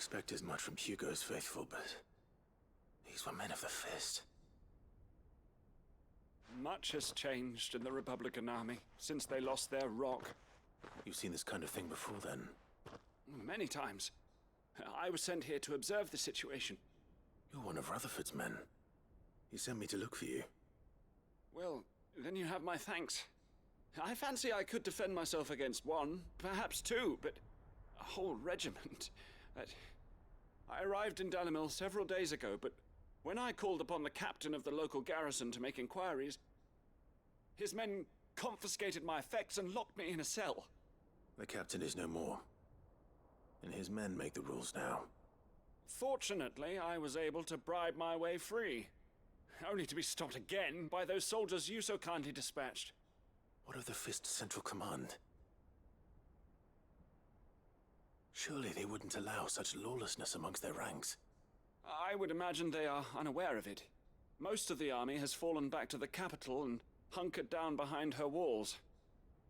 expect as much from Hugo's faithful, but these were men of the fist. Much has changed in the Republican army since they lost their rock. You've seen this kind of thing before, then? Many times. I was sent here to observe the situation. You're one of Rutherford's men. He sent me to look for you. Well, then you have my thanks. I fancy I could defend myself against one, perhaps two, but a whole regiment. I arrived in Dalimil several days ago, but when I called upon the captain of the local garrison to make inquiries, his men confiscated my effects and locked me in a cell. The captain is no more, and his men make the rules now. Fortunately, I was able to bribe my way free, only to be stopped again by those soldiers you so kindly dispatched. What of the Fist's Central Command? Surely they wouldn't allow such lawlessness amongst their ranks. I would imagine they are unaware of it. Most of the army has fallen back to the capital and hunkered down behind her walls.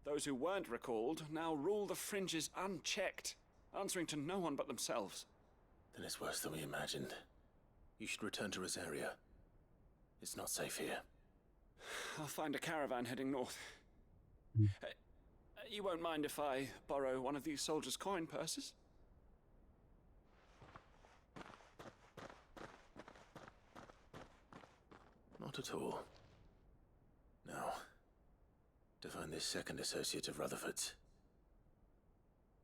Those who weren't recalled now rule the fringes unchecked, answering to no one but themselves. Then it's worse than we imagined. You should return to Rosaria. It's not safe here. I'll find a caravan heading north. You won't mind if I borrow one of these soldiers' coin purses? Not at all. Now, to find this second associate of Rutherford's.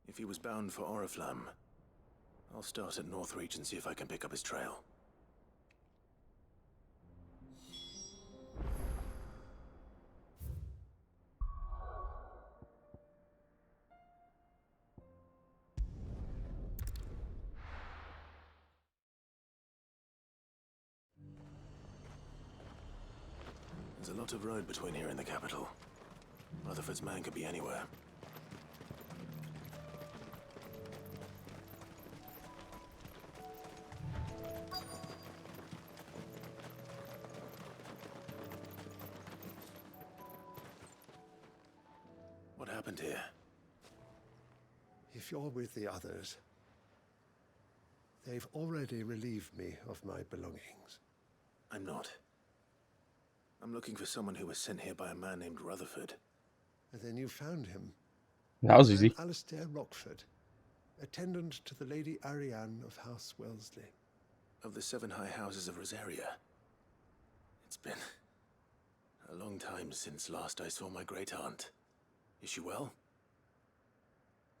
If he was bound for Oriflamme, I'll start at Northreach and see if I can pick up his trail. There's a lot of road between here and the capital. Rutherford's man could be anywhere. What happened here? If you're with the others, they've already relieved me of my belongings. I'm not. I'm looking for someone who was sent here by a man named Rutherford. And then you found him. That was easy. Alistair Rockford, attendant to the Lady Ariane of House Wellesley. Of the 7 high houses of Rosaria. It's been a long time since last I saw my great-aunt. Is she well?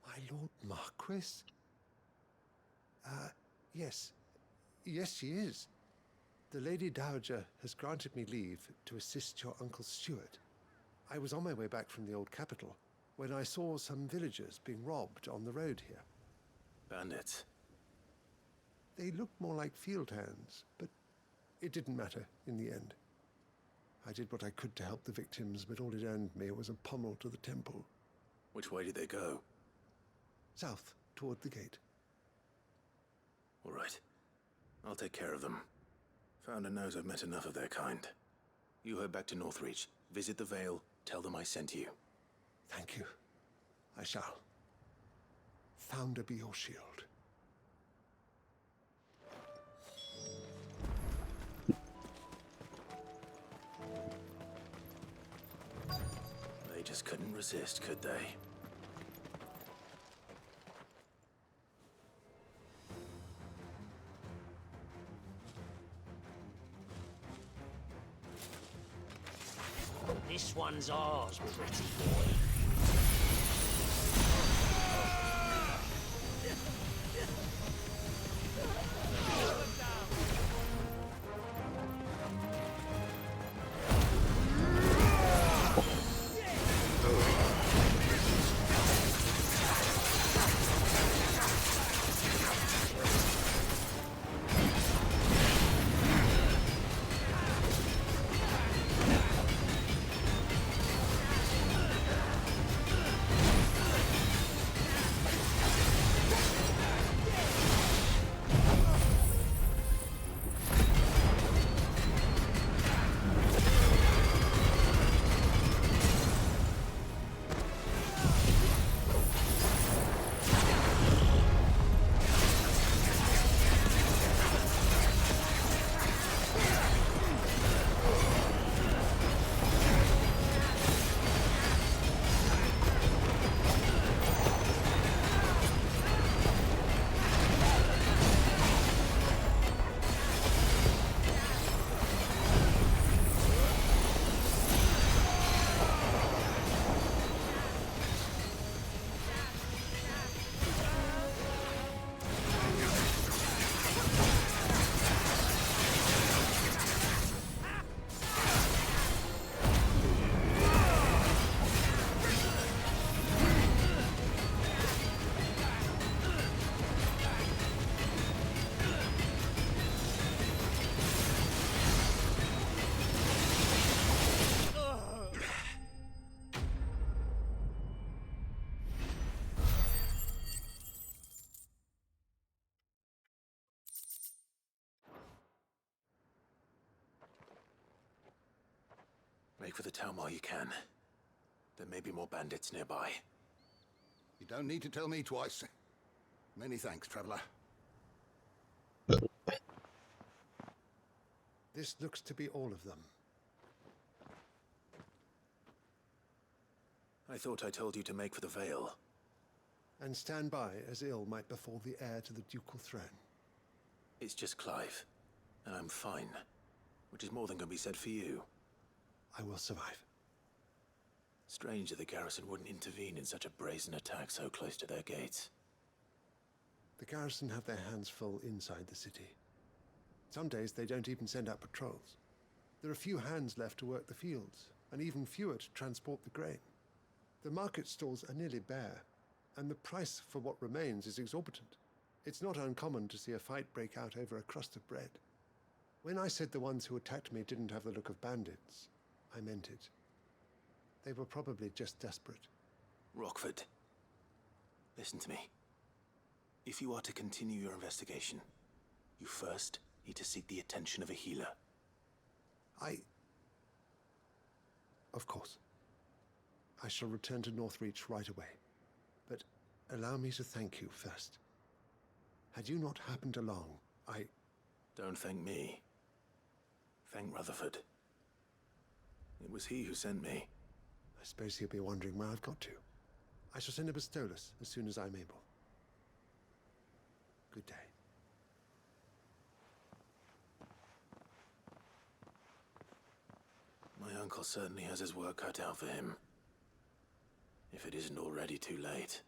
My Lord Marquis? Yes. Yes, she is. The Lady Dowager has granted me leave to assist your Uncle Stuart. I was on my way back from the old capital when I saw some villagers being robbed on the road here. Bandits? They looked more like field hands, but it didn't matter in the end. I did what I could to help the victims, but all it earned me was a pommel to the temple. Which way did they go? South, toward the gate. All right. I'll take care of them. Founder knows I've met enough of their kind. You head back to Northreach, visit the Vale, tell them I sent you. Thank you. I shall. Founder be your shield. They just couldn't resist, could they? This one's ours, pretty boy. Make for the town while you can. There may be more bandits nearby. You don't need to tell me twice. Many thanks, traveler. This looks to be all of them. I thought I told you to make for the Vale. And stand by as ill might befall the heir to the ducal throne. It's just Clive, and I'm fine. Which is more than can be said for you. I will survive. Strange that the garrison wouldn't intervene in such a brazen attack so close to their gates. The garrison have their hands full inside the city. Some days they don't even send out patrols. There are few hands left to work the fields, and even fewer to transport the grain. The market stalls are nearly bare, and the price for what remains is exorbitant. It's not uncommon to see a fight break out over a crust of bread. When I said the ones who attacked me didn't have the look of bandits, I meant it. They were probably just desperate. Rockford, listen to me. If you are to continue your investigation, you first need to seek the attention of a healer. Of course. I shall return to Northreach right away. But allow me to thank you first. Had you not happened along, Don't thank me. Thank Rutherford. It was he who sent me. I suppose he'll be wondering where I've got to. I shall send a Bastolus as soon as I'm able. Good day. My uncle certainly has his work cut out for him. If it isn't already too late.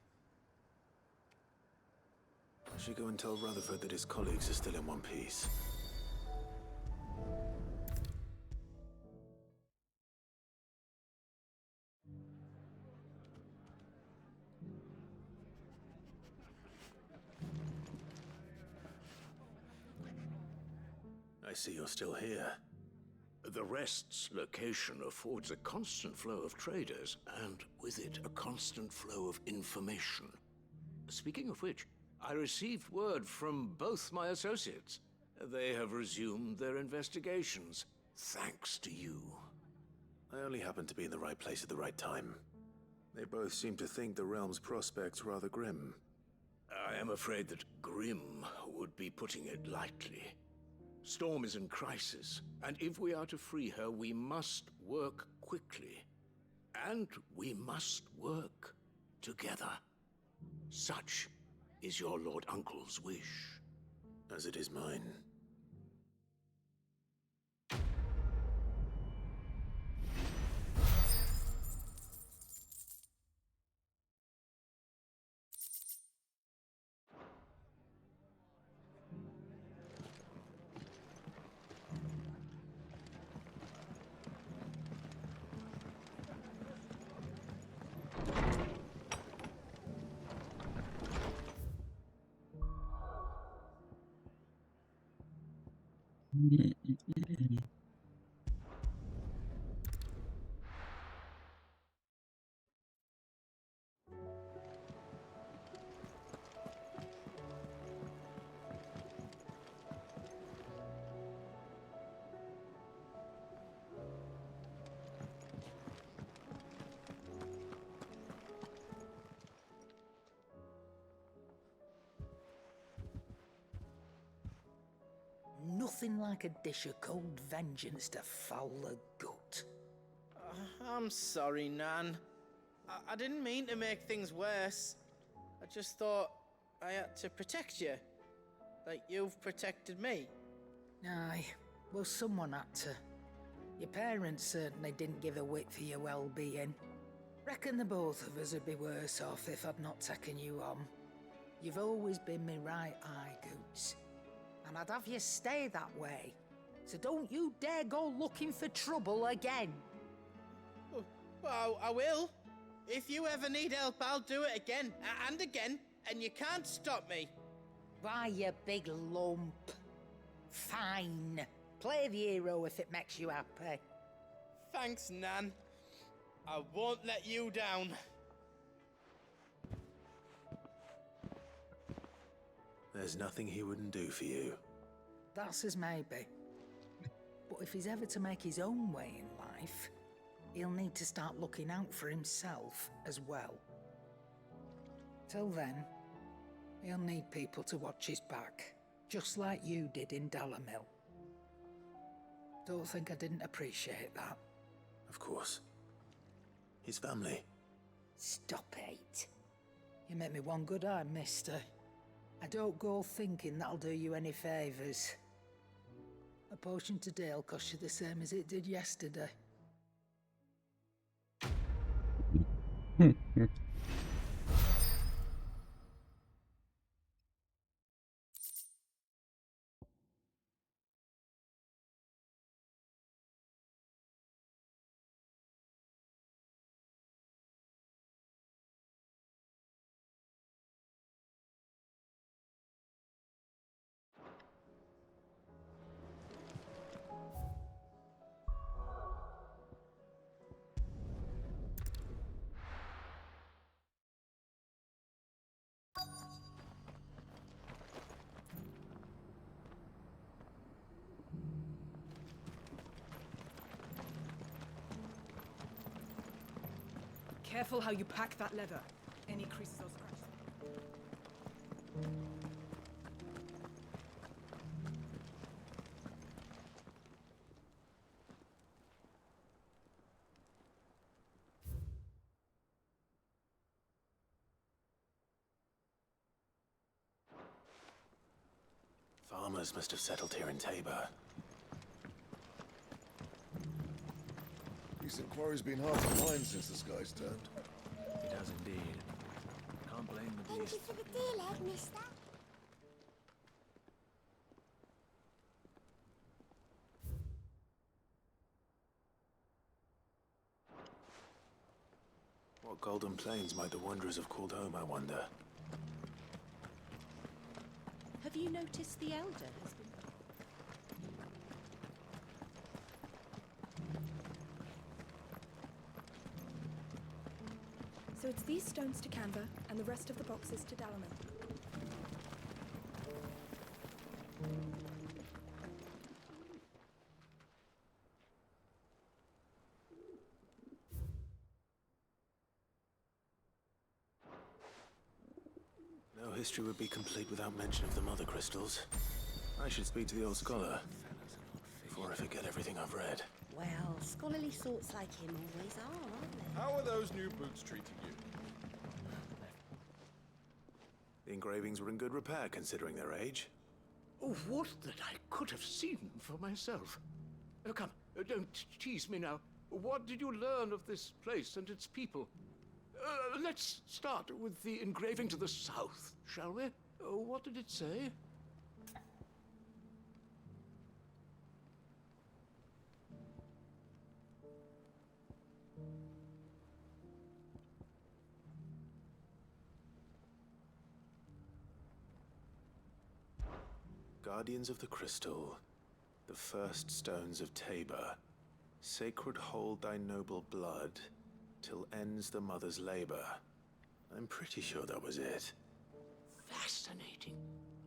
I should go and tell Rutherford that his colleagues are still in one piece. I see you're still here. The Rest's location affords a constant flow of traders, and with it, a constant flow of information. Speaking of which, I received word from both my associates. They have resumed their investigations, thanks to you. I only happened to be in the right place at the right time. They both seem to think the realm's prospects rather grim. I am afraid that grim would be putting it lightly. Storm is in crisis, and if we are to free her, we must work quickly. And we must work together. Such is your Lord Uncle's wish. As it is mine. Nothing like a dish of cold vengeance to foul the gut. I'm sorry, Nan. I didn't mean to make things worse. I just thought I had to protect you. Like you've protected me. Aye, well, someone had to. Your parents certainly didn't give a whit for your well-being. Reckon the both of us would be worse off if I'd not taken you on. You've always been me right eye, Goots. And I'd have you stay that way. So don't you dare go looking for trouble again. Well, I will. If you ever need help, I'll do it again and again, and you can't stop me. Why, you big lump. Fine. Play the hero if it makes you happy. Thanks, Nan. I won't let you down. There's nothing he wouldn't do for you. That's as maybe. But if he's ever to make his own way in life, he'll need to start looking out for himself as well. Till then, he'll need people to watch his back, just like you did in Dalamil. Don't think I didn't appreciate that. Of course. His family. Stop it. You make me one good eye, mister. I don't go thinking that'll do you any favours. A potion today'll cost you the same as it did yesterday. Careful how you pack that leather. Any creases or scratches. Farmers must have settled here in Tabor. Recent quarry's been hard to find since the skies turned. It has indeed. Can't blame the Thank beast. you for the deal, Egg, mister. What golden plains might the wanderers have called home, I wonder? Have you noticed the Elder has been... So it's these stones to Canva, and the rest of the boxes to Dalamil. No history would be complete without mention of the mother crystals. I should speak to the old scholar before I forget everything I've read. Well, scholarly sorts like him always are, aren't they? How are those new boots treating you? The engravings were in good repair considering their age. Oh, what that I could have seen for myself. Oh, come, don't tease me now. What did you learn of this place and its people? Let's start with the engraving to the south, shall we? What did it say? Guardians of the Crystal, the first stones of Tabor, sacred hold thy noble blood, till ends the mother's labor. I'm pretty sure that was it. Fascinating.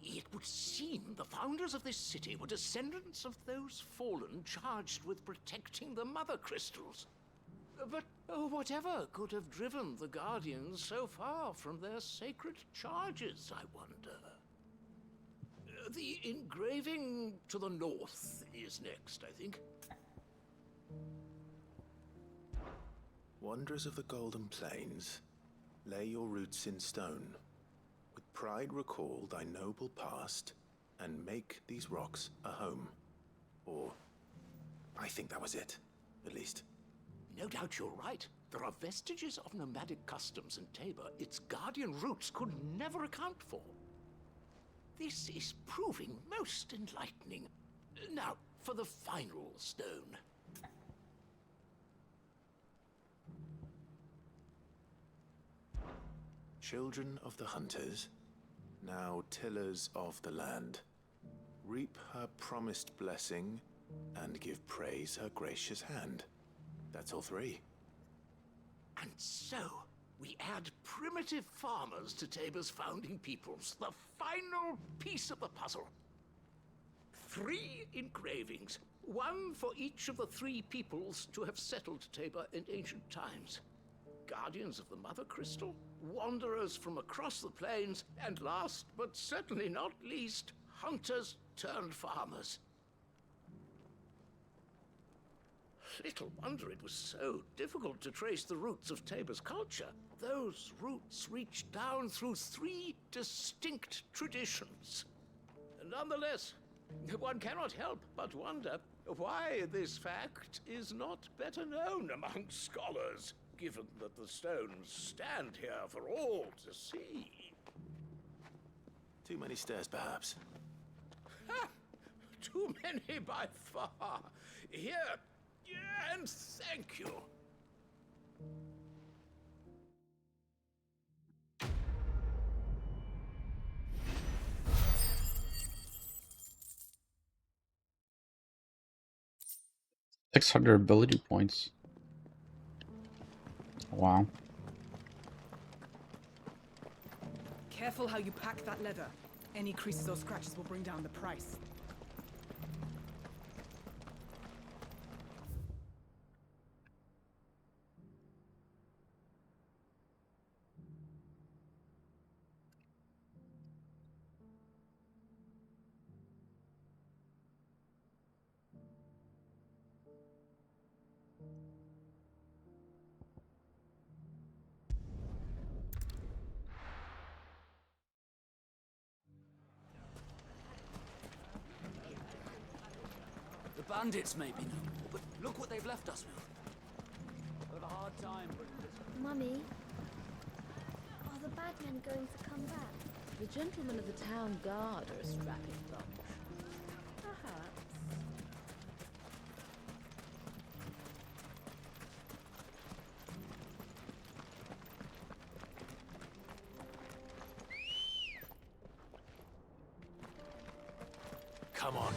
It would seem the founders of this city were descendants of those fallen charged with protecting the mother crystals. But whatever could have driven the Guardians so far from their sacred charges, I wonder? The engraving to the north is next, I think. Wanderers of the Golden Plains, lay your roots in stone. With pride recall thy noble past, and make these rocks a home. Or, I think that was it, at least. No doubt you're right. There are vestiges of nomadic customs in Tabor its guardian roots could never account for. This is proving most enlightening. Now, for the final stone. Children of the hunters, now tillers of the land, reap her promised blessing and give praise her gracious hand. That's all three. And so, we add primitive farmers to Tabor's founding peoples, the final piece of the puzzle. 3 engravings, one for each of the 3 peoples to have settled Tabor in ancient times. Guardians of the Mother Crystal, wanderers from across the plains, and last but certainly not least, hunters turned farmers. Little wonder it was so difficult to trace the roots of Tabor's culture. Those roots reach down through 3 distinct traditions. Nonetheless, one cannot help but wonder why this fact is not better known among scholars, given that the stones stand here for all to see. Too many stairs, perhaps. Ha! Too many by far. Here, and thank you. $600 ability points. Wow. Careful how you pack that leather. Any creases or scratches will bring down the price. The bandits may be no more, but look what they've left us with. We'll have a hard time bringing this. Mummy, are the bad men going to come back? The gentlemen of the town guard are a strapping bunch. Perhaps. Come on.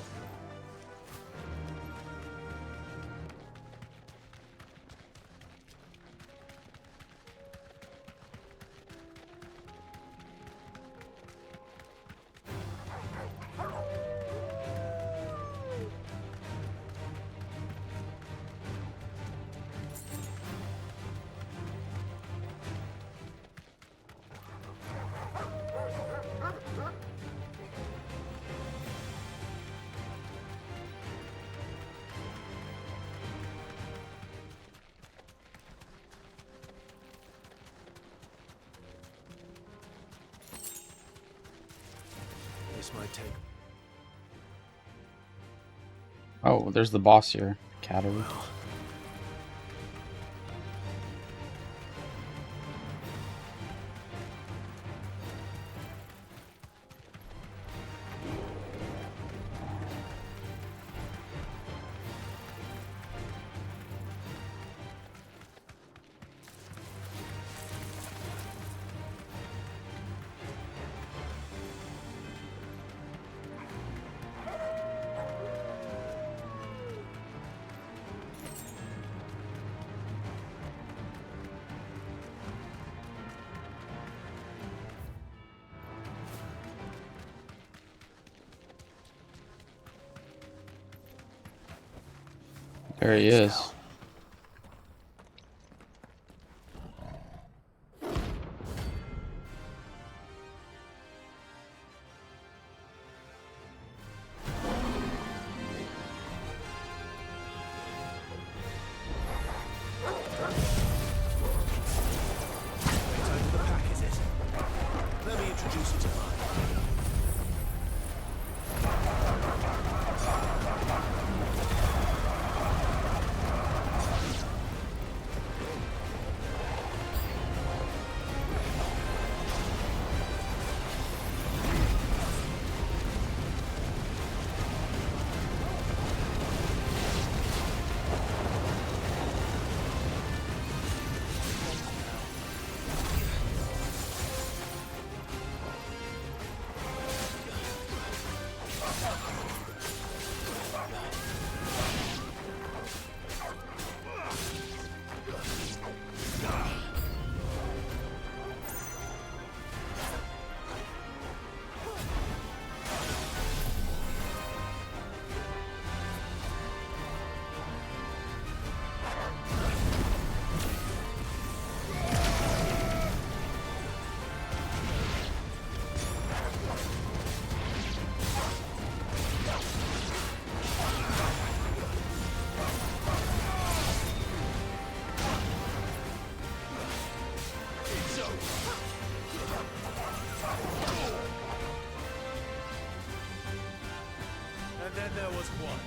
This might take. Oh, there's the boss here. Category. There he is. Over the pack, is it? Let me introduce you to mine. And then there was one.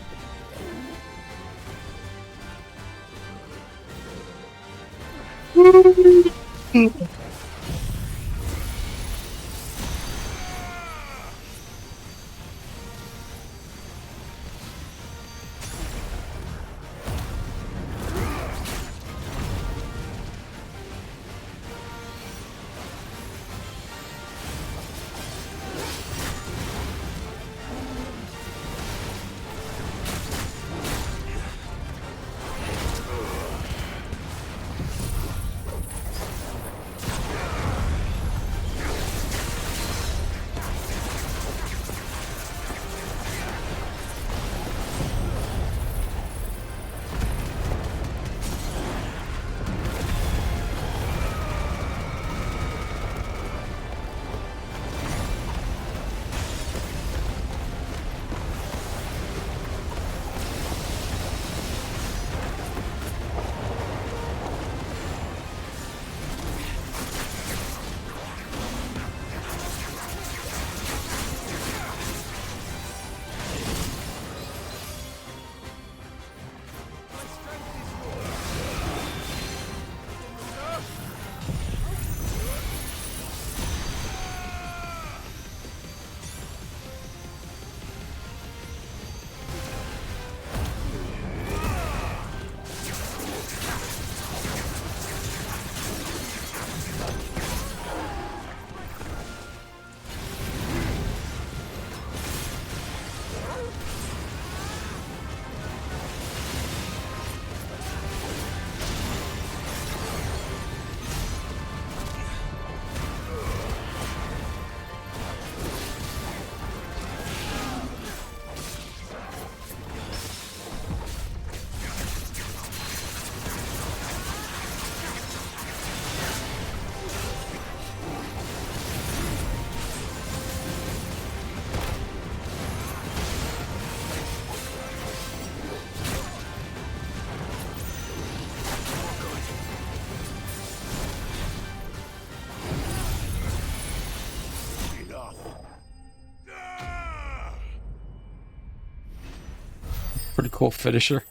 Pretty cool finisher.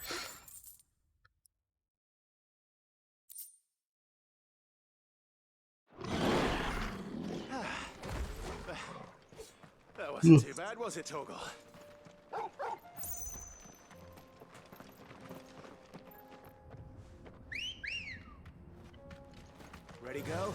That wasn't too bad, was it, Torgal? Ready, go?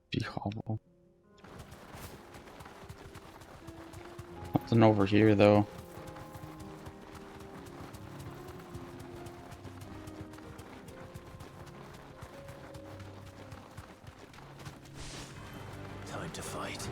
Be hovel. Nothing over here though. Time to fight.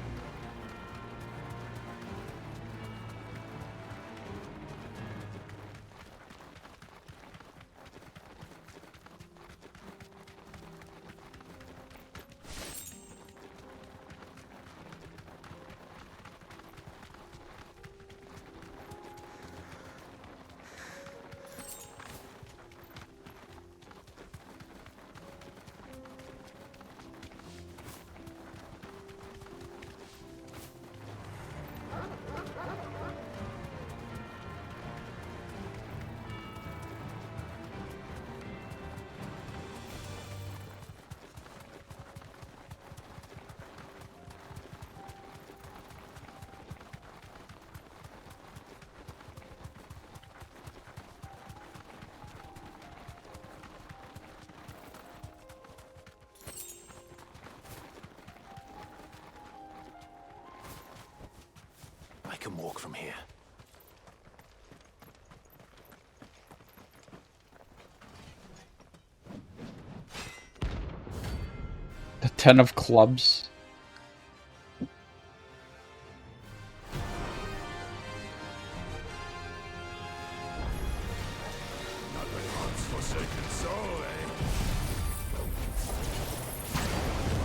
can walk from here. The 10 of clubs. Nothing haunts forsaken soul, eh?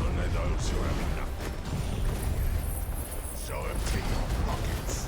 Only those who have nothing. So empty your pockets.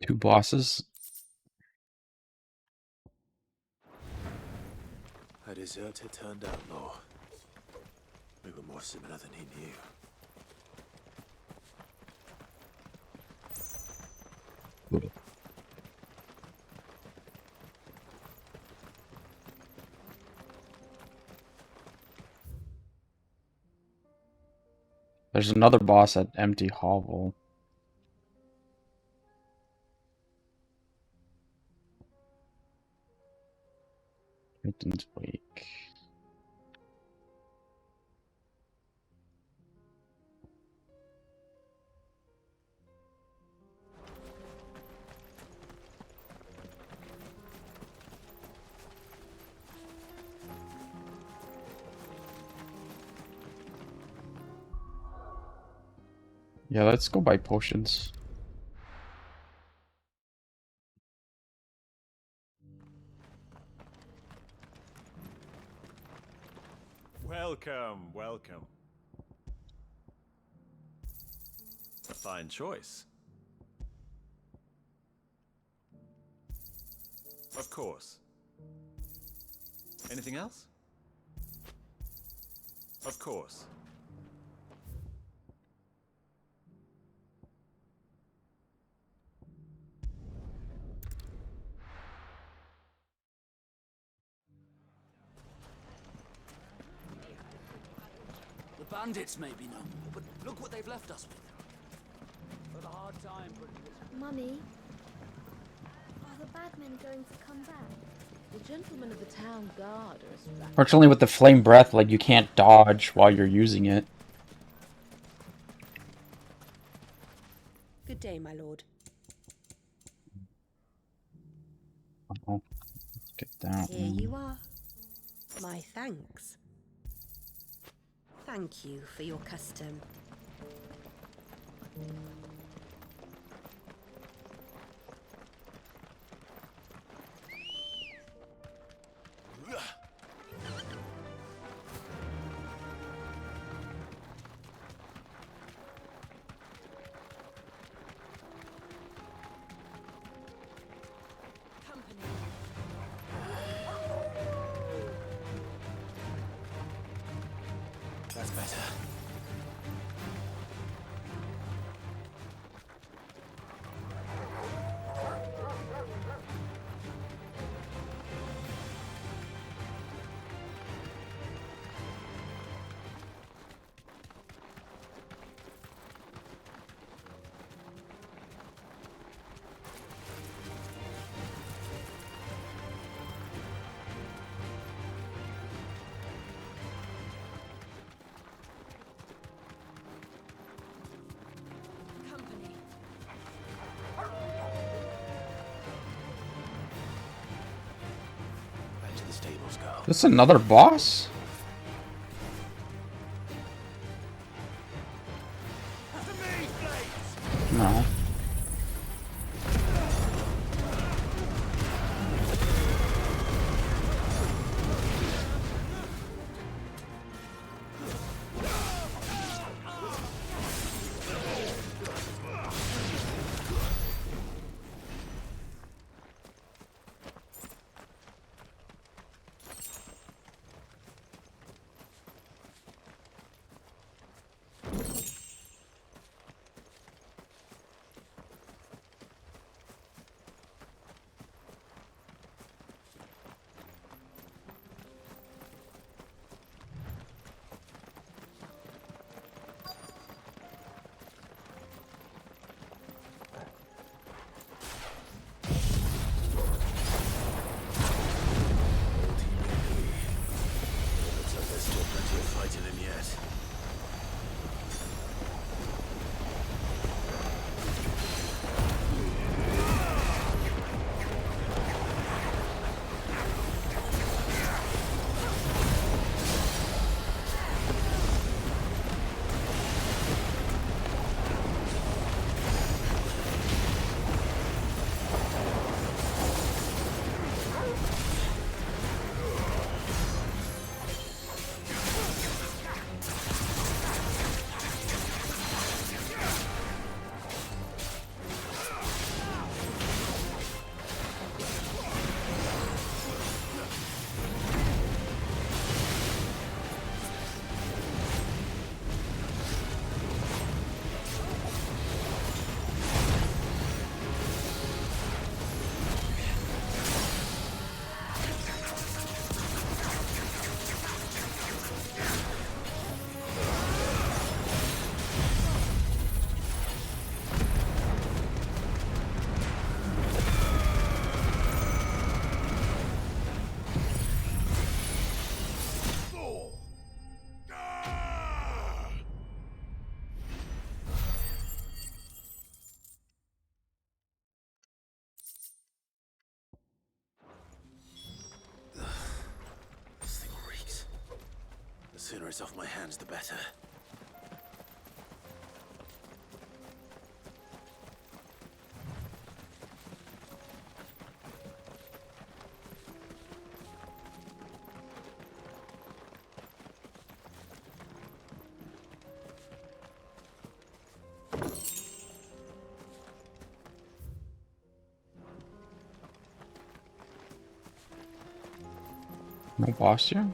Two bosses. A deserter turned outlaw. We were more similar than he knew. There's another boss at Empty Hovel. Titan's Wake. Yeah, let's go buy potions. Welcome, welcome. A fine choice. Of course. Anything else? Of course. The bandits may be no more, but look what they've left us with. Had a hard time putting this. Mummy, are the bad men going to come back? The gentlemen of the town guard are a strapping. Fortunately, with the flame breath, like, you can't dodge while you're using it. Good day, my lord. Oh, let's get that Here one. you are. My thanks. Thank you for your custom. That's better. Back to the stables go. This another boss? No. Looks like there's still plenty of fight in him yet. This thing reeks. The sooner it's off my hands, the better. No boss here?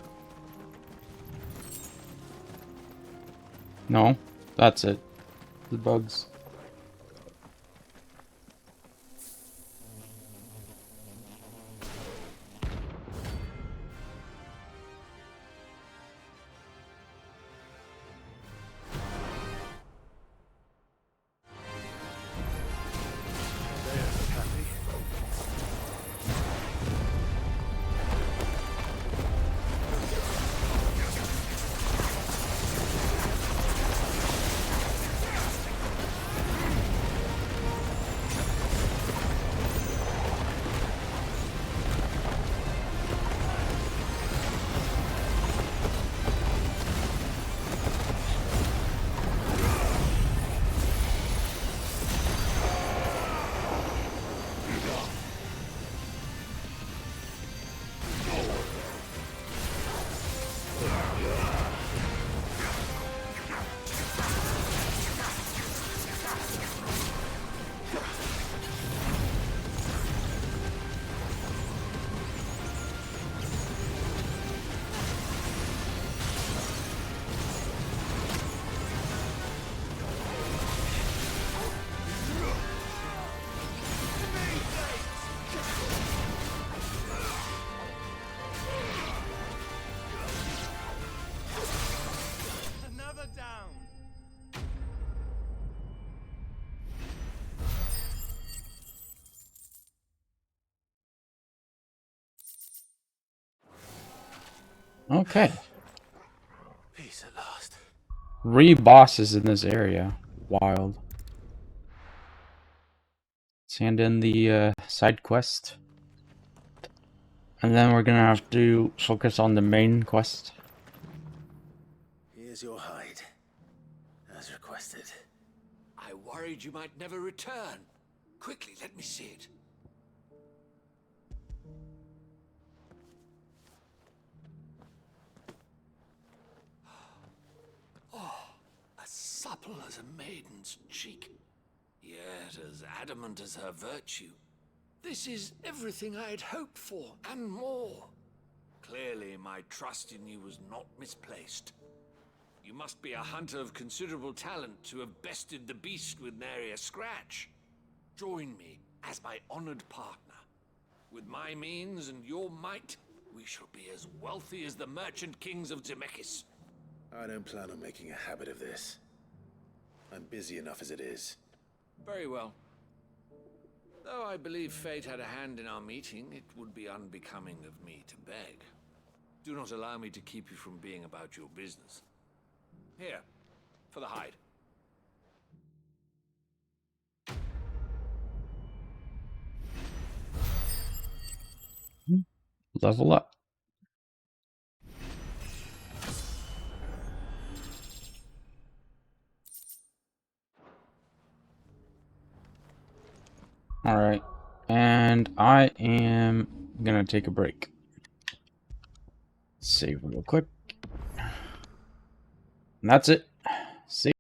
No, that's it. The bugs. Another down. Okay. Peace at last. 3 bosses in this area. Wild. Let's hand in the side quest. And then we're gonna have to focus on the main quest. Here's your hide, as requested. I worried you might never return. Quickly, let me see it. Oh, as supple as a maiden's cheek, yet as adamant as her virtue. This is everything I had hoped for, and more. Clearly, my trust in you was not misplaced. You must be a hunter of considerable talent to have bested the beast with nary a scratch. Join me as my honored partner. With my means and your might, we shall be as wealthy as the merchant kings of Zemeckis. I don't plan on making a habit of this. I'm busy enough as it is. Very well. Though I believe fate had a hand in our meeting, it would be unbecoming of me to beg. Do not allow me to keep you from being about your business. Here, for the hide. Level up. Alright. And I am gonna take a break. Save real quick. And that's it. See